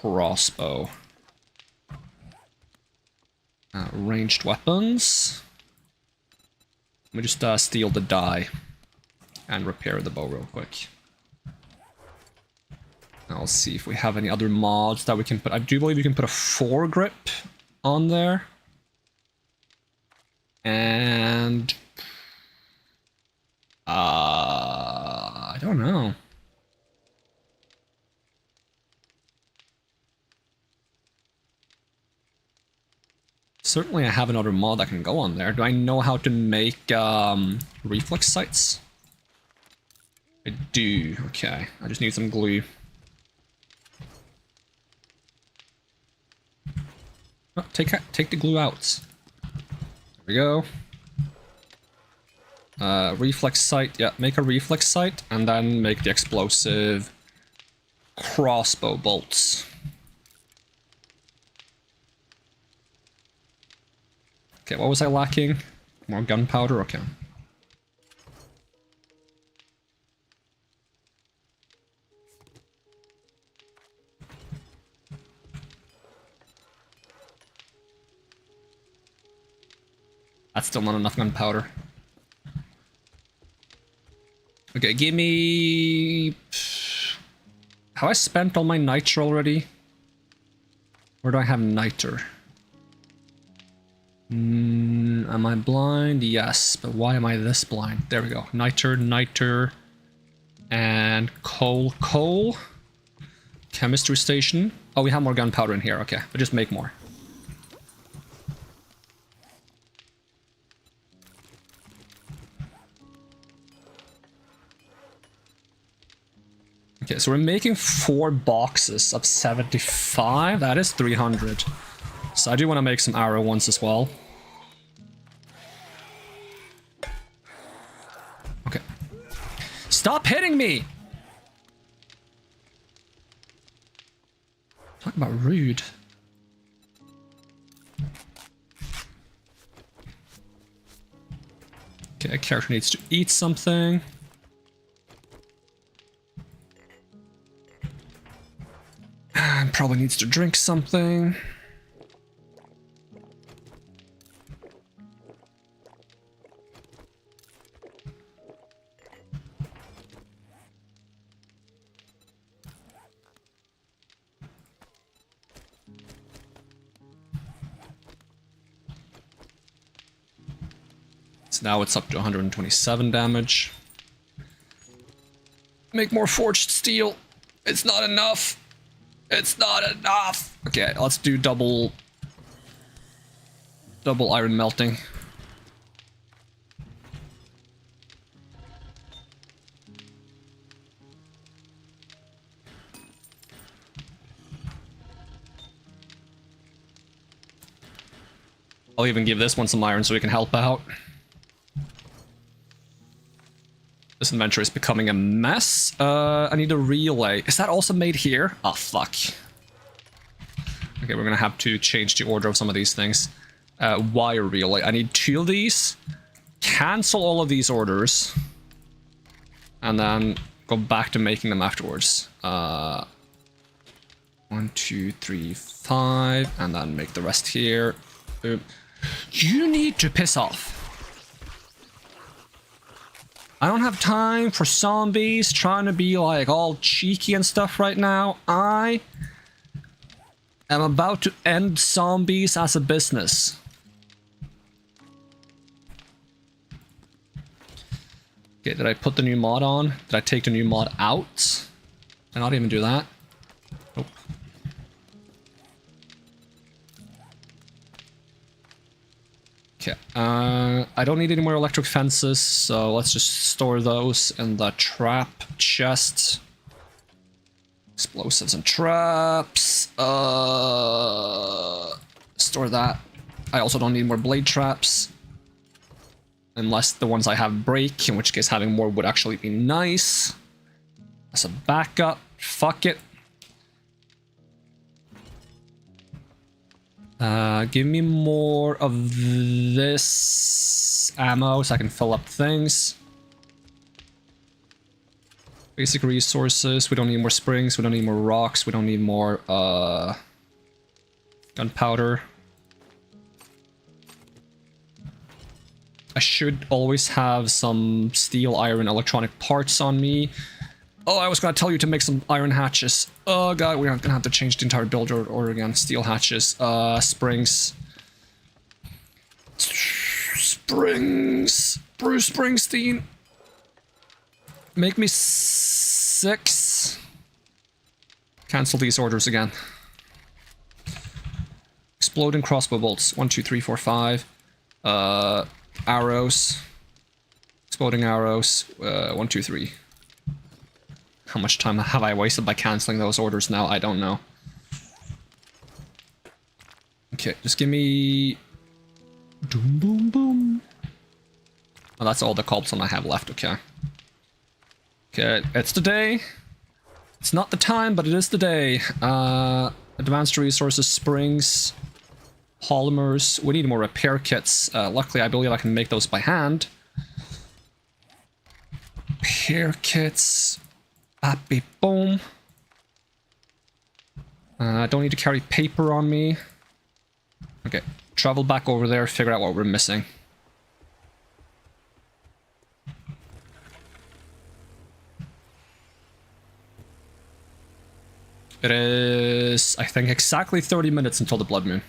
crossbow. Ranged weapons. Let me just steal the die. And repair the bow real quick. I'll see if we have any other mods that we can put. I do believe you can put a foregrip on there. And... I don't know. Certainly I have another mod that can go on there. Do I know how to make reflex sights? I do. Okay. I just need some glue. Oh, take the glue out. There we go. Reflex sight. Yeah, make a reflex sight and then make the explosive crossbow bolts. Okay, what was I lacking? More gunpowder? Okay. That's still not enough gunpowder. Okay, give me... Have I spent all my niter already? Or do I have niter? Am I blind? Yes, but why am I this blind? There we go. Niter, and coal. Chemistry station. Oh, we have more gunpowder in here. Okay, but just make more. Okay, so we're making 4 boxes of 75. That is 300. So I do want to make some arrow ones as well. Okay. Stop hitting me! Talk about rude. Okay, a character needs to eat something. Probably needs to drink something. So now it's up to 127 damage. Make more forged steel. It's not enough. It's not enough. Okay, let's do double iron melting. I'll even give this one some iron so we can help out. This inventory is becoming a mess. I need a relay. Is that also made here? Oh, fuck. Okay, we're gonna have to change the order of some of these things. Wire relay. I need 2 of these. Cancel all of these orders. And then go back to making them afterwards. 1, 2, 3, 5. And then make the rest here. Boom. You need to piss off. I don't have time for zombies trying to be like all cheeky and stuff right now. I am about to end zombies as a business. Okay, did I put the new mod on? Did I take the new mod out? Did I not even do that? Nope. Okay, I don't need any more electric fences, so let's just store those in the trap chest. Explosives and traps. Store that. I also don't need more blade traps. Unless the ones I have break, in which case having more would actually be nice. As a backup, fuck it. Give me more of this ammo so I can fill up things. Basic resources. We don't need more springs. We don't need more rocks. We don't need more gunpowder. I should always have some steel, iron, electronic parts on me. Oh, I was gonna tell you to make some iron hatches. Oh god, we're gonna have to change the entire build order again. Steel hatches. Springs. Springs. Bruce Springsteen. Make me 6. Cancel these orders again. Exploding crossbow bolts. 1, 2, 3, 4, 5. Arrows. Exploding arrows. 1, 2, 3. How much time have I wasted by canceling those orders now? I don't know. Okay, just give me... Boom, boom, boom. Oh, that's all the cobblestone I have left, okay. Okay, it's the day. It's not the time, but it is the day. Advanced resources, springs, polymers. We need more repair kits. Luckily, I believe I can make those by hand. Repair kits... Happy boom. I don't need to carry paper on me. Okay, travel back over there, figure out what we're missing. It is, I think, exactly 30 minutes until the blood moon.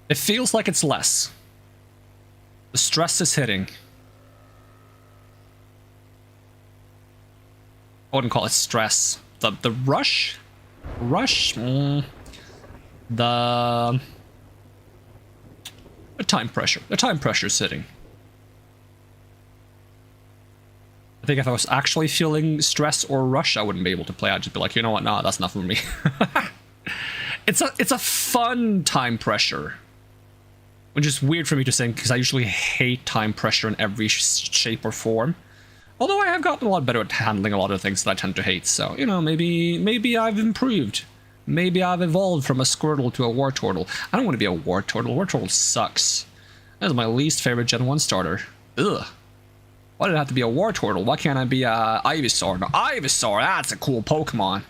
It feels like it's less. The stress is hitting. I wouldn't call it stress. The rush? The time pressure. The time pressure is hitting. I think if I was actually feeling stress or rush, I wouldn't be able to play. I'd just be like, you know what, nah, that's not for me. It's a fun time pressure. Which is weird for me to say, because I usually hate time pressure in every shape or form. Although I have gotten a lot better at handling a lot of things that I tend to hate, so, you know, maybe I've improved. Maybe I've evolved from a Squirtle to a Wartortle. I don't want to be a Wartortle. Wartortle sucks. That is my least favorite Gen 1 starter. Ugh. Why did it have to be a war turtle? Why can't I be a Ivysaur? No, Ivysaur, that's a cool Pokemon.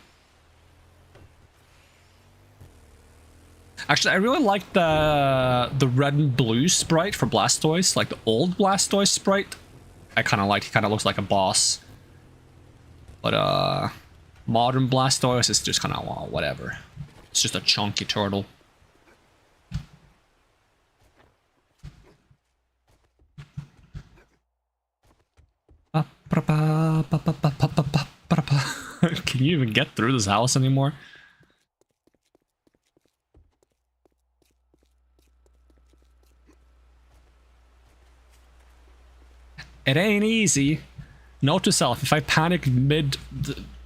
Actually, I really like the red and blue sprite for Blastoise, like the old Blastoise sprite. I kind of like, he kind of looks like a boss. But modern Blastoise is just kind of, well, whatever. It's just a chunky turtle. Can you even get through this house anymore? It ain't easy. Note to self, if I panic mid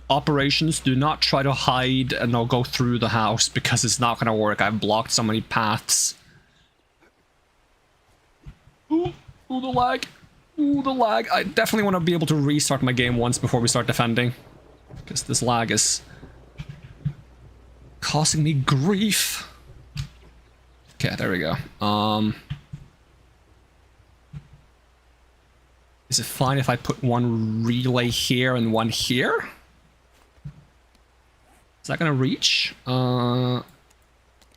operations, do not try to hide and I'll go through the house because it's not gonna work. I've blocked so many paths. Ooh, the lag. Ooh, the lag. I definitely want to be able to restart my game once before we start defending. Because this lag is causing me grief. Okay, there we go. Is it fine if I put one relay here and one here? Is that gonna reach? Let's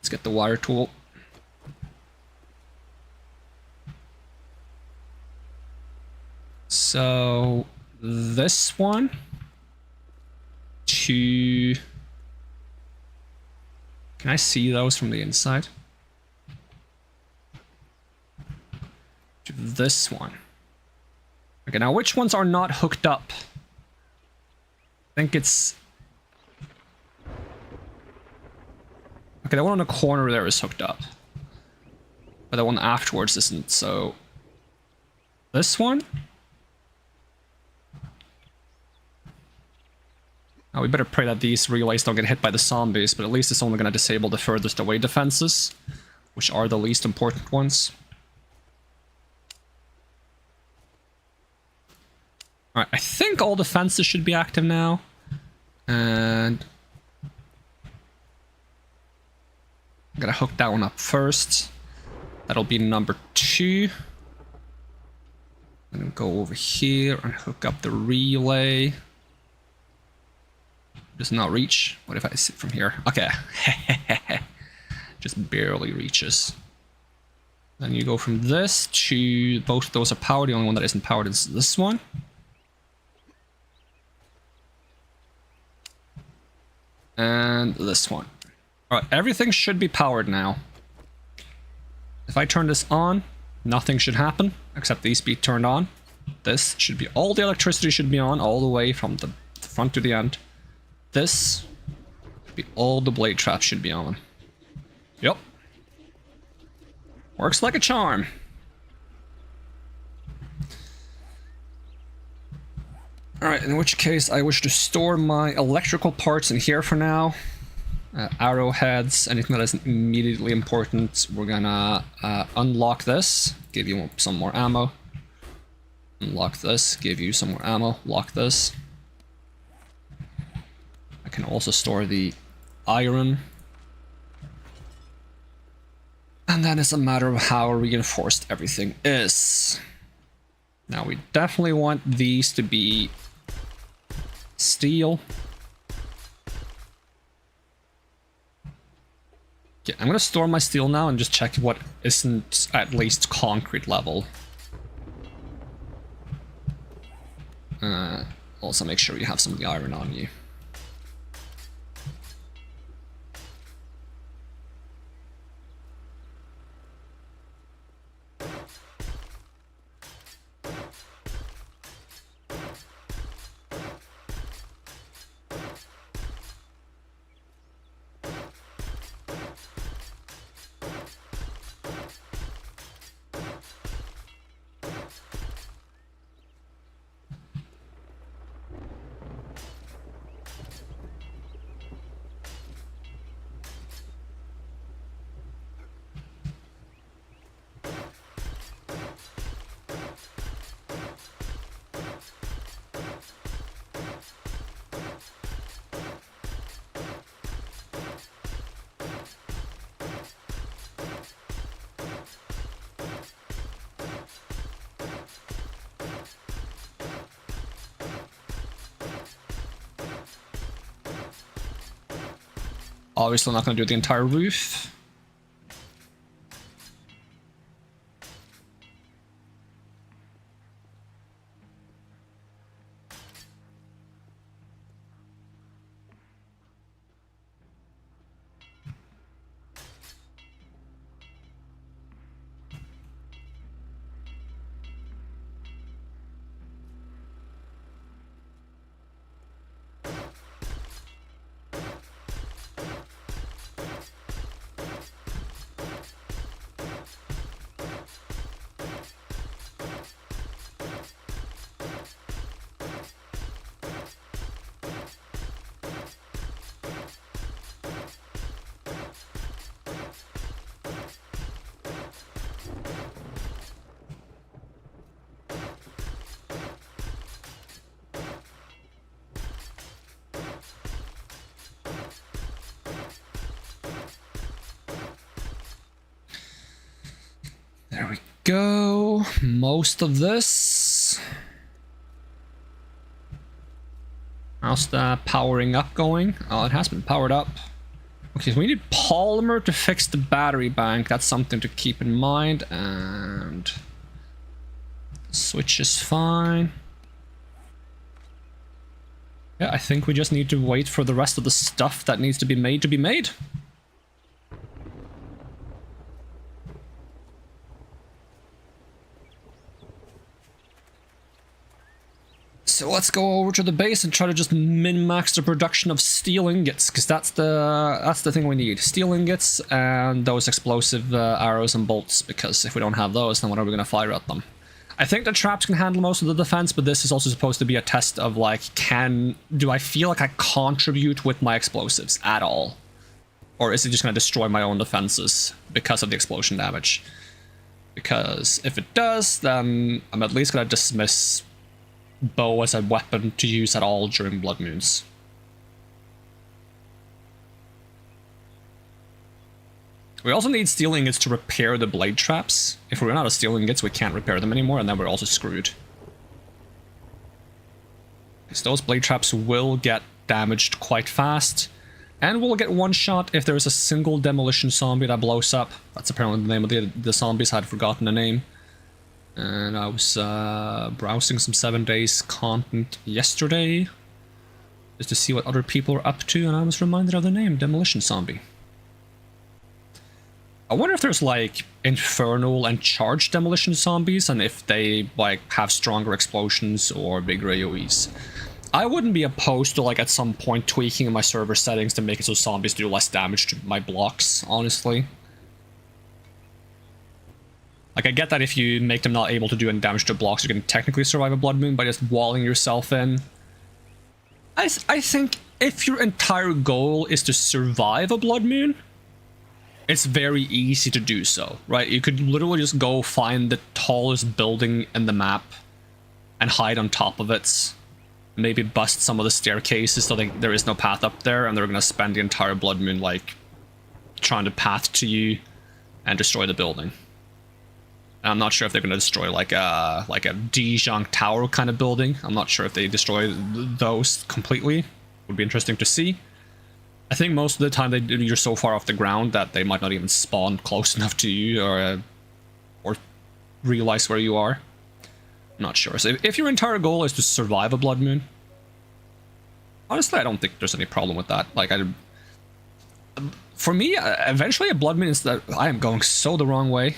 get the wire tool. So this one to... Can I see those from the inside? To this one. Okay, now which ones are not hooked up? I think it's... Okay, the one on the corner there is hooked up. But the one afterwards isn't, so... This one? Now we better pray that these relays don't get hit by the zombies, but at least it's only going to disable the furthest away defenses, which are the least important ones. Alright, I think all defenses should be active now. And... I'm gonna hook that one up first. That'll be number 2. I'm gonna go over here and hook up the relay. Does not reach. What if I sit from here? Okay. Just barely reaches. Then you go from this to... Both of those are powered. The only one that isn't powered is this one. And this one. Alright, everything should be powered now. If I turn this on, nothing should happen, except these be turned on. This should be... All the electricity should be on, all the way from the front to the end. This... All the blade traps should be on. Yep. Works like a charm. Alright, in which case I wish to store my electrical parts in here for now. Arrowheads, anything that isn't immediately important. We're gonna unlock this, give you some more ammo. Unlock this, give you some more ammo. Lock this. I can also store the iron. And then it's a matter of how reinforced everything is. Now we definitely want these to be steel. Okay, I'm gonna store my steel now and just check what isn't at least concrete level. Also make sure you have some of the iron on you. Obviously not going to do the entire roof. There we go. Most of this. How's the powering up going? Oh, it has been powered up. Okay, so we need polymer to fix the battery bank. That's something to keep in mind. And switch is fine. Yeah, I think we just need to wait for the rest of the stuff that needs to be made to be made. So let's go over to the base and try to just min-max the production of steel ingots, because that's the thing we need. Steel ingots and those explosive arrows and bolts, because if we don't have those, then what are we going to fire at them? I think the traps can handle most of the defense, but this is also supposed to be a test of, like, do I feel like I contribute with my explosives at all? Or is it just going to destroy my own defenses because of the explosion damage? Because if it does, then I'm at least going to dismiss bow as a weapon to use at all during blood moons. We also need steel ingots to repair the blade traps. If we run out of steel ingots, we can't repair them anymore, and then we're also screwed. Because those blade traps will get damaged quite fast, and we'll get one shot if there is a single demolition zombie that blows up. That's apparently the name of the zombies. I had forgotten the name. And I was browsing some 7 days content yesterday just to see what other people are up to, and I was reminded of the name, Demolition Zombie. I wonder if there's like infernal and charged demolition zombies, and if they like have stronger explosions or bigger AoEs. I wouldn't be opposed to like at some point tweaking my server settings to make it so zombies do less damage to my blocks, honestly. Like, I get that if you make them not able to do any damage to blocks, you can technically survive a blood moon by just walling yourself in. I think if your entire goal is to survive a blood moon, it's very easy to do so, right? You could literally just go find the tallest building in the map and hide on top of it. Maybe bust some of the staircases so there is no path up there, and they're going to spend the entire blood moon, like, trying to path to you and destroy the building. And I'm not sure if they're going to destroy like a Dijon Tower kind of building. I'm not sure if they destroy those completely. Would be interesting to see. I think most of the time you're so far off the ground that they might not even spawn close enough to you or realize where you are. I'm not sure. So if your entire goal is to survive a blood moon, honestly, I don't think there's any problem with that. Like, for me, eventually a blood moon is that I am going so the wrong way.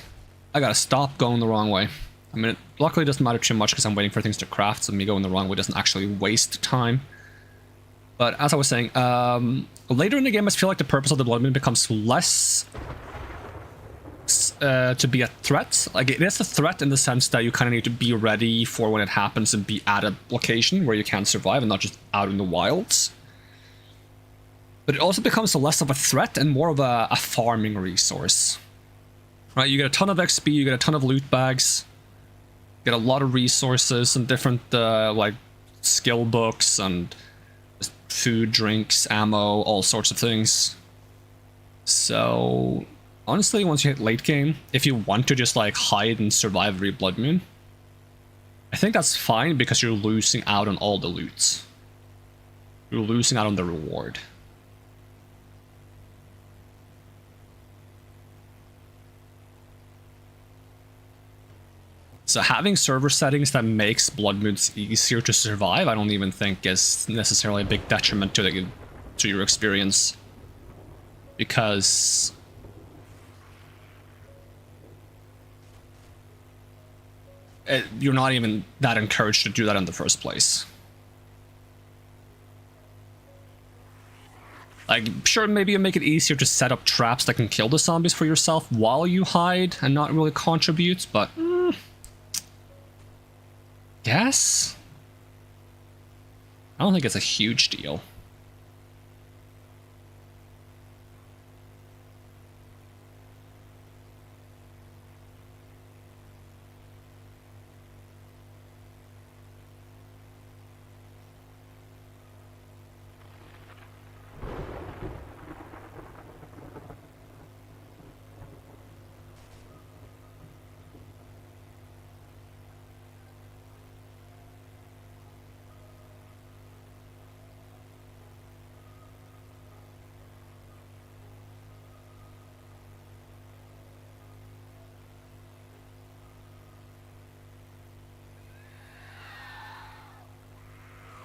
I gotta stop going the wrong way. I mean, luckily it doesn't matter too much because I'm waiting for things to craft, so me going the wrong way doesn't actually waste time. But as I was saying, later in the game I feel like the purpose of the blood moon becomes less to be a threat. Like, it is a threat in the sense that you kind of need to be ready for when it happens and be at a location where you can survive and not just out in the wilds. But it also becomes less of a threat and more of a farming resource. Right, you get a ton of XP, you get a ton of loot bags, get a lot of resources and different like skill books and food, drinks, ammo, all sorts of things. So honestly, once you hit late game, if you want to just like hide and survive every blood moon, I think that's fine because you're losing out on all the loot. You're losing out on the reward. So having server settings that makes blood moons easier to survive, I don't even think is necessarily a big detriment to your experience. Because you're not even that encouraged to do that in the first place. Like, sure, maybe you make it easier to set up traps that can kill the zombies for yourself while you hide and not really contribute, but... Yes? I don't think it's a huge deal.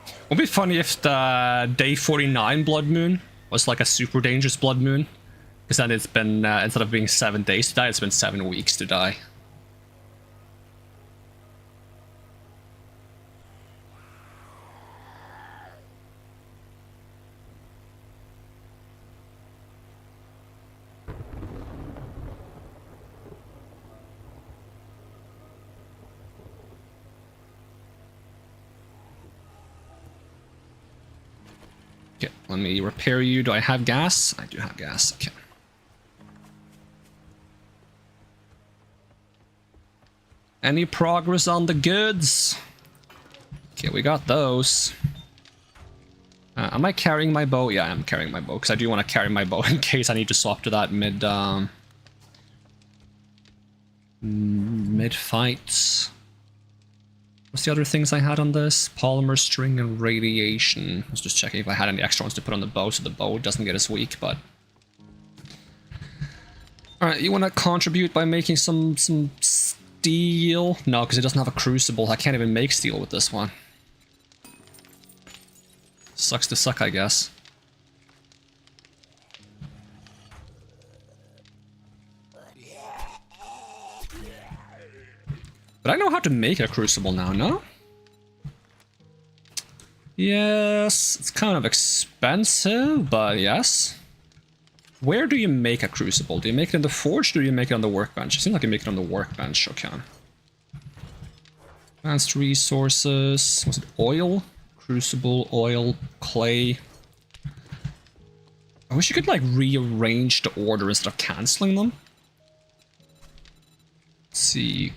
It would be funny if the day 49 blood moon was like a super dangerous blood moon. Because then it's been, instead of being 7 days to die, it's been 7 weeks to die. Okay, let me repair you. Do I have gas? I do have gas. Okay. Any progress on the goods? Okay, we got those. Am I carrying my bow? Yeah, I'm carrying my bow, because I do want to carry my bow in case I need to swap to that mid-fight. What's the other things I had on this? Polymer, string, and radiation. I was just checking if I had any extra ones to put on the bow so the bow doesn't get as weak, but... Alright, you want to contribute by making some steel? No, because it doesn't have a crucible. I can't even make steel with this one. Sucks to suck, I guess. But I know how to make a crucible now, no? Yes, it's kind of expensive, but yes. Where do you make a crucible? Do you make it in the forge, or do you make it on the workbench? It seems like you make it on the workbench, okay. Advanced resources, was it oil? Crucible, oil, clay. I wish you could like rearrange the order instead of cancelling them. Let's see,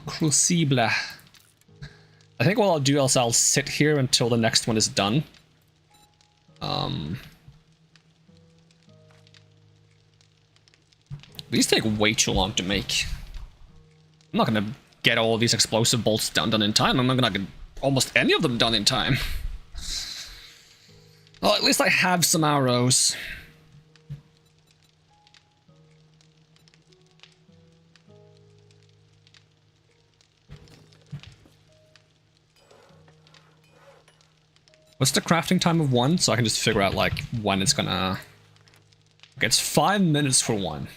crucible. I think what I'll do is I'll sit here until the next one is done. These take way too long to make. I'm not gonna get all these explosive bolts done in time. I'm not gonna get almost any of them done in time. Well, at least I have some arrows. What's the crafting time of one? So I can just figure out like when it's gonna... Okay, it's 5 minutes for one.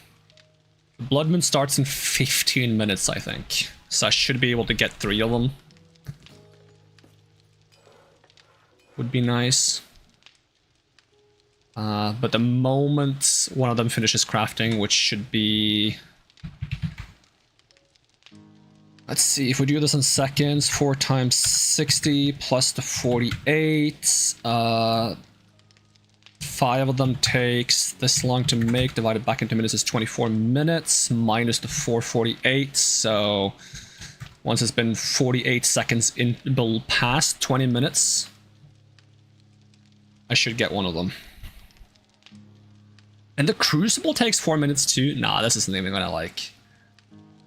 The blood moon starts in 15 minutes, I think. So I should be able to get 3 of them. Would be nice. But the moment one of them finishes crafting, which should be... Let's see, if we do this in seconds, 4 times 60 plus the 48. 5 of them takes this long to make, divided back into minutes is 24 minutes, minus the 448, so once it's been 48 seconds in past 20 minutes, I should get one of them. And the crucible takes 4 minutes too? Nah, this isn't even gonna like...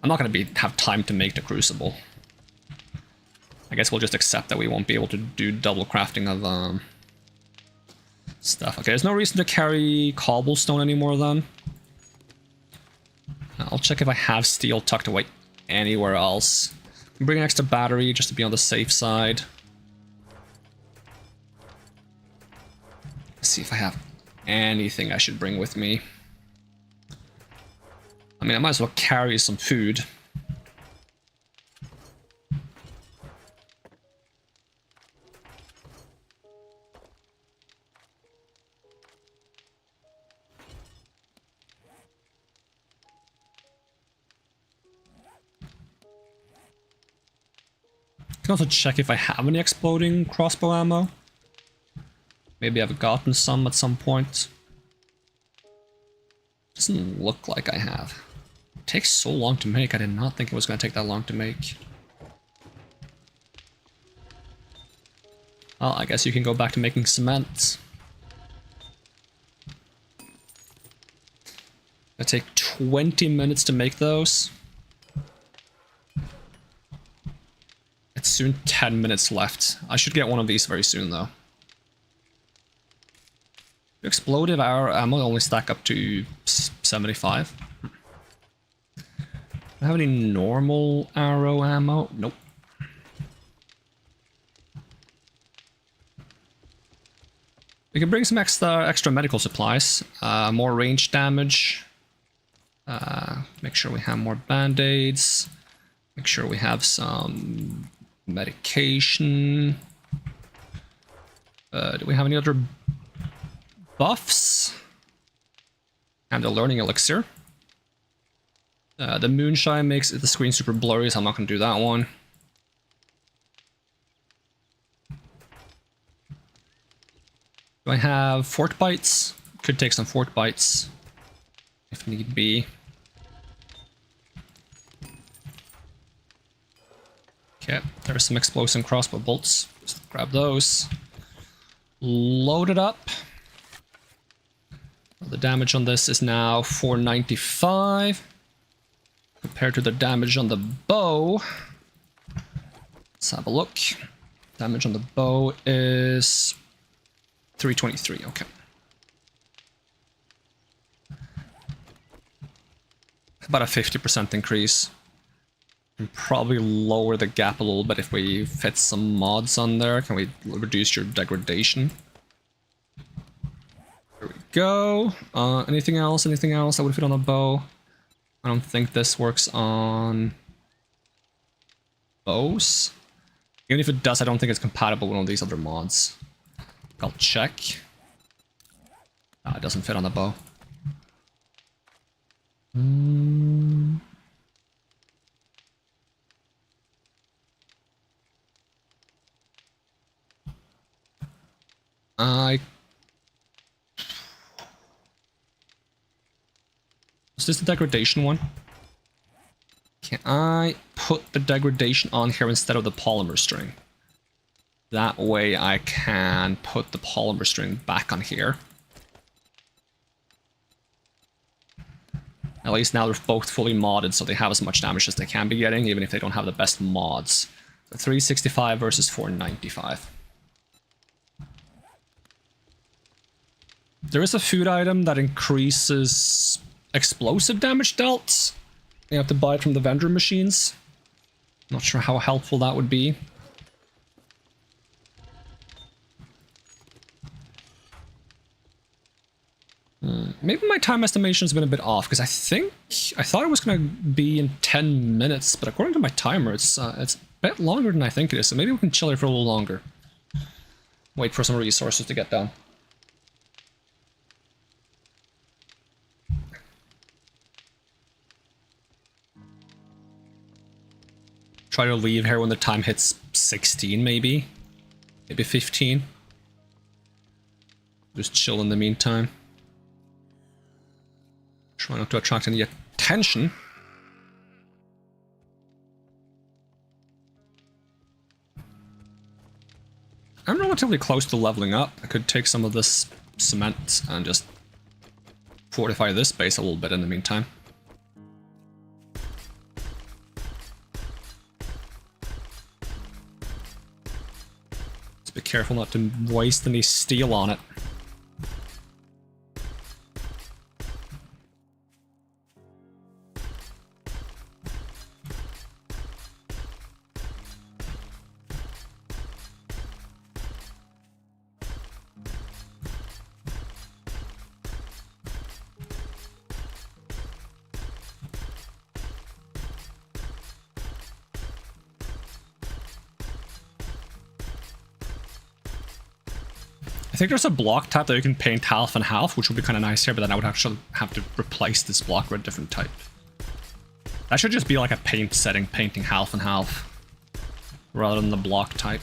I'm not gonna have time to make the crucible. I guess we'll just accept that we won't be able to do double crafting of stuff. Okay, there's no reason to carry cobblestone anymore then. I'll check if I have steel tucked away anywhere else. Bring an extra battery just to be on the safe side. Let's see if I have anything I should bring with me. I mean, I might as well carry some food. I can also check if I have any exploding crossbow ammo. Maybe I've gotten some at some point. Doesn't look like I have. It takes so long to make. I did not think it was going to take that long to make. Well, I guess you can go back to making cement. It'll take 20 minutes to make those. It's soon 10 minutes left. I should get one of these very soon, though. Explosive arrow ammo only stack up to 75. Do I have any normal arrow ammo? Nope. We can bring some extra medical supplies. More range damage. Make sure we have more band-aids. Make sure we have some medication. Do we have any other buffs? And the learning elixir. The moonshine makes the screen super blurry, so I'm not going to do that one. Do I have fort bites? Could take some fort bites if need be. Okay, there's some explosive crossbow bolts. Just grab those. Load it up. The damage on this is now 495 compared to the damage on the bow. Let's have a look. Damage on the bow is 323. Okay. About a 50% increase. And probably lower the gap a little bit if we fit some mods on there. Can we reduce your degradation? There we go. Anything else? Anything else that would fit on a bow? I don't think this works on bows. Even if it does, I don't think it's compatible with one of these other mods. I'll check. It doesn't fit on the bow. Is this the degradation one? Can I put the degradation on here instead of the polymer string? That way I can put the polymer string back on here. At least now they're both fully modded, so they have as much damage as they can be getting, even if they don't have the best mods. So 365 versus 495. There is a food item that increases explosive damage dealt. You have to buy it from the vendor machines. Not sure how helpful that would be. Maybe my time estimation has been a bit off, because I thought it was going to be in 10 minutes, but according to my timer, it's a bit longer than I think it is, so maybe we can chill here for a little longer. Wait for some resources to get down. Try to leave here when the time hits 16, maybe 15. Just chill in the meantime. Try not to attract any attention. I'm relatively close to leveling up. I could take some of this cement and just fortify this base a little bit in the meantime. Just be careful not to waste any steel on it. think there's a block type that you can paint half and half, which would be kind of nice here, but then I would actually have to replace this block with a different type. That should just be like a paint setting, painting half and half, rather than the block type.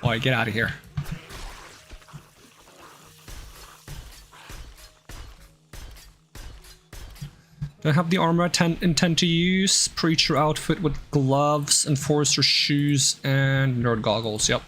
Boy, get out of here. Do I have the armor I intend to use? Preacher outfit with gloves, enforcer shoes, and nerd goggles. Yep.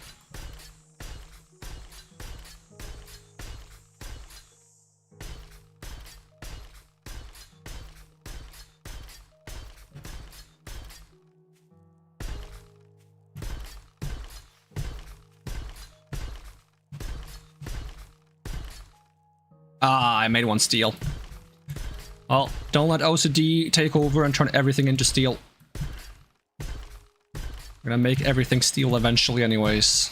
Ah, I made one steel. Well, don't let OCD take over and turn everything into steel. I'm gonna make everything steel eventually anyways.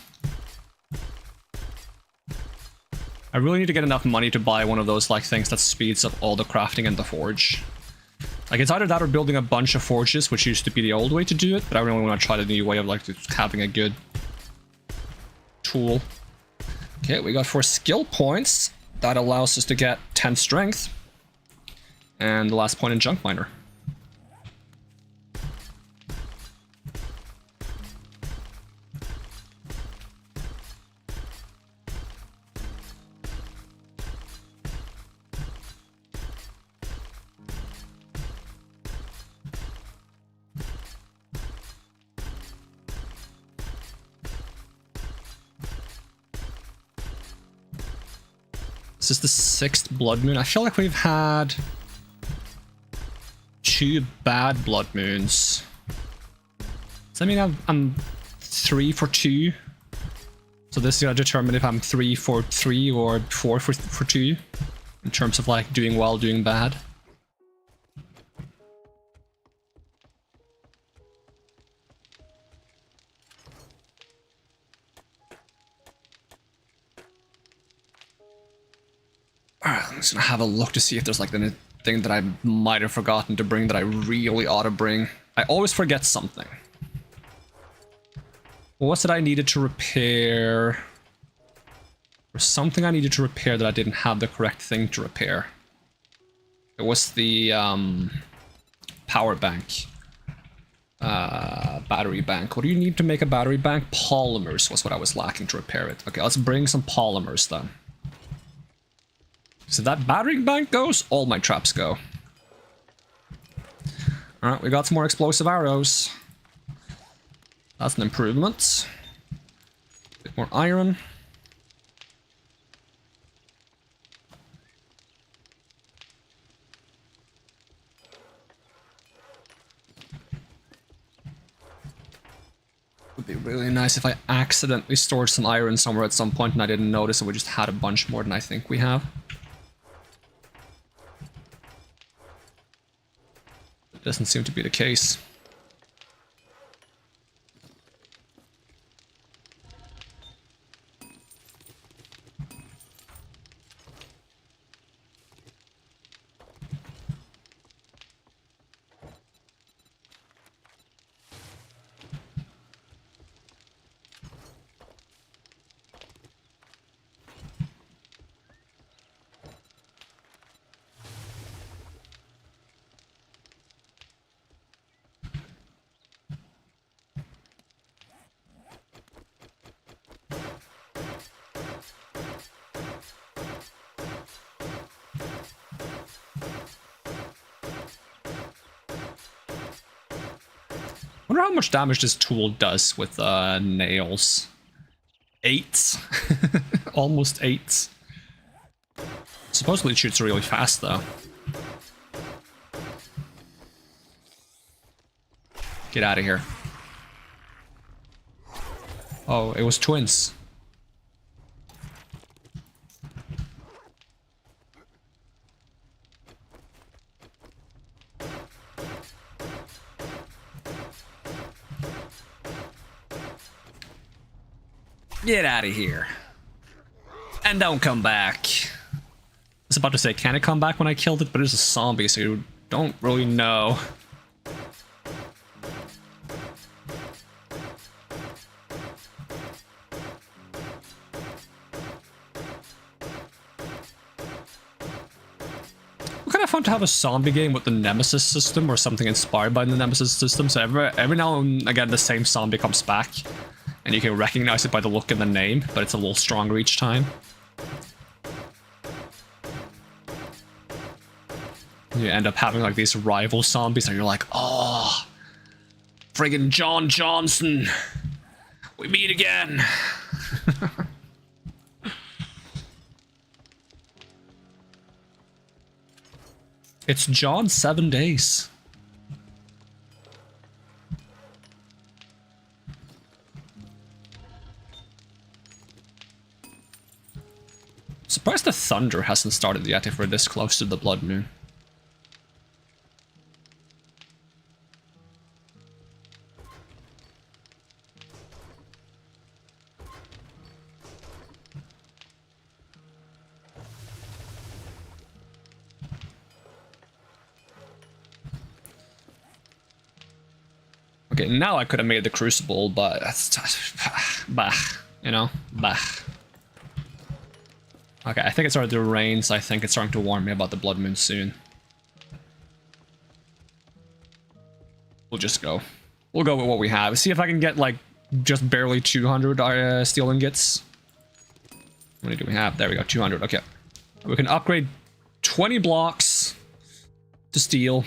I really need to get enough money to buy one of those like things that speeds up all the crafting in the forge. Like it's either that or building a bunch of forges, which used to be the old way to do it, but I really want to try the new way of like having a good tool. Okay, we got 4 skill points. That allows us to get 10 strength. And the last point in junk miner. This is the 6th blood moon. I feel like we've had 2 bad blood moons. Does that mean I'm 3 for 2? So this is gonna determine if I'm 3 for 3 or 4 for 2 in terms of like doing well, doing bad. Alright, I'm just gonna have a look to see if there's like anything that I might have forgotten to bring that I really ought to bring. I always forget something. What was it I needed to repair? Or something I needed to repair that I didn't have the correct thing to repair. It was the power bank. Battery bank. What do you need to make a battery bank? Polymers was what I was lacking to repair it. Okay, let's bring some polymers then. So that battery bank goes, all my traps go. Alright, we got some more explosive arrows. That's an improvement. Bit more iron. Would be really nice if I accidentally stored some iron somewhere at some point and I didn't notice and we just had a bunch more than I think we have. Doesn't seem to be the case. I wonder how much damage this tool does with nails. 8. Almost 8. Supposedly it shoots really fast though. Get out of here. Oh, it was twins. Get out of here. And don't come back. I was about to say, can it come back when I killed it? But it's a zombie, so you don't really know. Kind of fun to have a zombie game with the Nemesis system or something inspired by the Nemesis system. So every now and again the same zombie comes back and you can recognize it by the look and the name, but it's a little stronger each time. You end up having like these rival zombies and you're like, oh, friggin' John Johnson, we meet again. It's John 7 days. Surprised the thunder hasn't started yet if we're this close to the blood moon. Okay, now I could have made the crucible, but that's bah, you know, bah. Okay, I think it started to rain, so I think it's starting to warn me about the blood moon soon. We'll just go. We'll go with what we have. See if I can get like just barely 200 steel ingots. How many do we have? There we go, 200. Okay, we can upgrade 20 blocks to steel.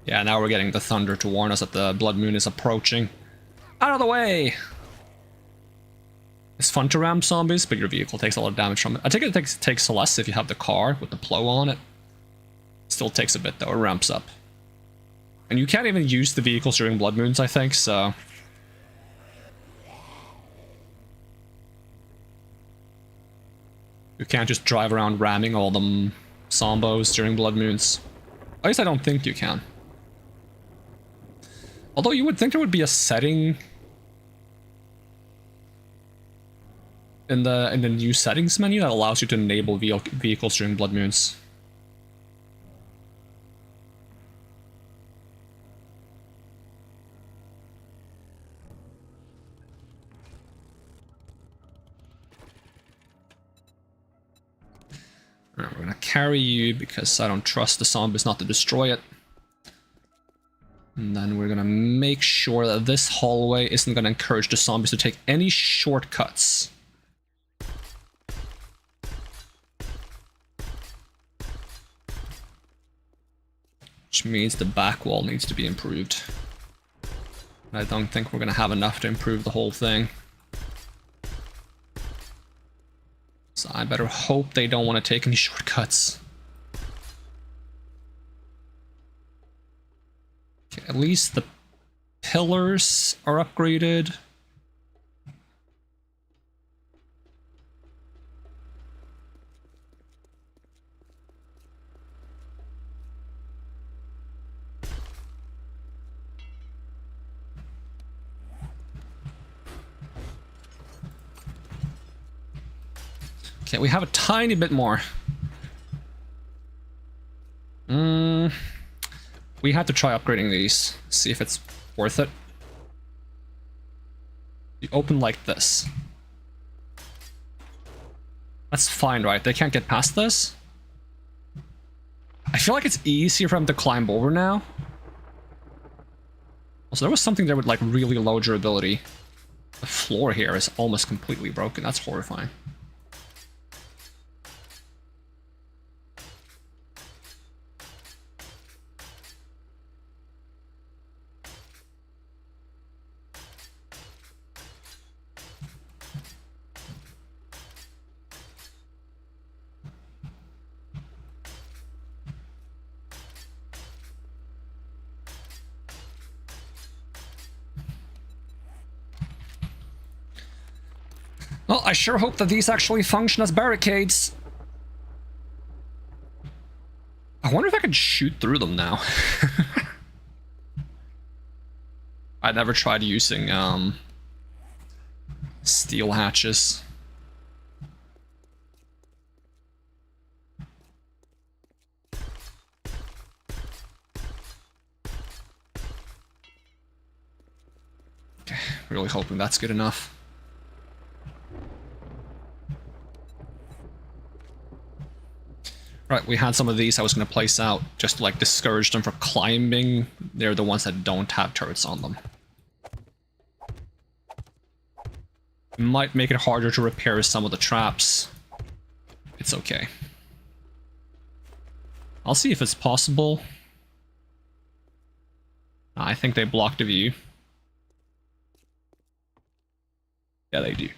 Yeah, now we're getting the thunder to warn us that the blood moon is approaching. Out of the way! It's fun to ram zombies, but your vehicle takes a lot of damage from it. I think it takes less if you have the car with the plow on it. Still takes a bit though, it ramps up. And you can't even use the vehicles during blood moons, I think, so... You can't just drive around ramming all them zombos during blood moons. At least I don't think you can. Although you would think there would be a setting in the new settings menu that allows you to enable vehicles during blood moons. Alright, we're gonna carry you because I don't trust the zombies not to destroy it. And then we're gonna make sure that this hallway isn't gonna encourage the zombies to take any shortcuts. Which means the back wall needs to be improved. I don't think we're gonna have enough to improve the whole thing. So I better hope they don't want to take any shortcuts. Okay, at least the pillars are upgraded. Okay, we have a tiny bit more. We had to try upgrading these, see if it's worth it. You open like this. That's fine, right? They can't get past this? I feel like it's easier for them to climb over now. Also, there was something there with like really low durability. The floor here is almost completely broken. That's horrifying. Well, I sure hope that these actually function as barricades. I wonder if I can shoot through them now. I never tried using steel hatches. Okay, really hoping that's good enough. Right, we had some of these I was going to place out just to like discourage them from climbing. They're the ones that don't have turrets on them. Might make it harder to repair some of the traps. It's okay. I'll see if it's possible. I think they blocked the view. Yeah, they do.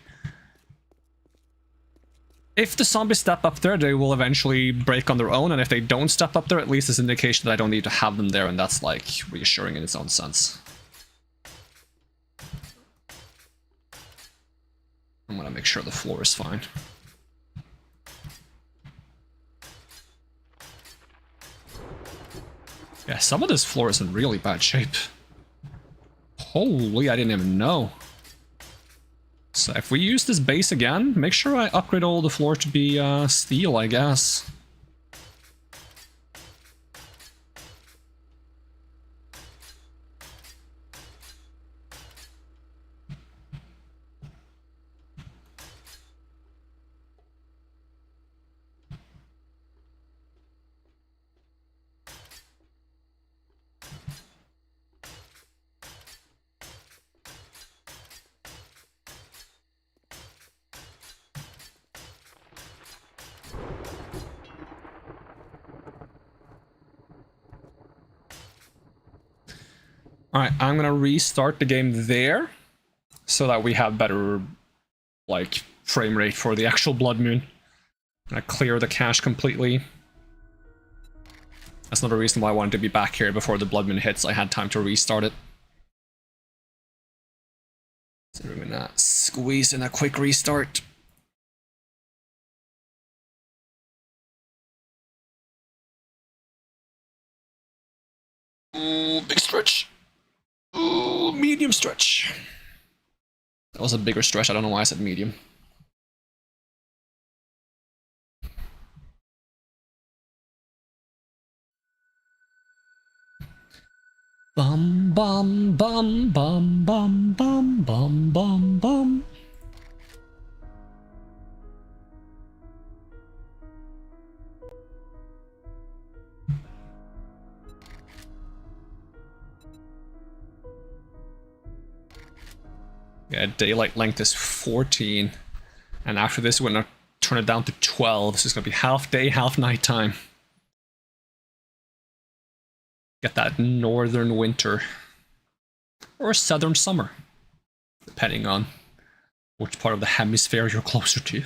If the zombies step up there, they will eventually break on their own, and if they don't step up there, at least it's an indication that I don't need to have them there, and that's like reassuring in its own sense. I'm gonna make sure the floor is fine. Yeah, some of this floor is in really bad shape. Holy, I didn't even know. So if we use this base again, make sure I upgrade all the floor to be steel, I guess. Alright, I'm gonna restart the game there, so that we have better, like, frame rate for the actual Blood Moon. I'm gonna clear the cache completely. That's another reason why I wanted to be back here before the Blood Moon hits. I had time to restart it. So we're gonna squeeze in a quick restart. Ooh, big stretch. Ooh, medium stretch. That was a bigger stretch. I don't know why I said medium. Bum bum bum bum bum bum bum bum bum. Yeah, daylight length is 14. And after this, we're gonna turn it down to 12. So it's gonna be half day, half nighttime. Get that northern winter. Or southern summer. Depending on which part of the hemisphere you're closer to.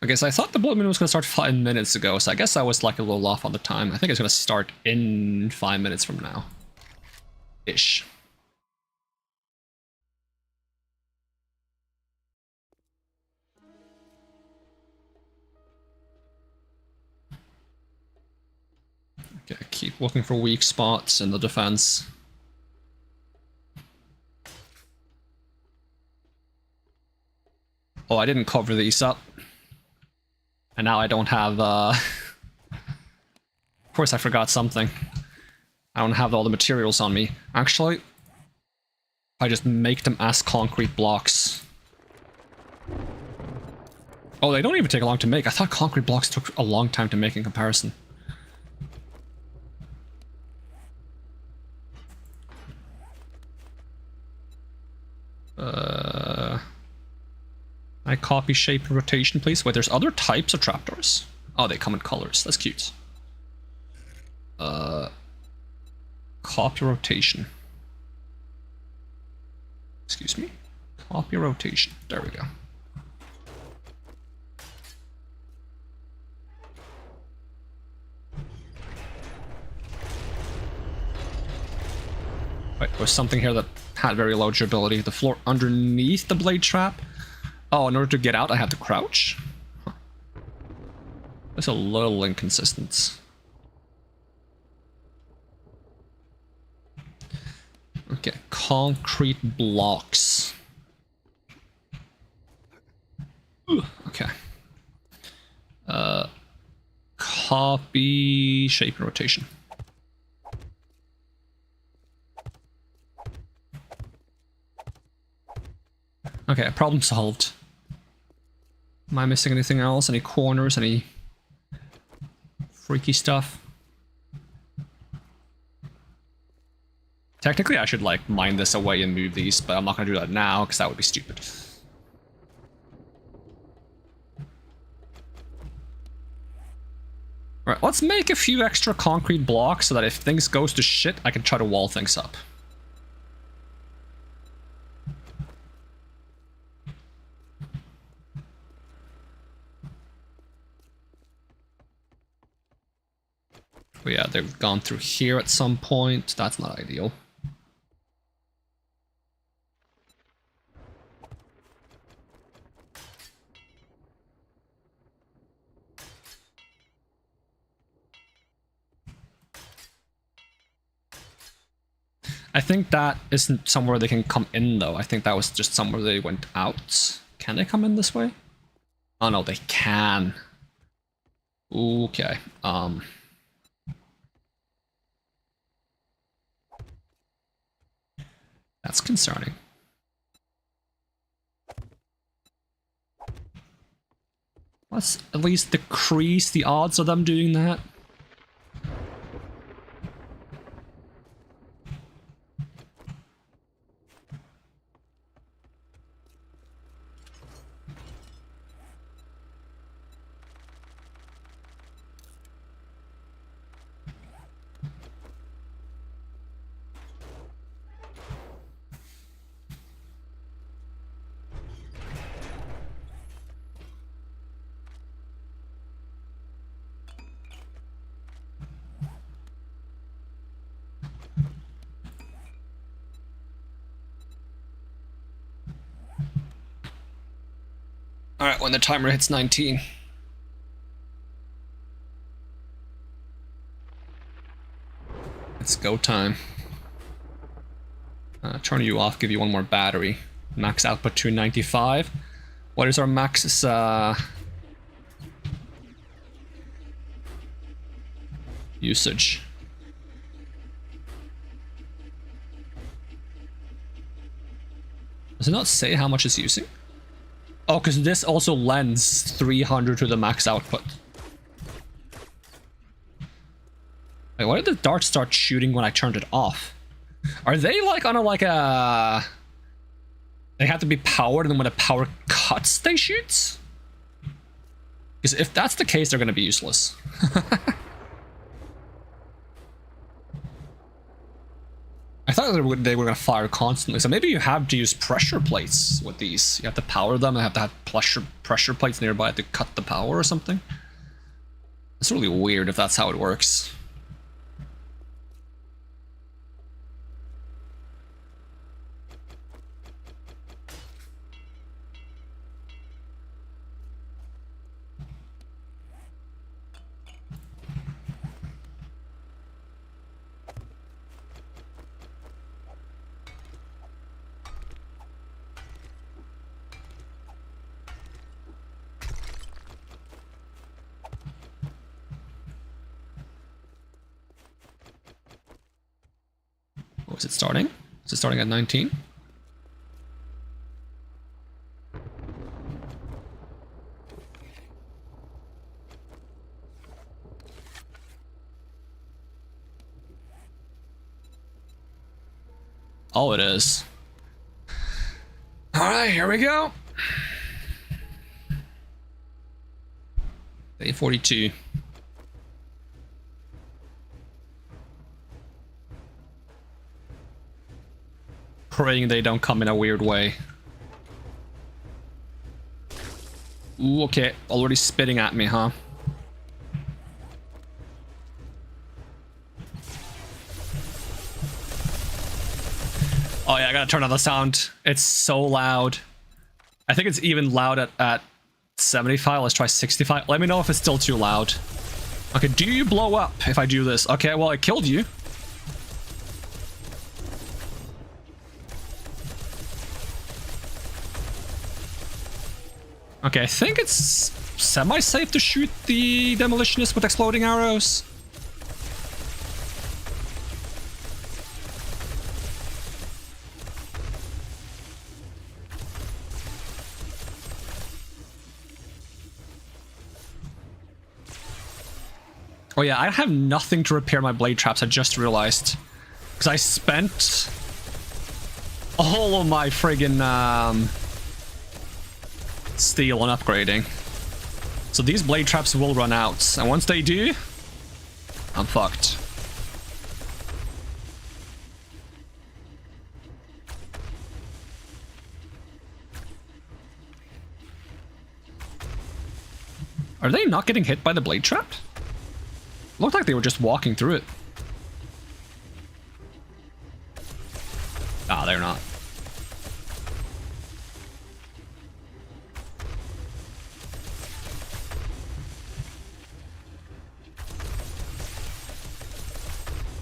Okay, so I thought the Blood Moon was going to start 5 minutes ago, so I guess I was like a little off on the time. I think it's going to start in 5 minutes from now. Ish. Okay, keep looking for weak spots in the defense. Oh, I didn't cover these up. And now I don't have, Of course I forgot something. I don't have all the materials on me. Actually, I just make them as concrete blocks. Oh, they don't even take long to make. I thought concrete blocks took a long time to make in comparison. I copy shape and rotation, please. Wait, there's other types of trapdoors? Oh, they come in colors. That's cute. Copy rotation. Excuse me? Copy rotation. There we go. There was something here that had very low durability. The floor underneath the blade trap. Oh, in order to get out, I had to crouch? Huh. That's a little inconsistent. Okay, concrete blocks. Ooh, okay. Copy, shape, and rotation. Okay, problem solved. Am I missing anything else? Any corners? Any freaky stuff? Technically, I should, like, mine this away and move these, but I'm not going to do that now, because that would be stupid. Alright, let's make a few extra concrete blocks so that if things goes to shit, I can try to wall things up. Oh yeah, they've gone through here at some point. That's not ideal. I think that isn't somewhere they can come in, though. I think that was just somewhere they went out. Can they come in this way? Oh no, they can. Okay. That's concerning. Let's at least decrease the odds of them doing that. Alright, when the timer hits 19. It's go time. Turn you off, give you one more battery. Max output 295. What is our max usage? Does it not say how much it's using? Oh, because this also lends 300 to the max output. Wait, why did the dart start shooting when I turned it off? Are they like on a they have to be powered, and then when the power cuts, they shoot? Because if that's the case, they're going to be useless. I thought they were going to fire constantly, so maybe you have to use pressure plates with these. You have to power them and have to have pressure plates nearby to cut the power or something. It's really weird if that's how it works. Oh, is it starting? Is it starting at 19? Oh, it is. Alright, here we go. Day 42. Praying they don't come in a weird way. Ooh, okay. Already spitting at me, huh? Oh yeah, I gotta turn on the sound. It's so loud. I think it's even loud at 75. Let's try 65. Let me know if it's still too loud. Okay, do you blow up if I do this? Okay, well, I killed you. Okay, I think it's semi-safe to shoot the demolitionist with exploding arrows. Oh yeah, I have nothing to repair my blade traps, I just realized. Because I spent all of my friggin' steel on upgrading. So these blade traps will run out. And once they do, I'm fucked. Are they not getting hit by the blade trap? Looked like they were just walking through it. Ah, they're not.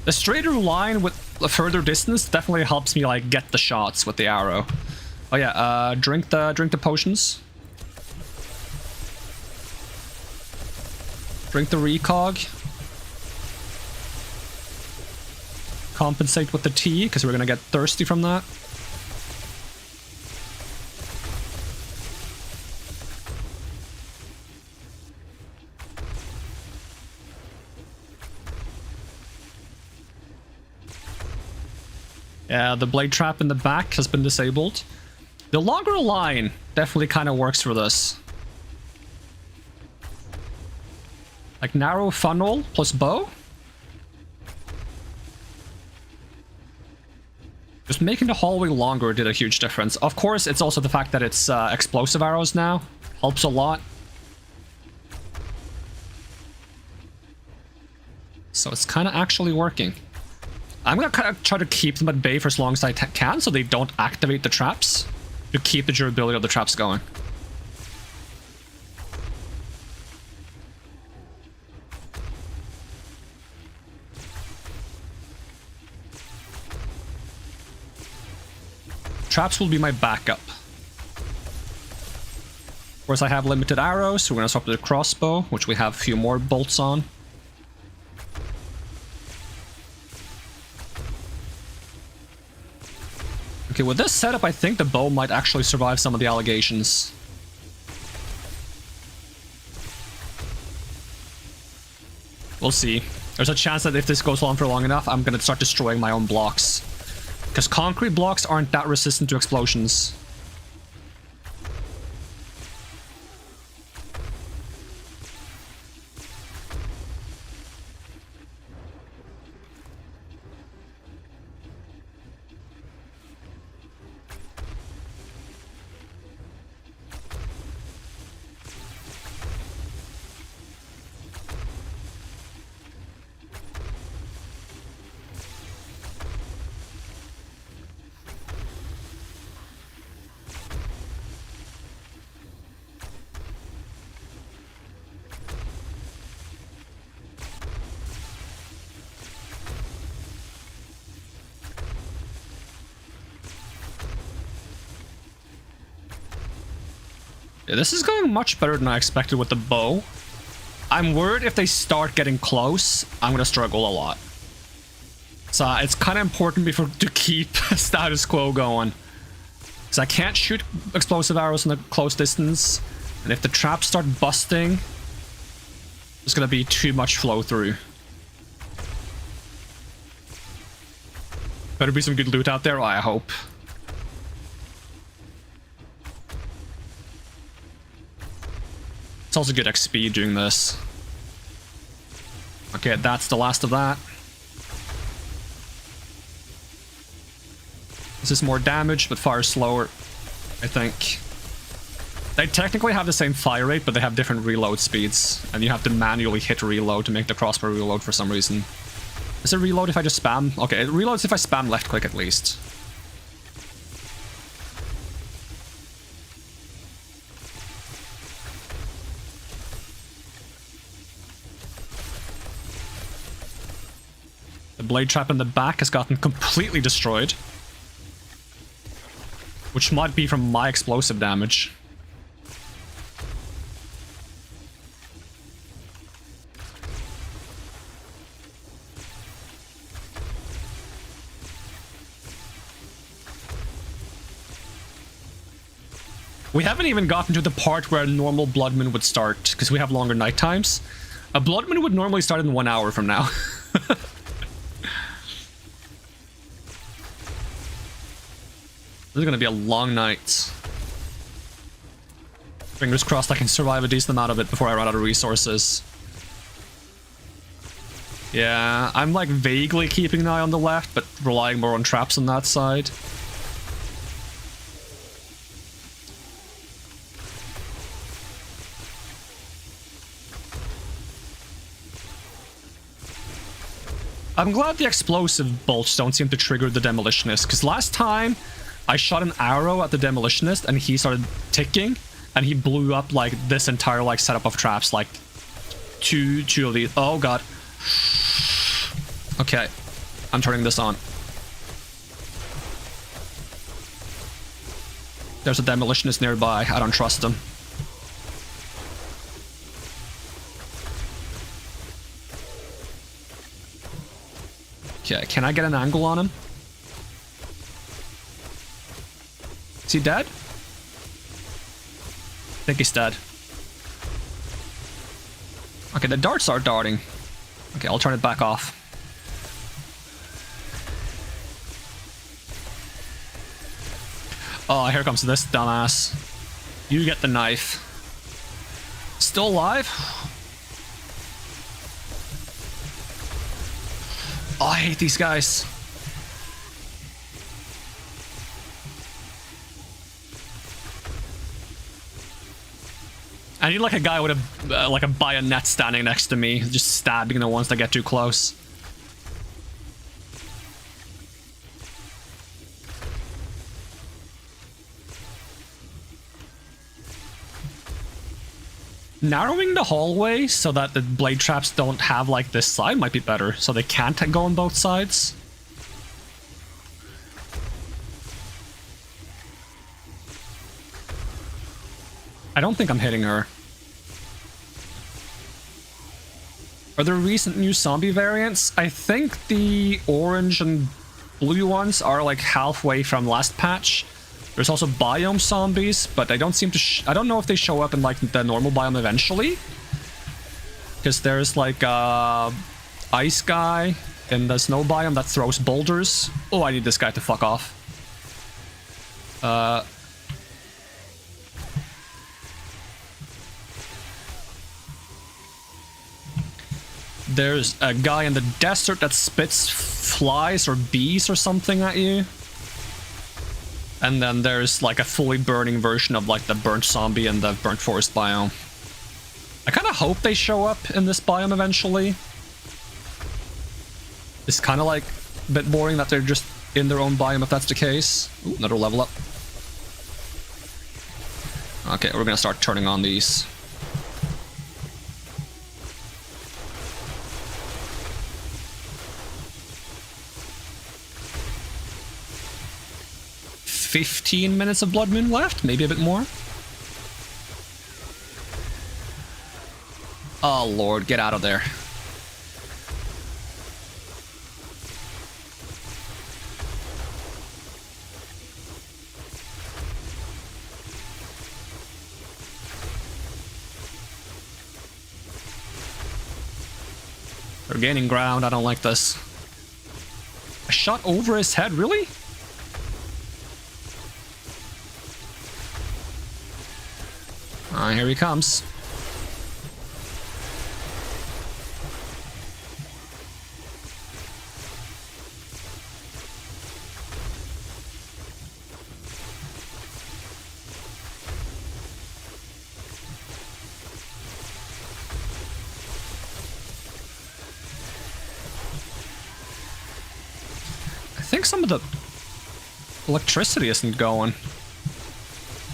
The straighter line with a further distance definitely helps me like get the shots with the arrow. Oh yeah, drink the potions. Drink the recog. Compensate with the tea, because we're gonna get thirsty from that. Yeah, the blade trap in the back has been disabled. The longer line definitely kind of works for this. Like narrow funnel plus bow. Just making the hallway longer did a huge difference. Of course, it's also the fact that it's explosive arrows now. Helps a lot. So it's kind of actually working. I'm going to kind of try to keep them at bay for as long as I can so they don't activate the traps. To keep the durability of the traps going. Traps will be my backup. Of course, I have limited arrows, so we're gonna swap to the crossbow, which we have a few more bolts on. Okay, with this setup, I think the bow might actually survive some of the allegations. We'll see. There's a chance that if this goes on for long enough, I'm gonna start destroying my own blocks. Because concrete blocks aren't that resistant to explosions. Yeah, this is going much better than I expected with the bow. I'm worried if they start getting close, I'm gonna struggle a lot. So it's kind of important to keep status quo going. Because I can't shoot explosive arrows in a close distance. And if the traps start busting, there's gonna be too much flow through. Better be some good loot out there, I hope. It's also good XP doing this. Okay, that's the last of that. This is more damage, but fires slower, I think. They technically have the same fire rate, but they have different reload speeds. And you have to manually hit reload to make the crossbow reload for some reason. Does it reload if I just spam? Okay, it reloads if I spam left click at least. The blade trap in the back has gotten completely destroyed. Which might be from my explosive damage. We haven't even gotten to the part where a normal blood moon would start, because we have longer night times. A blood moon would normally start in 1 hour from now. This is gonna be a long night. Fingers crossed I can survive a decent amount of it before I run out of resources. Yeah, I'm like vaguely keeping an eye on the left, but relying more on traps on that side. I'm glad the explosive bolts don't seem to trigger the demolitionist, because last time I shot an arrow at the demolitionist and he started ticking and he blew up like this entire like setup of traps, like two of these. Oh god. Okay, I'm turning this on. There's a demolitionist nearby. I don't trust him. Okay, can I get an angle on him? Is he dead? I think he's dead. Okay, the darts are darting. Okay, I'll turn it back off. Oh, here comes this dumbass. You get the knife. Still alive? Oh, I hate these guys. I need like a guy with a like a bayonet standing next to me, just stabbing the ones that get too close. Narrowing the hallway so that the blade traps don't have like this side might be better, so they can't go on both sides. I don't think I'm hitting her. Are there recent new zombie variants? I think the orange and blue ones are like halfway from last patch. There's also biome zombies, but I don't seem to I don't know if they show up in like the normal biome eventually. Because there's like ice guy in the snow biome that throws boulders. Oh, I need this guy to fuck off. There's a guy in the desert that spits flies or bees or something at you. And then there's like a fully burning version of like the burnt zombie and the burnt forest biome. I kind of hope they show up in this biome eventually. It's kind of like a bit boring that they're just in their own biome if that's the case. Ooh, another level up. Okay, we're gonna start turning on these. $15 minutes of Blood Moon left, maybe a bit more. Oh lord, get out of there. They're gaining ground, I don't like this. A shot over his head, really? Here he comes. I think some of the electricity isn't going.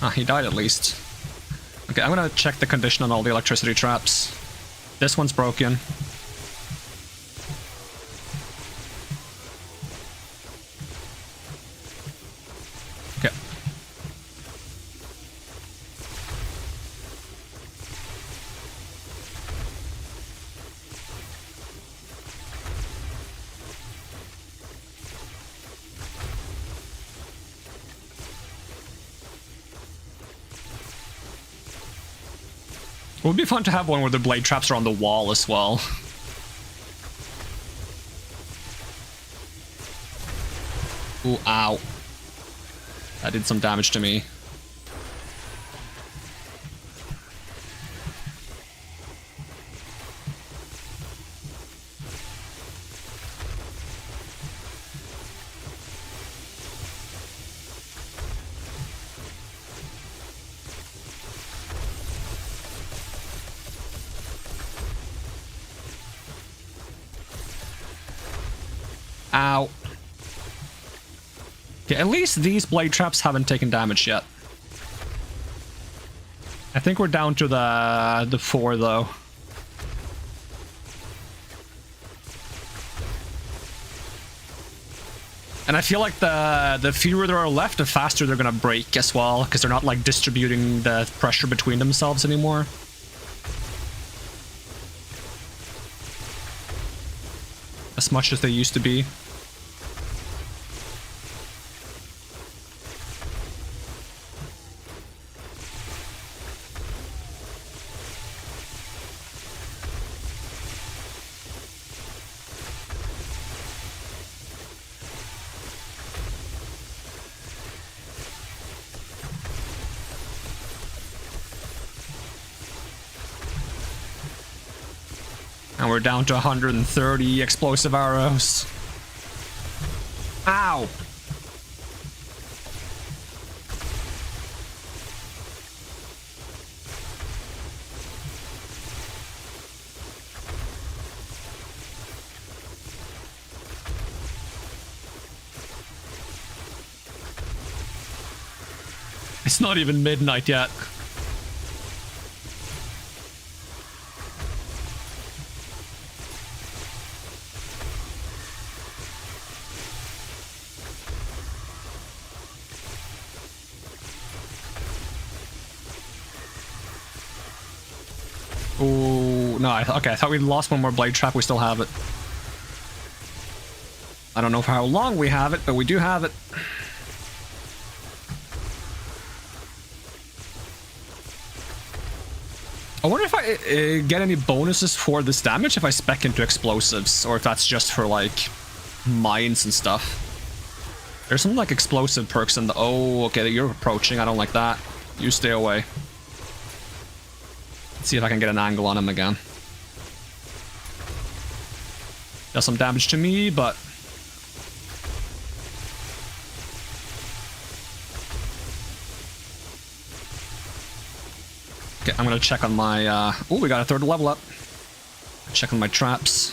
Ah, he died at least. Okay, I'm gonna check the condition on all the electricity traps. This one's broken. It would be fun to have one where the blade traps are on the wall as well. Ooh, ow. That did some damage to me. Ow. Okay, at least these blade traps haven't taken damage yet. I think we're down to the 4 though. And I feel like the fewer there are left, the faster they're gonna break as well, because they're not like distributing the pressure between themselves anymore. As much as they used to be. And we're down to 130 explosive arrows. Ow! It's not even midnight yet. Oh no! Okay, I thought we lost one more blade trap. We still have it. I don't know for how long we have it, but we do have it. I wonder if I get any bonuses for this damage if I spec into explosives, or if that's just for like mines and stuff. There's some like explosive perks in the. Oh, okay, you're approaching. I don't like that. You stay away. Let's see if I can get an angle on him again. Does some damage to me, but okay, I'm gonna check on my oh, we got a 3rd level up. Check on my traps.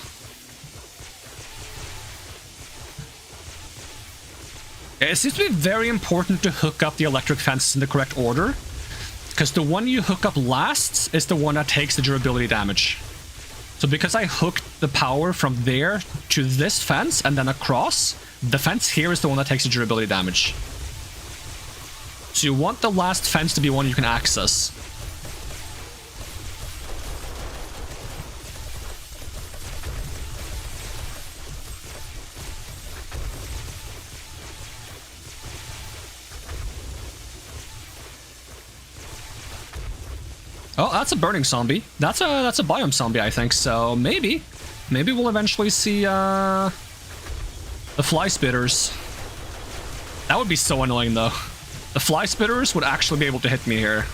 It seems to be very important to hook up the electric fence in the correct order, because the one you hook up last is the one that takes the durability damage. So because I hooked the power from there to this fence and then across, the fence here is the one that takes the durability damage. So you want the last fence to be one you can access. Oh, that's a burning zombie. That's a biome zombie, I think. So maybe we'll eventually see the fly spitters. That would be so annoying, though. The fly spitters would actually be able to hit me here,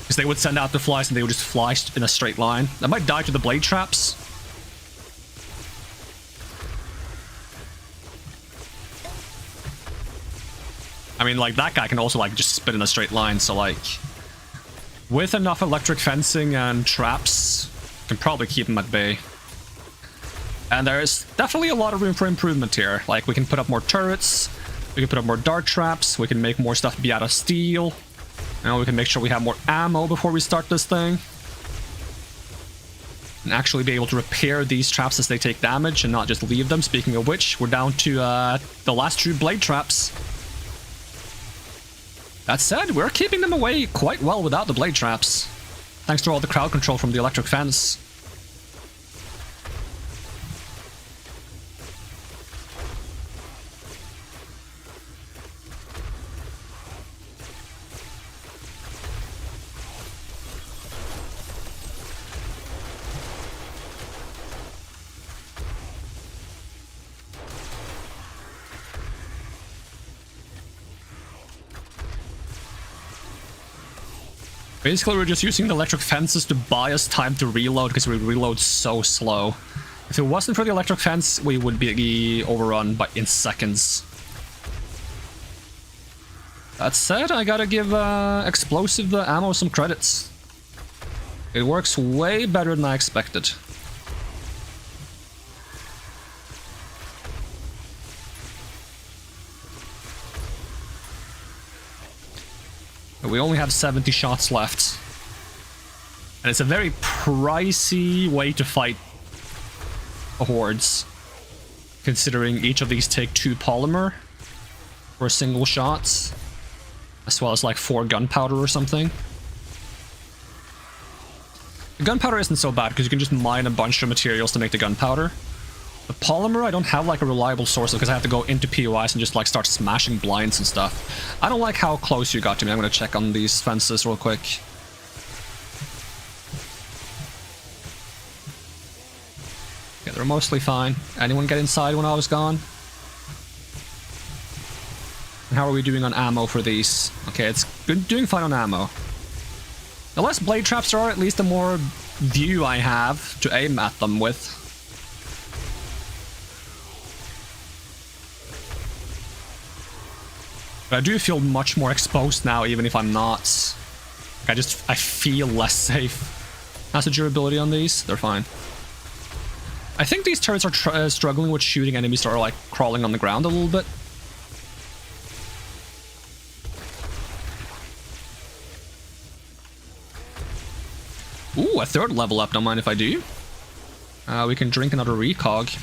because they would send out the flies and they would just fly in a straight line. I might die to the blade traps. I mean, like, that guy can also like just spit in a straight line. So like, with enough electric fencing and traps, can probably keep him at bay. And there's definitely a lot of room for improvement here. Like, we can put up more turrets, we can put up more dart traps, we can make more stuff be out of steel. You know, we can make sure we have more ammo before we start this thing. And actually be able to repair these traps as they take damage and not just leave them. Speaking of which, we're down to the last 2 blade traps. That said, we're keeping them away quite well without the blade traps, thanks to all the crowd control from the electric fence. Basically, we're just using the electric fences to buy us time to reload because we reload so slow. If it wasn't for the electric fence, we would be overrun in seconds. That said, I gotta give explosive ammo some credits. It works way better than I expected. We only have 70 shots left. And it's a very pricey way to fight Hordes, considering each of these take 2 polymer for a single shot, as well as like 4 gunpowder or something. The gunpowder isn't so bad because you can just mine a bunch of materials to make the gunpowder. The polymer I don't have like a reliable source of because I have to go into POIs and just like start smashing blinds and stuff. I don't like how close you got to me. I'm gonna check on these fences real quick. Yeah, they're mostly fine. Anyone get inside when I was gone? And how are we doing on ammo for these? Okay, it's good, doing fine on ammo. The less blade traps there are, at least the more view I have to aim at them with. But I do feel much more exposed now, even if I'm not. Like I feel less safe. How's the durability on these? They're fine. I think these turrets are struggling with shooting enemies that are like crawling on the ground a little bit. Ooh, a 3rd level up, don't mind if I do. We can drink another recog.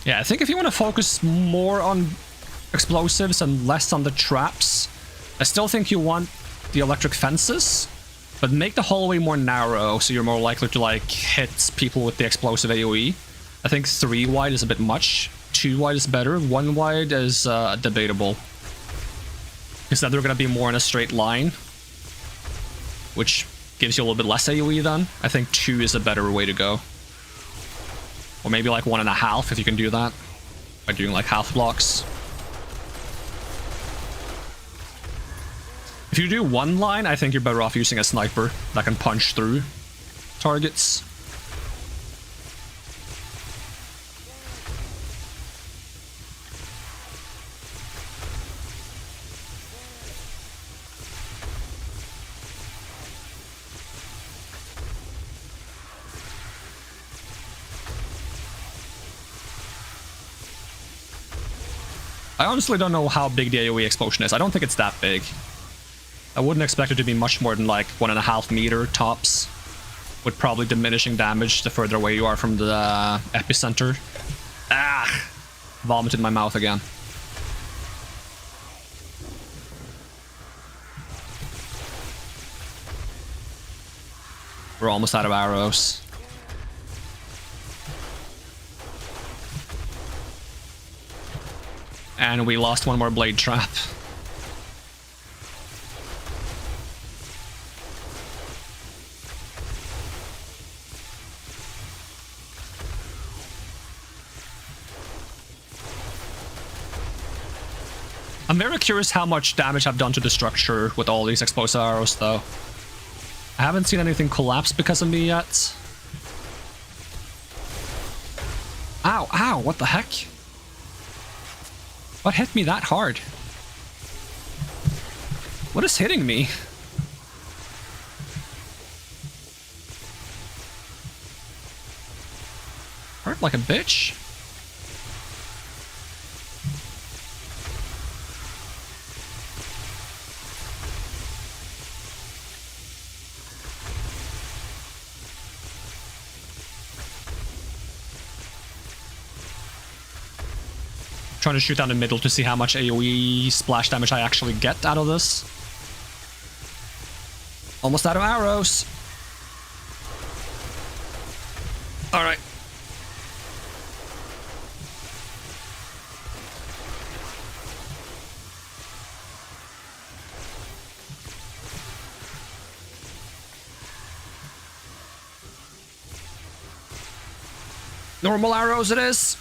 Yeah, I think if you want to focus more on explosives and less on the traps, I still think you want the electric fences, but make the hallway more narrow so you're more likely to like hit people with the explosive AoE. I think 3 wide is a bit much, 2 wide is better, 1 wide is debatable. Because then they're going to be more in a straight line, which gives you a little bit less AoE then. I think 2 is a better way to go. Or maybe like 1.5 if you can do that, by doing like half blocks. If you do 1 line, I think you're better off using a sniper that can punch through targets. I honestly don't know how big the AoE explosion is. I don't think it's that big. I wouldn't expect it to be much more than like 1.5 meter tops, with probably diminishing damage the further away you are from the epicenter. Ah! Vomited in my mouth again. We're almost out of arrows. And we lost 1 more blade trap. I'm very curious how much damage I've done to the structure with all these explosive arrows, though. I haven't seen anything collapse because of me yet. Ow, ow, what the heck? What hit me that hard? What is hitting me? Hurt like a bitch. Trying to shoot down the middle to see how much AoE splash damage I actually get out of this. Almost out of arrows. Alright. Normal arrows it is.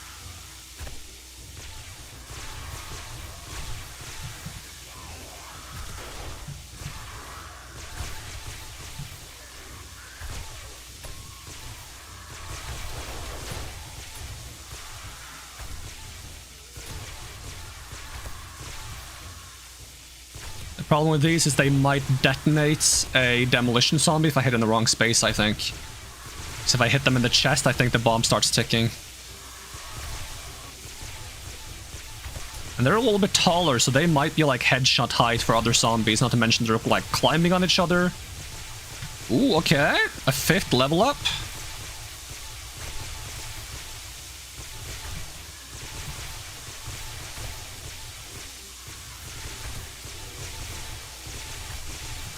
The problem with these is they might detonate a demolition zombie if I hit in the wrong space, I think. So if I hit them in the chest, I think the bomb starts ticking. And they're a little bit taller, so they might be like headshot height for other zombies, not to mention they're like climbing on each other. Ooh, okay. A 5th level up.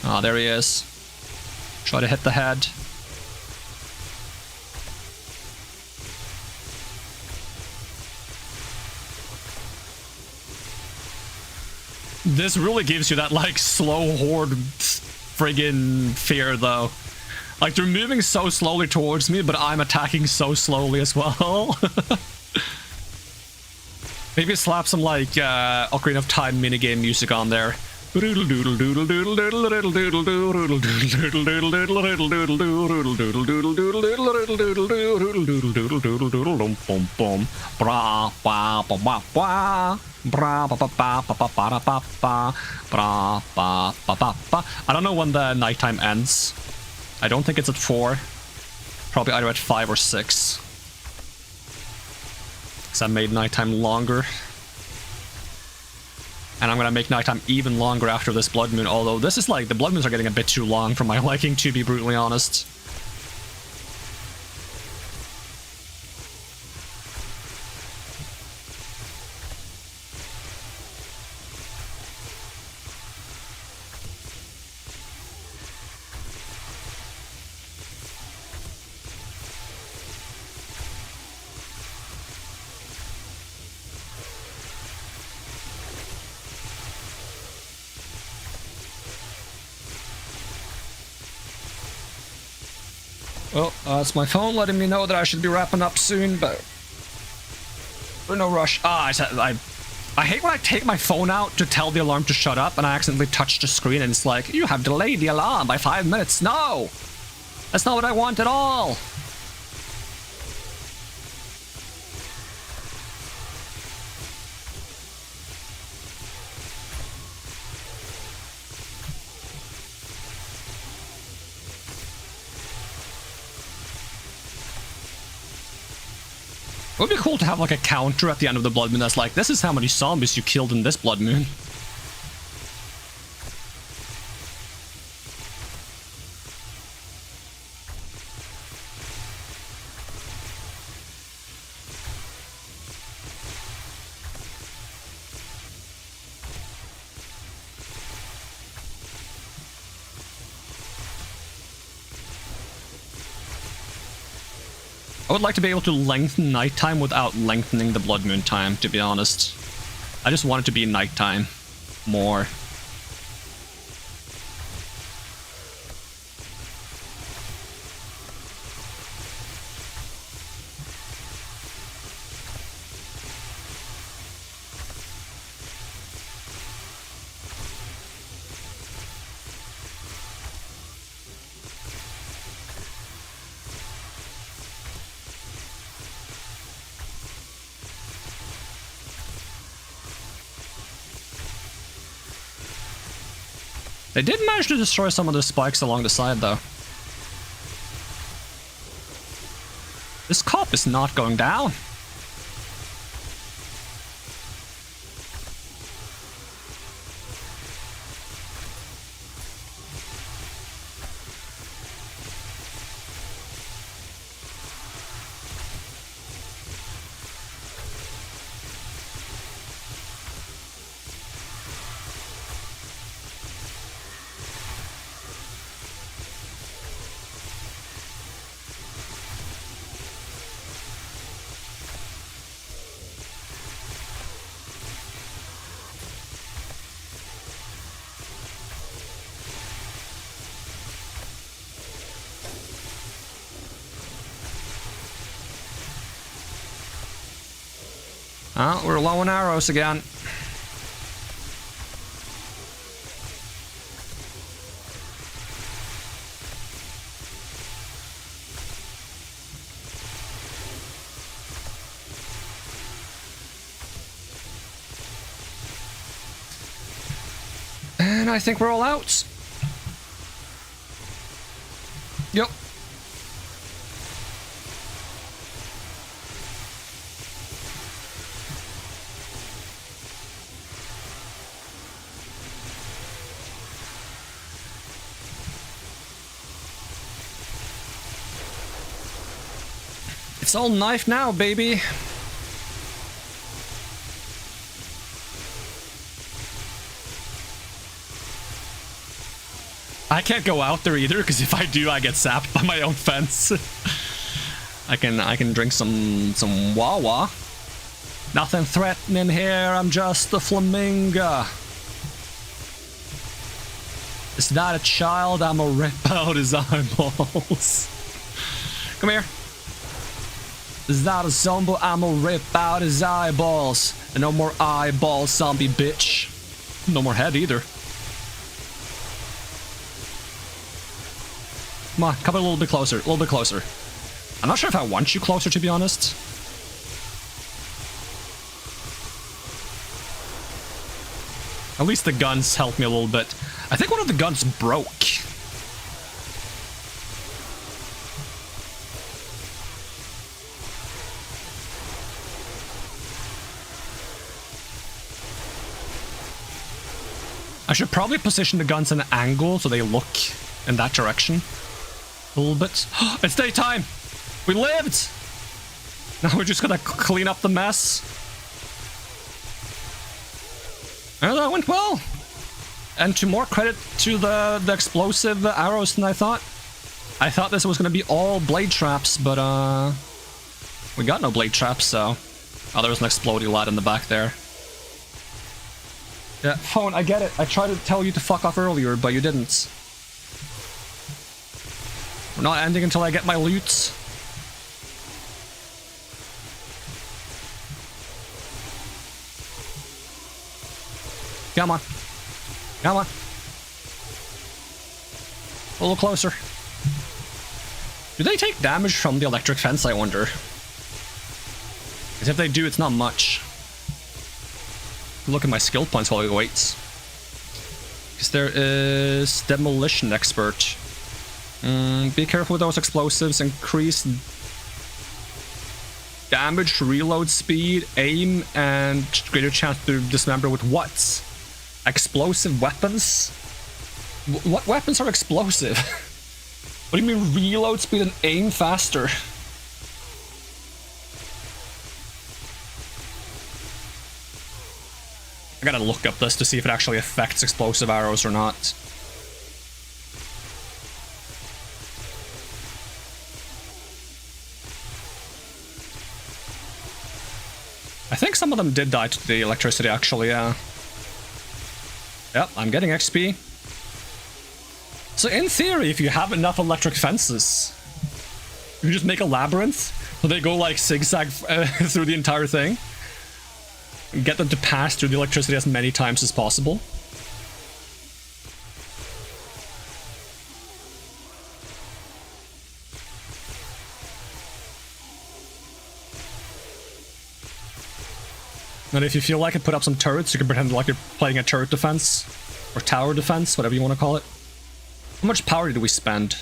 Ah, there he is. Try to hit the head. This really gives you that, like, slow horde friggin' fear, though. Like, they're moving so slowly towards me, but I'm attacking so slowly as well. Maybe slap some, like, Ocarina of Time minigame music on there. I don't know when the nighttime ends. I don't think it's at 4. Probably either at 5 or 6. Because I made nighttime longer. And I'm gonna make nighttime even longer after this blood moon, although this is like, the blood moons are getting a bit too long for my liking, to be brutally honest. Well, it's my phone letting me know that I should be wrapping up soon, but we're no rush. I hate when I take my phone out to tell the alarm to shut up and I accidentally touch the screen and it's like, you have delayed the alarm by 5 minutes. No! That's not what I want at all! It would be cool to have like a counter at the end of the blood moon that's like, this is how many zombies you killed in this blood moon. I would like to be able to lengthen nighttime without lengthening the blood moon time, to be honest. I just want it to be nighttime more. They did manage to destroy some of the spikes along the side, though. This cop is not going down. Oh, we're low on arrows again. And I think we're all out. Yep. It's all knife now, baby. I can't go out there either, because if I do, I get sapped by my own fence. I can drink some Wawa. Nothing threatening here, I'm just a flamingo. Is that a child? I'ma rip out his eyeballs. Come here. Is that a zombie? I'ma rip out his eyeballs. And no more eyeballs, zombie bitch. No more head either. Come on, come a little bit closer, a little bit closer. I'm not sure if I want you closer, to be honest. At least the guns helped me a little bit. I think one of the guns broke. I should probably position the guns in an angle so they look in that direction. A little bit. It's daytime! We lived! Now we're just gonna clean up the mess. Oh, that went well. And to more credit to the explosive arrows than I thought. I thought this was gonna be all blade traps, but we got no blade traps, so... Oh, there was an exploding lad in the back there. Yeah, phone, I get it. I tried to tell you to fuck off earlier, but you didn't. We're not ending until I get my loot. Come on. Come on. A little closer. Do they take damage from the electric fence, I wonder? Because if they do, it's not much. Look at my skill points while we wait. Because there is Demolition Expert. Be careful with those explosives. Increase damage, reload speed, aim, and greater chance to dismember with what? Explosive weapons? What weapons are explosive? What do you mean reload speed and aim faster? I gotta look up this to see if it actually affects explosive arrows or not. I think some of them did die to the electricity, actually, yeah. Yep, I'm getting XP. So in theory, if you have enough electric fences, you can just make a labyrinth, so they go like zigzag through the entire thing. And get them to pass through the electricity as many times as possible. And if you feel like it, put up some turrets. You can pretend like you're playing a turret defense. Or tower defense, whatever you want to call it. How much power did we spend?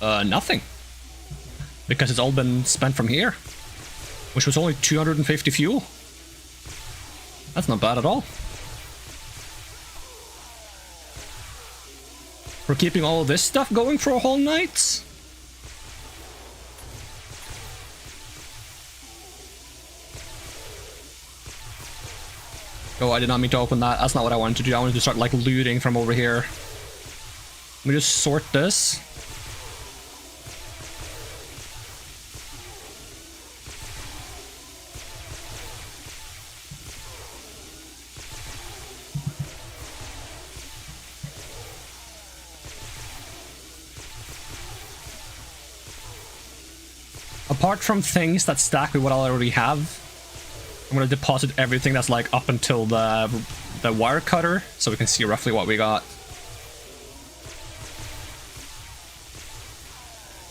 Nothing. Because it's all been spent from here. Which was only 250 fuel. That's not bad at all. We're keeping all of this stuff going for a whole night? Oh, I did not mean to open that. That's not what I wanted to do. I wanted to start, like, looting from over here. Let me just sort this. Apart from things that stack with what I already have, I'm gonna deposit everything that's like up until the wire cutter, so we can see roughly what we got.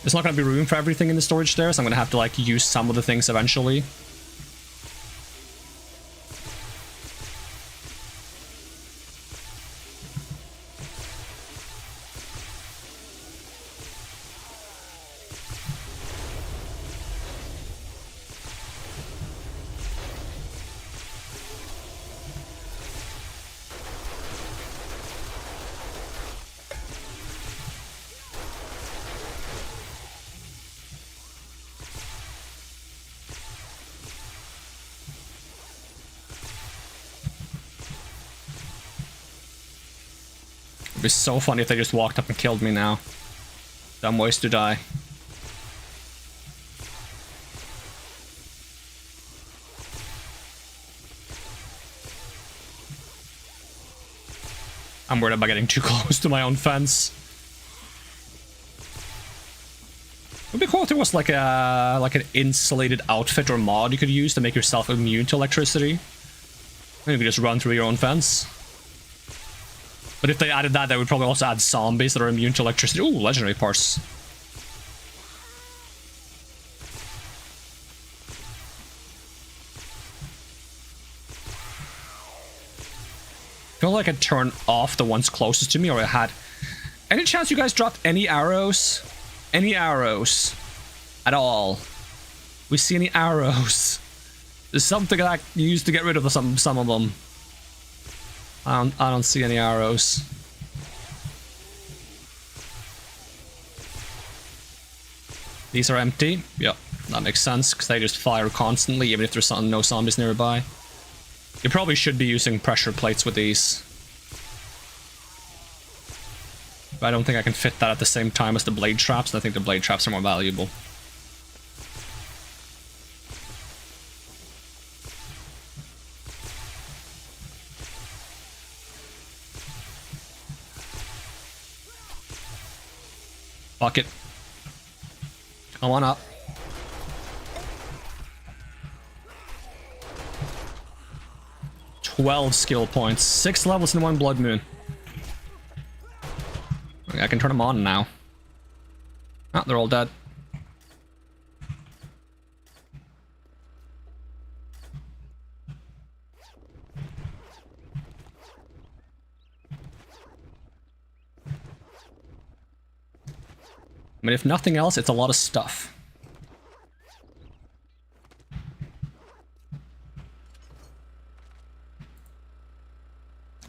There's not gonna be room for everything in the storage there, so I'm gonna have to like use some of the things eventually. It'd be so funny if they just walked up and killed me now. Dumb ways to die. I'm worried about getting too close to my own fence. It'd be cool if there was like an insulated outfit or mod you could use to make yourself immune to electricity. And you could just run through your own fence. But if they added that, they would probably also add zombies that are immune to electricity. Ooh, legendary parts. I feel like I turned off the ones closest to me, or I had... Any chance you guys dropped any arrows? Any arrows? At all? We see any arrows? There's something that I used to get rid of some of them. I don't see any arrows. These are empty. Yep, that makes sense, because they just fire constantly, even if there's no zombies nearby. You probably should be using pressure plates with these. But I don't think I can fit that at the same time as the blade traps, and I think the blade traps are more valuable. Fuck it. Come on up. $12 skill points. 6 levels in 1 blood moon. Okay, I can turn them on now. Ah, they're all dead. I mean, if nothing else, it's a lot of stuff.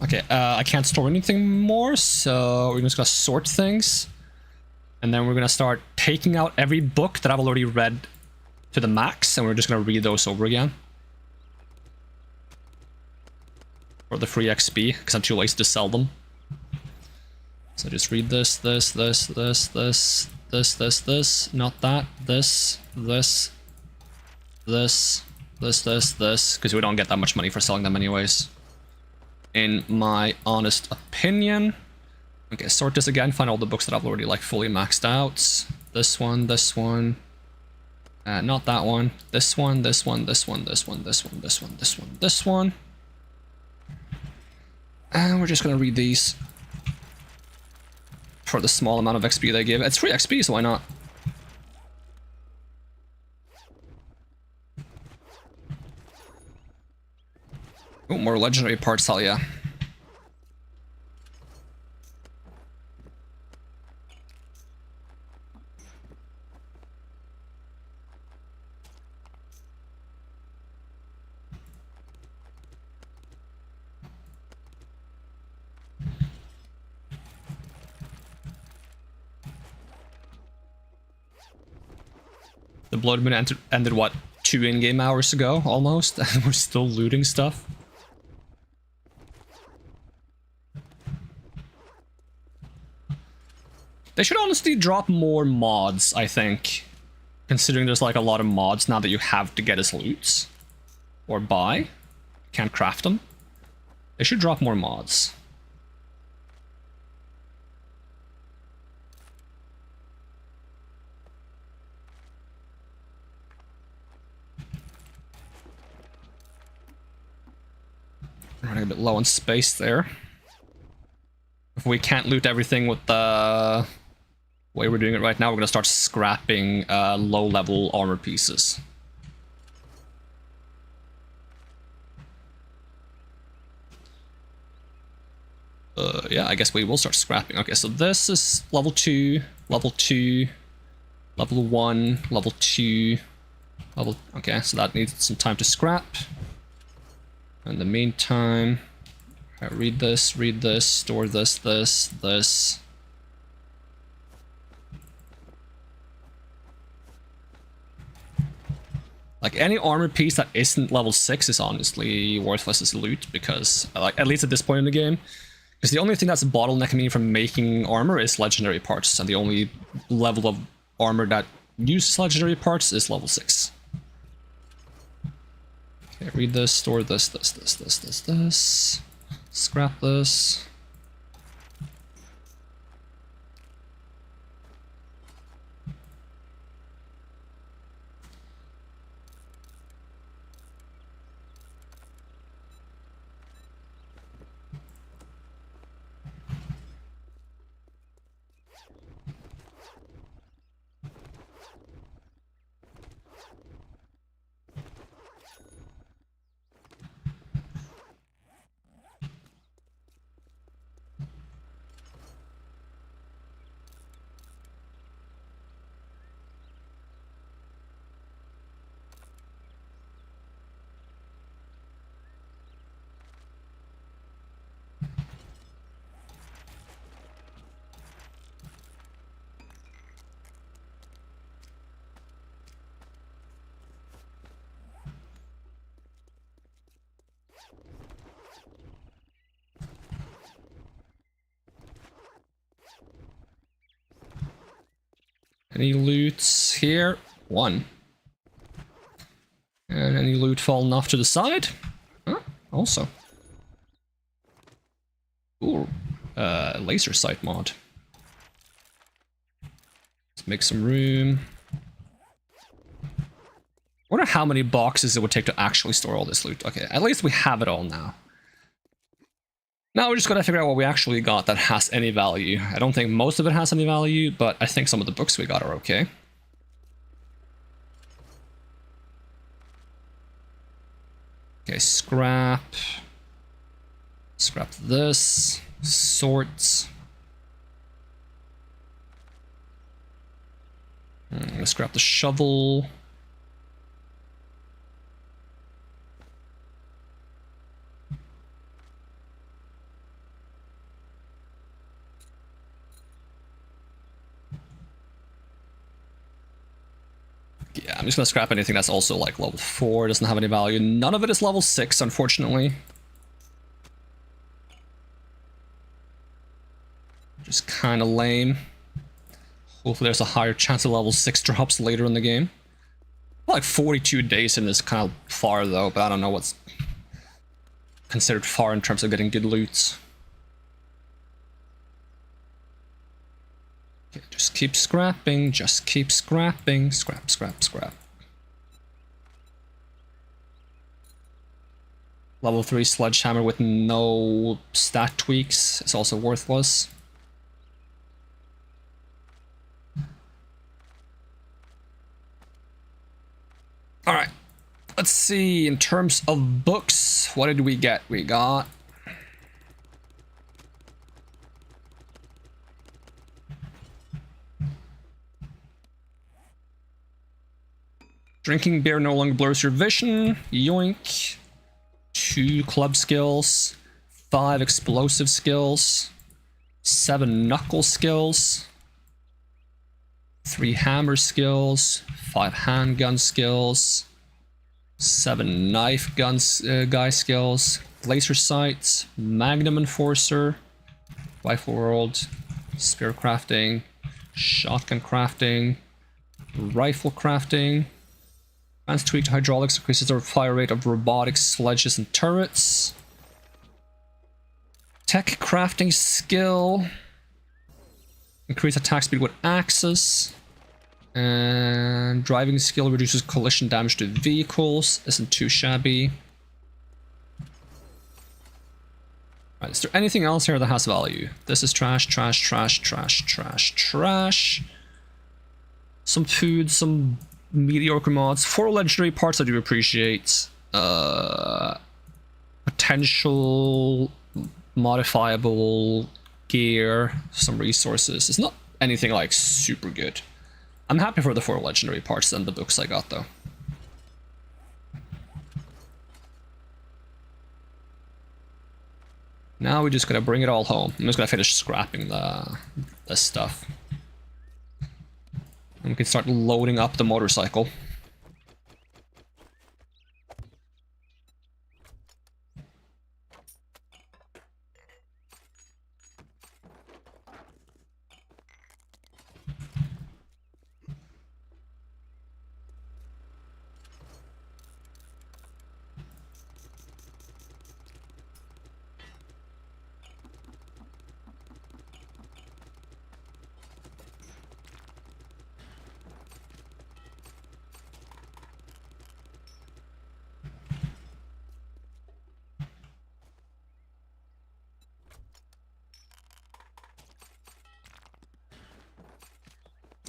Okay, I can't store anything more, so we're just gonna sort things. And then we're gonna start taking out every book that I've already read to the max, and we're just gonna read those over again. For the free XP, because I'm too lazy to sell them. So just read this, not that, this, because we don't get that much money for selling them anyways. In my honest opinion. Okay, sort this again, find all the books that I've already like fully maxed out. This one, not that one, this one. And we're just gonna read these. For the small amount of XP they give. It's free XP, so why not? Oh, more legendary parts, hell yeah. The Blood Moon ended what, 2 in-game hours ago, almost? And we're still looting stuff. They should honestly drop more mods, I think. Considering there's like a lot of mods now that you have to get as loots. Or buy. Can't craft them. They should drop more mods. Running a bit low on space there. If we can't loot everything with the way we're doing it right now, we're gonna start scrapping low-level armor pieces. Yeah, I guess we will start scrapping. Okay, so this is level 2, level 2, level 1, level 2, level... Okay, so that needs some time to scrap. In the meantime, read this, store this, this. Like, any armor piece that isn't level 6 is honestly worthless as loot, because, like, at least at this point in the game, because the only thing that's bottlenecking me from making armor is legendary parts, and the only level of armor that uses legendary parts is level 6. Okay, read this, store this. Scrap this. Any loots here? 1. And any loot fallen off to the side? Huh? Also. Ooh, laser sight mod. Let's make some room. Wonder how many boxes it would take to actually store all this loot. Okay, at least we have it all now. Now we're just gonna figure out what we actually got that has any value. I don't think most of it has any value, but I think some of the books we got are okay. Okay, scrap. Scrap this. Sort. Let's scrap the shovel. Yeah, I'm just gonna scrap anything that's also like level 4, doesn't have any value. None of it is level 6, unfortunately. Just kind of lame. Hopefully there's a higher chance of level 6 drops later in the game. Like 42 days in is kind of far though, but I don't know what's considered far in terms of getting good loot. Okay, just keep scrapping, just keep scrapping. Scrap, scrap, scrap. Level 3 sledgehammer with no stat tweaks is also worthless. Alright, let's see, in terms of books, what did we get? We got... Drinking beer no longer blurs your vision, yoink. 2 club skills, 5 explosive skills, 7 knuckle skills, 3 hammer skills, 5 handgun skills, 7 knife guns guy skills, laser sights, magnum enforcer, rifle world, spear crafting, shotgun crafting, rifle crafting. Advanced tweaked hydraulics increases the fire rate of robotic sledges and turrets. Tech crafting skill. Increase attack speed with axes. And driving skill reduces collision damage to vehicles. Isn't too shabby. Right, is there anything else here that has value? This is trash, trash, trash, trash, trash, trash. Some food, some mediocre mods. 4 legendary parts I do appreciate. Potential modifiable gear, some resources. It's not anything like super good. I'm happy for the 4 legendary parts and the books I got though. Now we're just gonna bring it all home. I'm just gonna finish scrapping the stuff. And we can start loading up the motorcycle.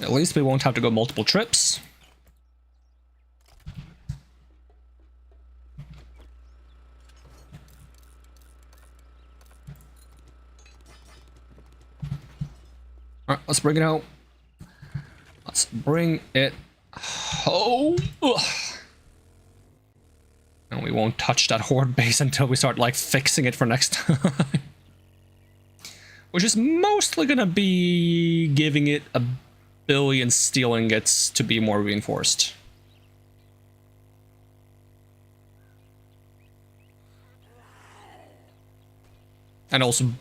At least we won't have to go multiple trips. Alright, let's bring it out. Let's bring it home. Ugh. And we won't touch that horde base until we start, like, fixing it for next time. Which is mostly gonna be giving it a billion steel ingots to be more reinforced. And also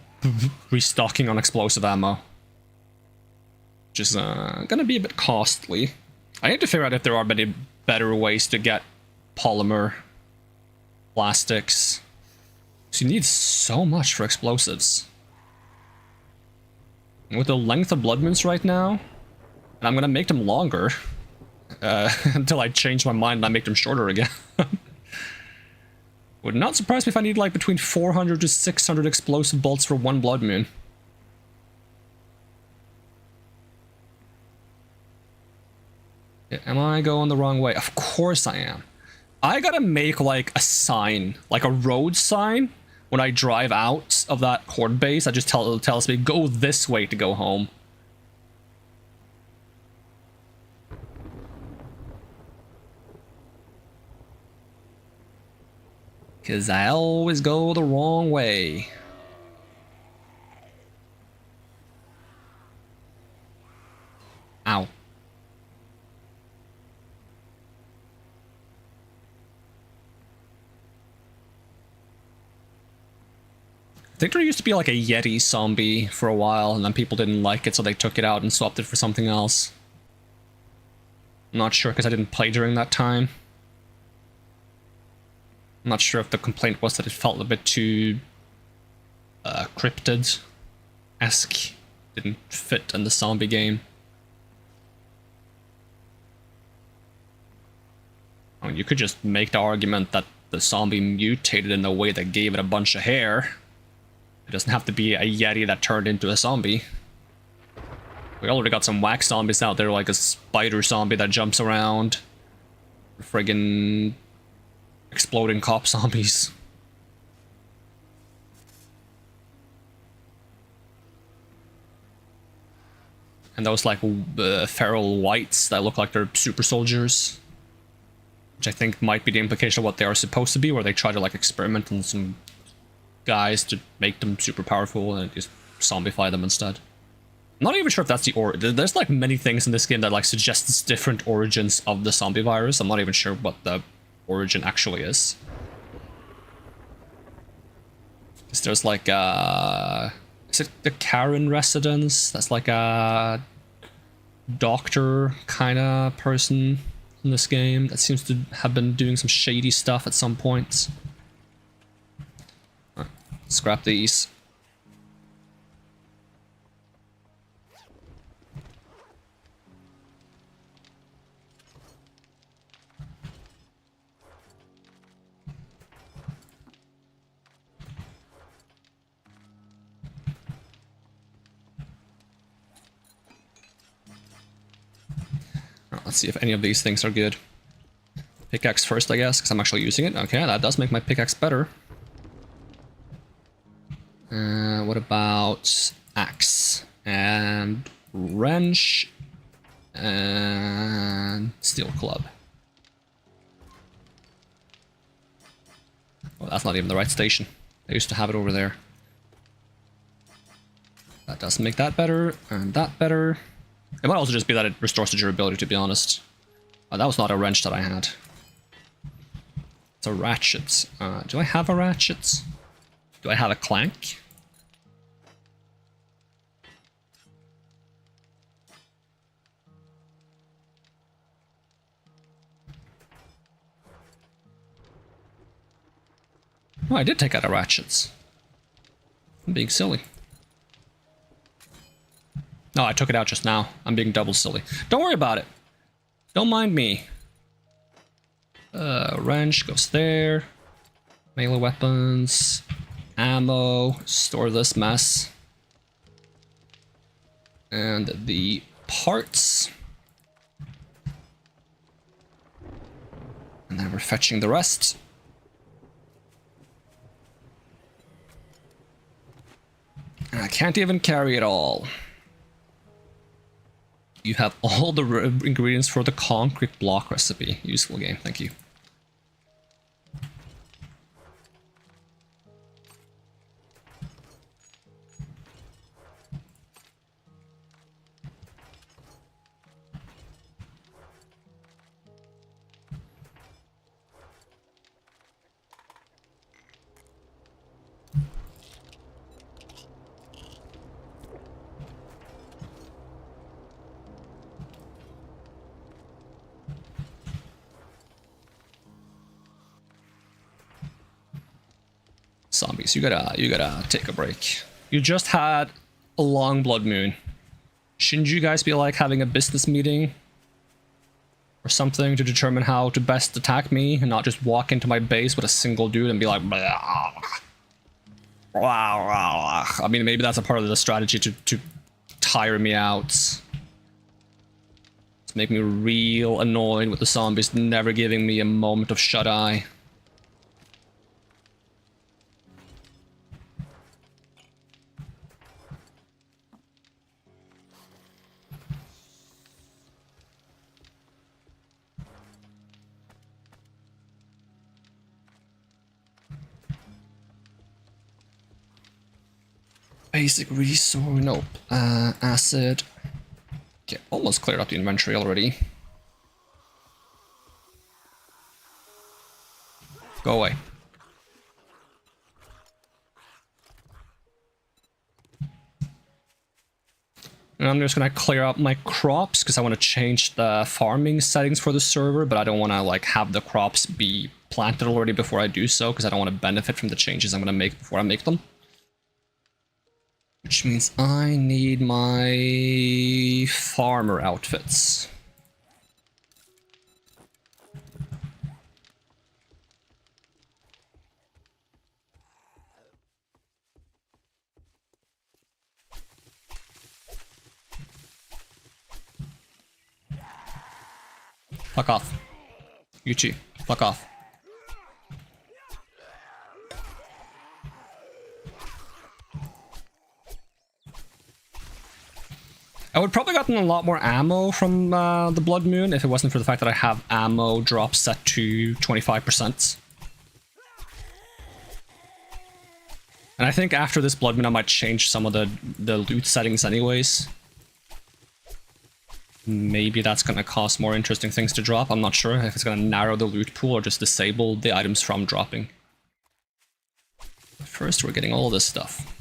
restocking on explosive ammo. Which is gonna be a bit costly. I need to figure out if there are many better ways to get polymer, plastics. So you need so much for explosives. And with the length of blood moons right now, and I'm gonna make them longer until I change my mind and I make them shorter again. Would not surprise me if I need like between 400 to 600 explosive bolts for 1 blood moon. Yeah, am I going the wrong way? Of course I am. I gotta make like a sign, like a road sign, when I drive out of that horde base. That just tells me go this way to go home. Because I always go the wrong way. Ow. I think there used to be like a Yeti zombie for a while, and then people didn't like it, so they took it out and swapped it for something else. I'm not sure, because I didn't play during that time. I'm not sure if the complaint was that it felt a bit too cryptid-esque. Didn't fit in the zombie game. I mean, you could just make the argument that the zombie mutated in a way that gave it a bunch of hair. It doesn't have to be a Yeti that turned into a zombie. We already got some whack zombies out there, like a spider zombie that jumps around. Friggin' exploding cop zombies. And those like feral whites that look like they're super soldiers. Which I think might be the implication of what they are supposed to be, where they try to like experiment on some guys to make them super powerful and just zombify them instead. I'm not even sure if that's the origin. There's like many things in this game that like suggests different origins of the zombie virus. I'm not even sure what the origin actually is. There's like is it the Karen residence? That's like a doctor kind of person in this game that seems to have been doing some shady stuff at some points. Right, scrap these. Let's see if any of these things are good. Pickaxe first, I guess, because I'm actually using it. Okay, that does make my pickaxe better. What about axe and wrench and steel club? Well, that's not even the right station. I used to have it over there. That doesn't make that better, and that better. It might also just be that it restores the durability, to be honest. That was not a wrench that I had. It's a ratchet. Do I have a ratchet? Do I have a clank? Oh, I did take out a ratchet. I'm being silly. No, I took it out just now. I'm being double silly. Don't worry about it. Don't mind me. Wrench goes there. Melee weapons. Ammo. Store this mess. And the parts. And then we're fetching the rest. And I can't even carry it all. You have all the ingredients for the concrete block recipe. Useful game, thank you. Zombies, you gotta take a break. You just had a long blood moon. Shouldn't you guys be like having a business meeting or something to determine how to best attack me and not just walk into my base with a single dude and be like, blah, blah, blah. I mean, maybe that's a part of the strategy to tire me out. To make me real annoyed with the zombies never giving me a moment of shut-eye. Basic resource, nope. Acid. Okay, almost cleared up the inventory already. Go away. And I'm just gonna clear up my crops because I want to change the farming settings for the server, but I don't want to like have the crops be planted already before I do so because I don't want to benefit from the changes I'm gonna make before I make them. Which means I need my farmer outfits. Fuck off. You too. Fuck off. I would probably gotten a lot more ammo from the Blood Moon if it wasn't for the fact that I have ammo drop set to 25%. And I think after this Blood Moon I might change some of the loot settings anyways. Maybe that's gonna cause more interesting things to drop. I'm not sure if it's gonna narrow the loot pool or just disable the items from dropping. But first we're getting all this stuff.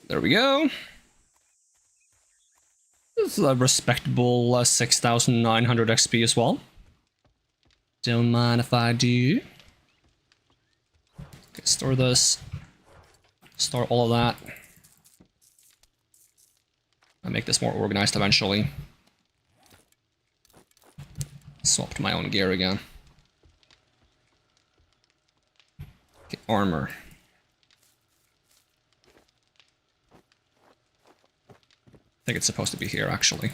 There we go. This is a respectable 6,900 XP as well. Don't mind if I do. Okay, store this. Store all of that. I'll make this more organized eventually. Swap to my own gear again. Okay, armor. I think it's supposed to be here, actually.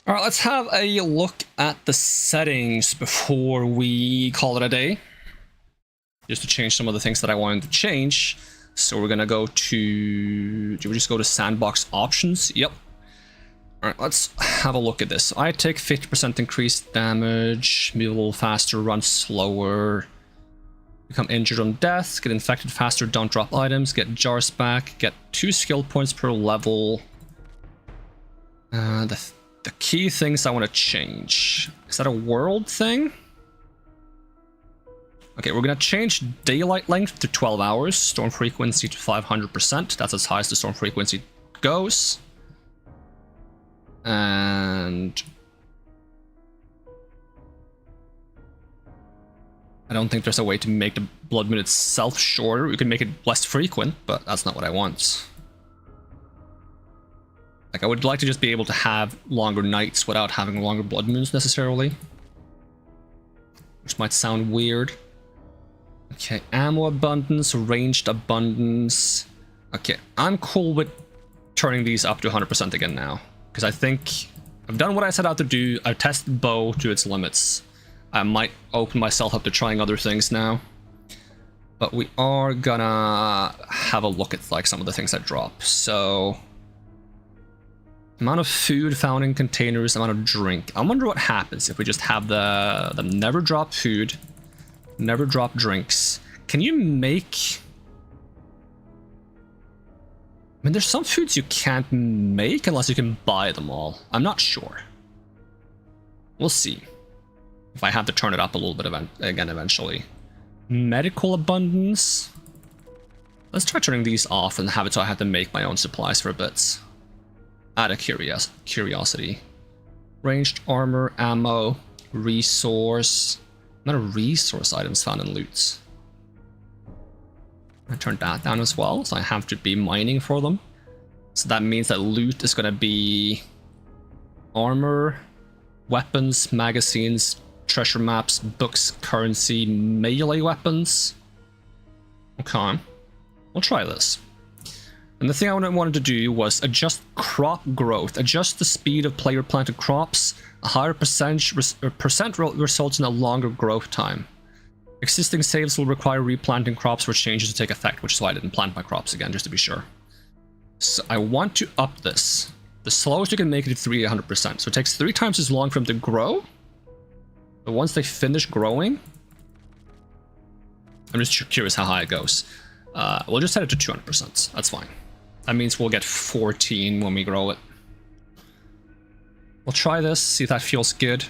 Alright, let's have a look at the settings before we call it a day. Just to change some of the things that I wanted to change. So we're gonna go to... Do we just go to sandbox options? Yep. Alright, let's have a look at this. I take 50% increased damage, move a little faster, run slower, become injured on death, get infected faster, don't drop items, get jars back, get 2 skill points per level. The key things I want to change. Is that a world thing? Okay, we're gonna change daylight length to 12 hours, storm frequency to 500%. That's as high as the storm frequency goes. And I don't think there's a way to make the blood moon itself shorter. We can make it less frequent, but that's not what I want. Like, I would like to just be able to have longer nights without having longer blood moons necessarily. Which might sound weird. Okay, ammo abundance, ranged abundance. Okay, I'm cool with turning these up to 100% again now. Because I think I've done what I set out to do. I've tested bow to its limits. I might open myself up to trying other things now. But we are gonna have a look at like some of the things that drop. So, amount of food found in containers, amount of drink. I wonder what happens if we just have the never drop food, never drop drinks. Can you make... I mean, there's some foods you can't make unless you can buy them all. I'm not sure. We'll see. If I have to turn it up a little bit again eventually. Medical abundance. Let's try turning these off and have it so I have to make my own supplies for a bit. Out of curiosity. Ranged armor, ammo, resource. Amount of resource items found in loot. I turned that down as well, so I have to be mining for them. So that means that loot is going to be armor, weapons, magazines, treasure maps, books, currency, melee weapons. Okay, we'll try this. And the thing I wanted to do was adjust crop growth, adjust the speed of player planted crops. A higher percent results in a longer growth time. Existing saves will require replanting crops for changes to take effect, which is why I didn't plant my crops again, just to be sure. So I want to up this. The slowest you can make it to 300%. So it takes 3 times as long for them to grow. But once they finish growing, I'm just curious how high it goes. We'll just set it to 200%. That's fine. That means we'll get 14 when we grow it. We'll try this, see if that feels good.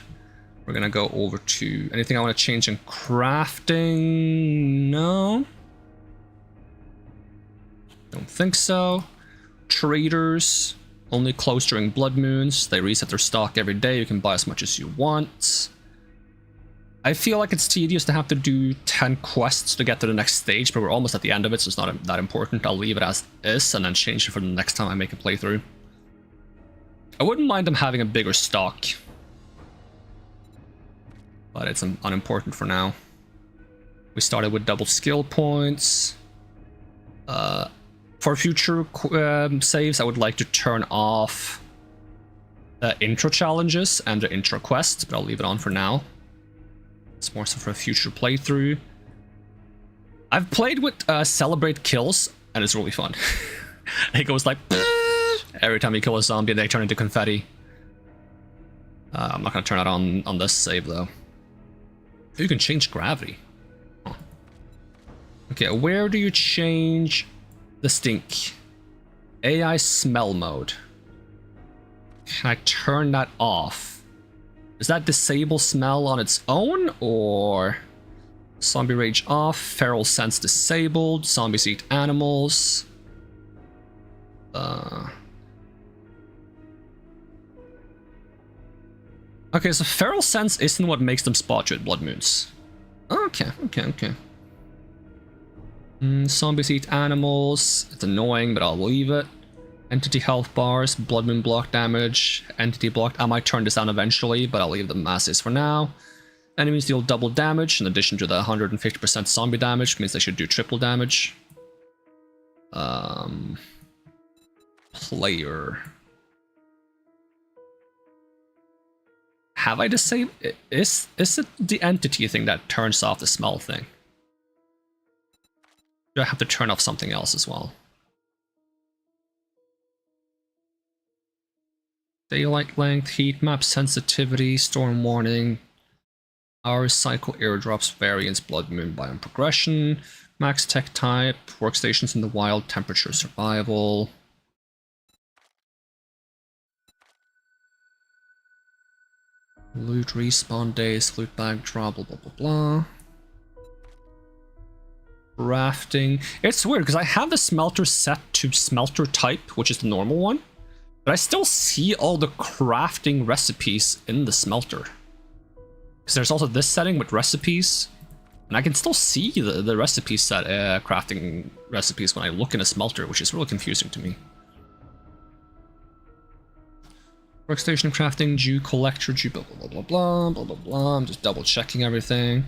We're gonna go over to anything I want to change in crafting. No. Don't think so. Traders only close during blood moons. They reset their stock every day. You can buy as much as you want. I feel like it's tedious to have to do 10 quests to get to the next stage, but we're almost at the end of it, so it's not that important. I'll leave it as is and then change it for the next time I make a playthrough. I wouldn't mind them having a bigger stock, but it's unimportant for now. We started with double skill points. For future saves, I would like to turn off the intro challenges and the intro quests, but I'll leave it on for now. It's more so for a future playthrough. I've played with celebrate kills, and it's really fun. It goes like every time you kill a zombie, they turn into confetti. I'm not gonna turn that on this save though. You can change gravity. Huh. Okay, where do you change the stink? AI smell mode. Can I turn that off? Does that disable smell on its own, or zombie rage off, feral sense disabled, zombies eat animals? Okay, so feral sense isn't what makes them spot you at blood moons. Okay. Zombies eat animals. It's annoying, but I'll leave it. Entity health bars, blood moon block damage, entity blocked. I might turn this down eventually, but I'll leave them as is for now. Enemies deal double damage in addition to the 150% zombie damage, which means they should do triple damage. Player. Have I disabled? Is it the entity thing that turns off the smell thing? Do I have to turn off something else as well? Daylight length, heat map sensitivity, storm warning, hour cycle, airdrops, variance, blood moon, biome progression, max tech type, workstations in the wild, temperature survival. Loot respawn days, loot bag drop, blah blah blah blah. Crafting. It's weird because I have the smelter set to smelter type, which is the normal one. But I still see all the crafting recipes in the smelter. Because there's also this setting with recipes. And I can still see the recipe set, crafting recipes when I look in a smelter, which is really confusing to me. Workstation crafting, Jew collector, Jew blah blah blah blah blah blah blah. I'm just double checking everything.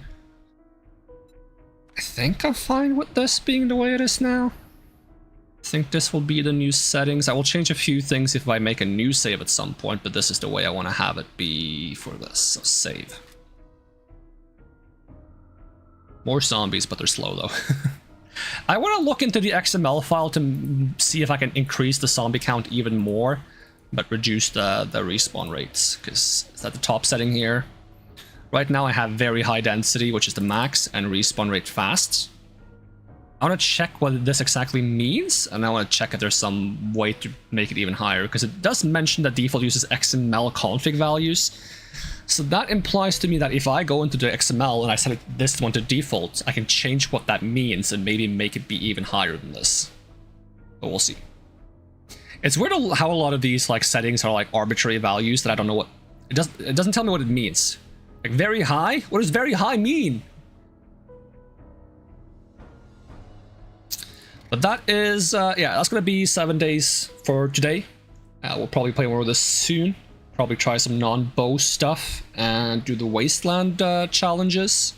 I think I'm fine with this being the way it is now. I think this will be the new settings. I will change a few things if I make a new save at some point, but this is the way I want to have it be for this. So save. More zombies, but they're slow though. I want to look into the XML file to see if I can increase the zombie count even more, but reduce the respawn rates, because it's at the top setting here. Right now I have very high density, which is the max, and respawn rate fast. I want to check what this exactly means, and I want to check if there's some way to make it even higher, because it does mention that default uses XML config values. So that implies to me that if I go into the XML and I set this one to default, I can change what that means and maybe make it be even higher than this. But we'll see. It's weird how a lot of these like settings are like arbitrary values that I don't know what... It doesn't tell me what it means. Like very high? What does very high mean? But that is, yeah, that's gonna be 7 days for today. We'll probably play more of this soon. Probably try some non-bow stuff and do the wasteland challenges.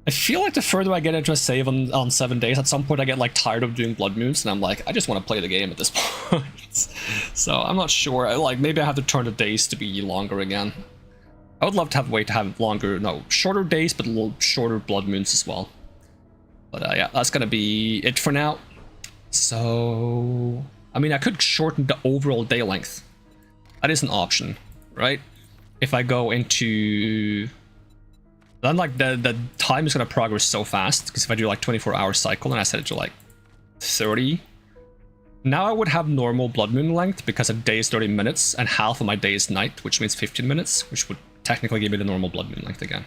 I feel like the further I get into a save on 7 days, at some point I get like tired of doing blood moons, and I'm like, I just want to play the game at this point. So I'm not sure. Like maybe I have to turn the days to be longer again. I would love to have a way to have longer, no, shorter days, but a little shorter blood moons as well. But yeah, that's gonna be it for now. So, I mean, I could shorten the overall day length. That is an option, right? If I go into... Then like the time is gonna progress so fast, because if I do like 24-hour cycle and I set it to like 30, now I would have normal blood moon length because a day is 30 minutes and half of my day is night, which means 15 minutes, which would technically give me the normal blood moon length again.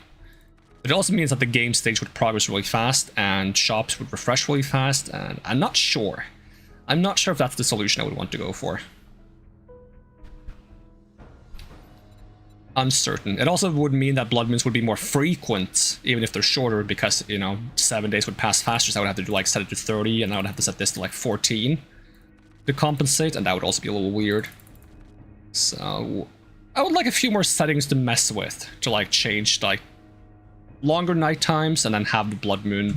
But it also means that the game stage would progress really fast and shops would refresh really fast, and I'm not sure. I'm not sure if that's the solution I would want to go for. Uncertain. It also would mean that blood moons would be more frequent, even if they're shorter, because, you know, 7 days would pass faster, so I would have to do like set it to 30, and I would have to set this to like 14 to compensate, and that would also be a little weird. So I would like a few more settings to mess with, to like change like longer night times and then have the blood moon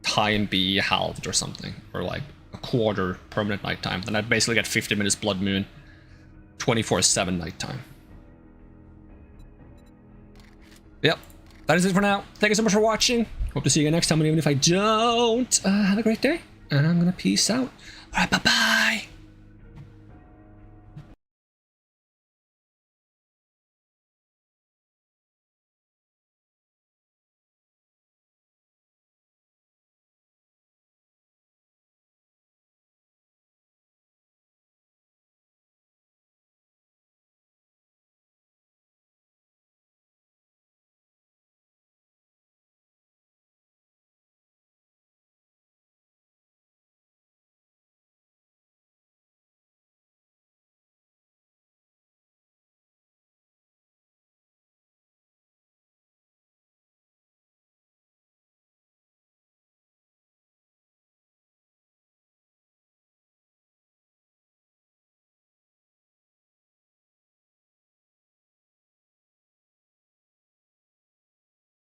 time be halved or something, or like a quarter permanent nighttime. Then I'd basically get 50 minutes blood moon, 24/7 nighttime. Yep, that is it for now. Thank you so much for watching. Hope to see you again next time, and even if I don't, have a great day, and I'm gonna peace out. Alright, bye-bye!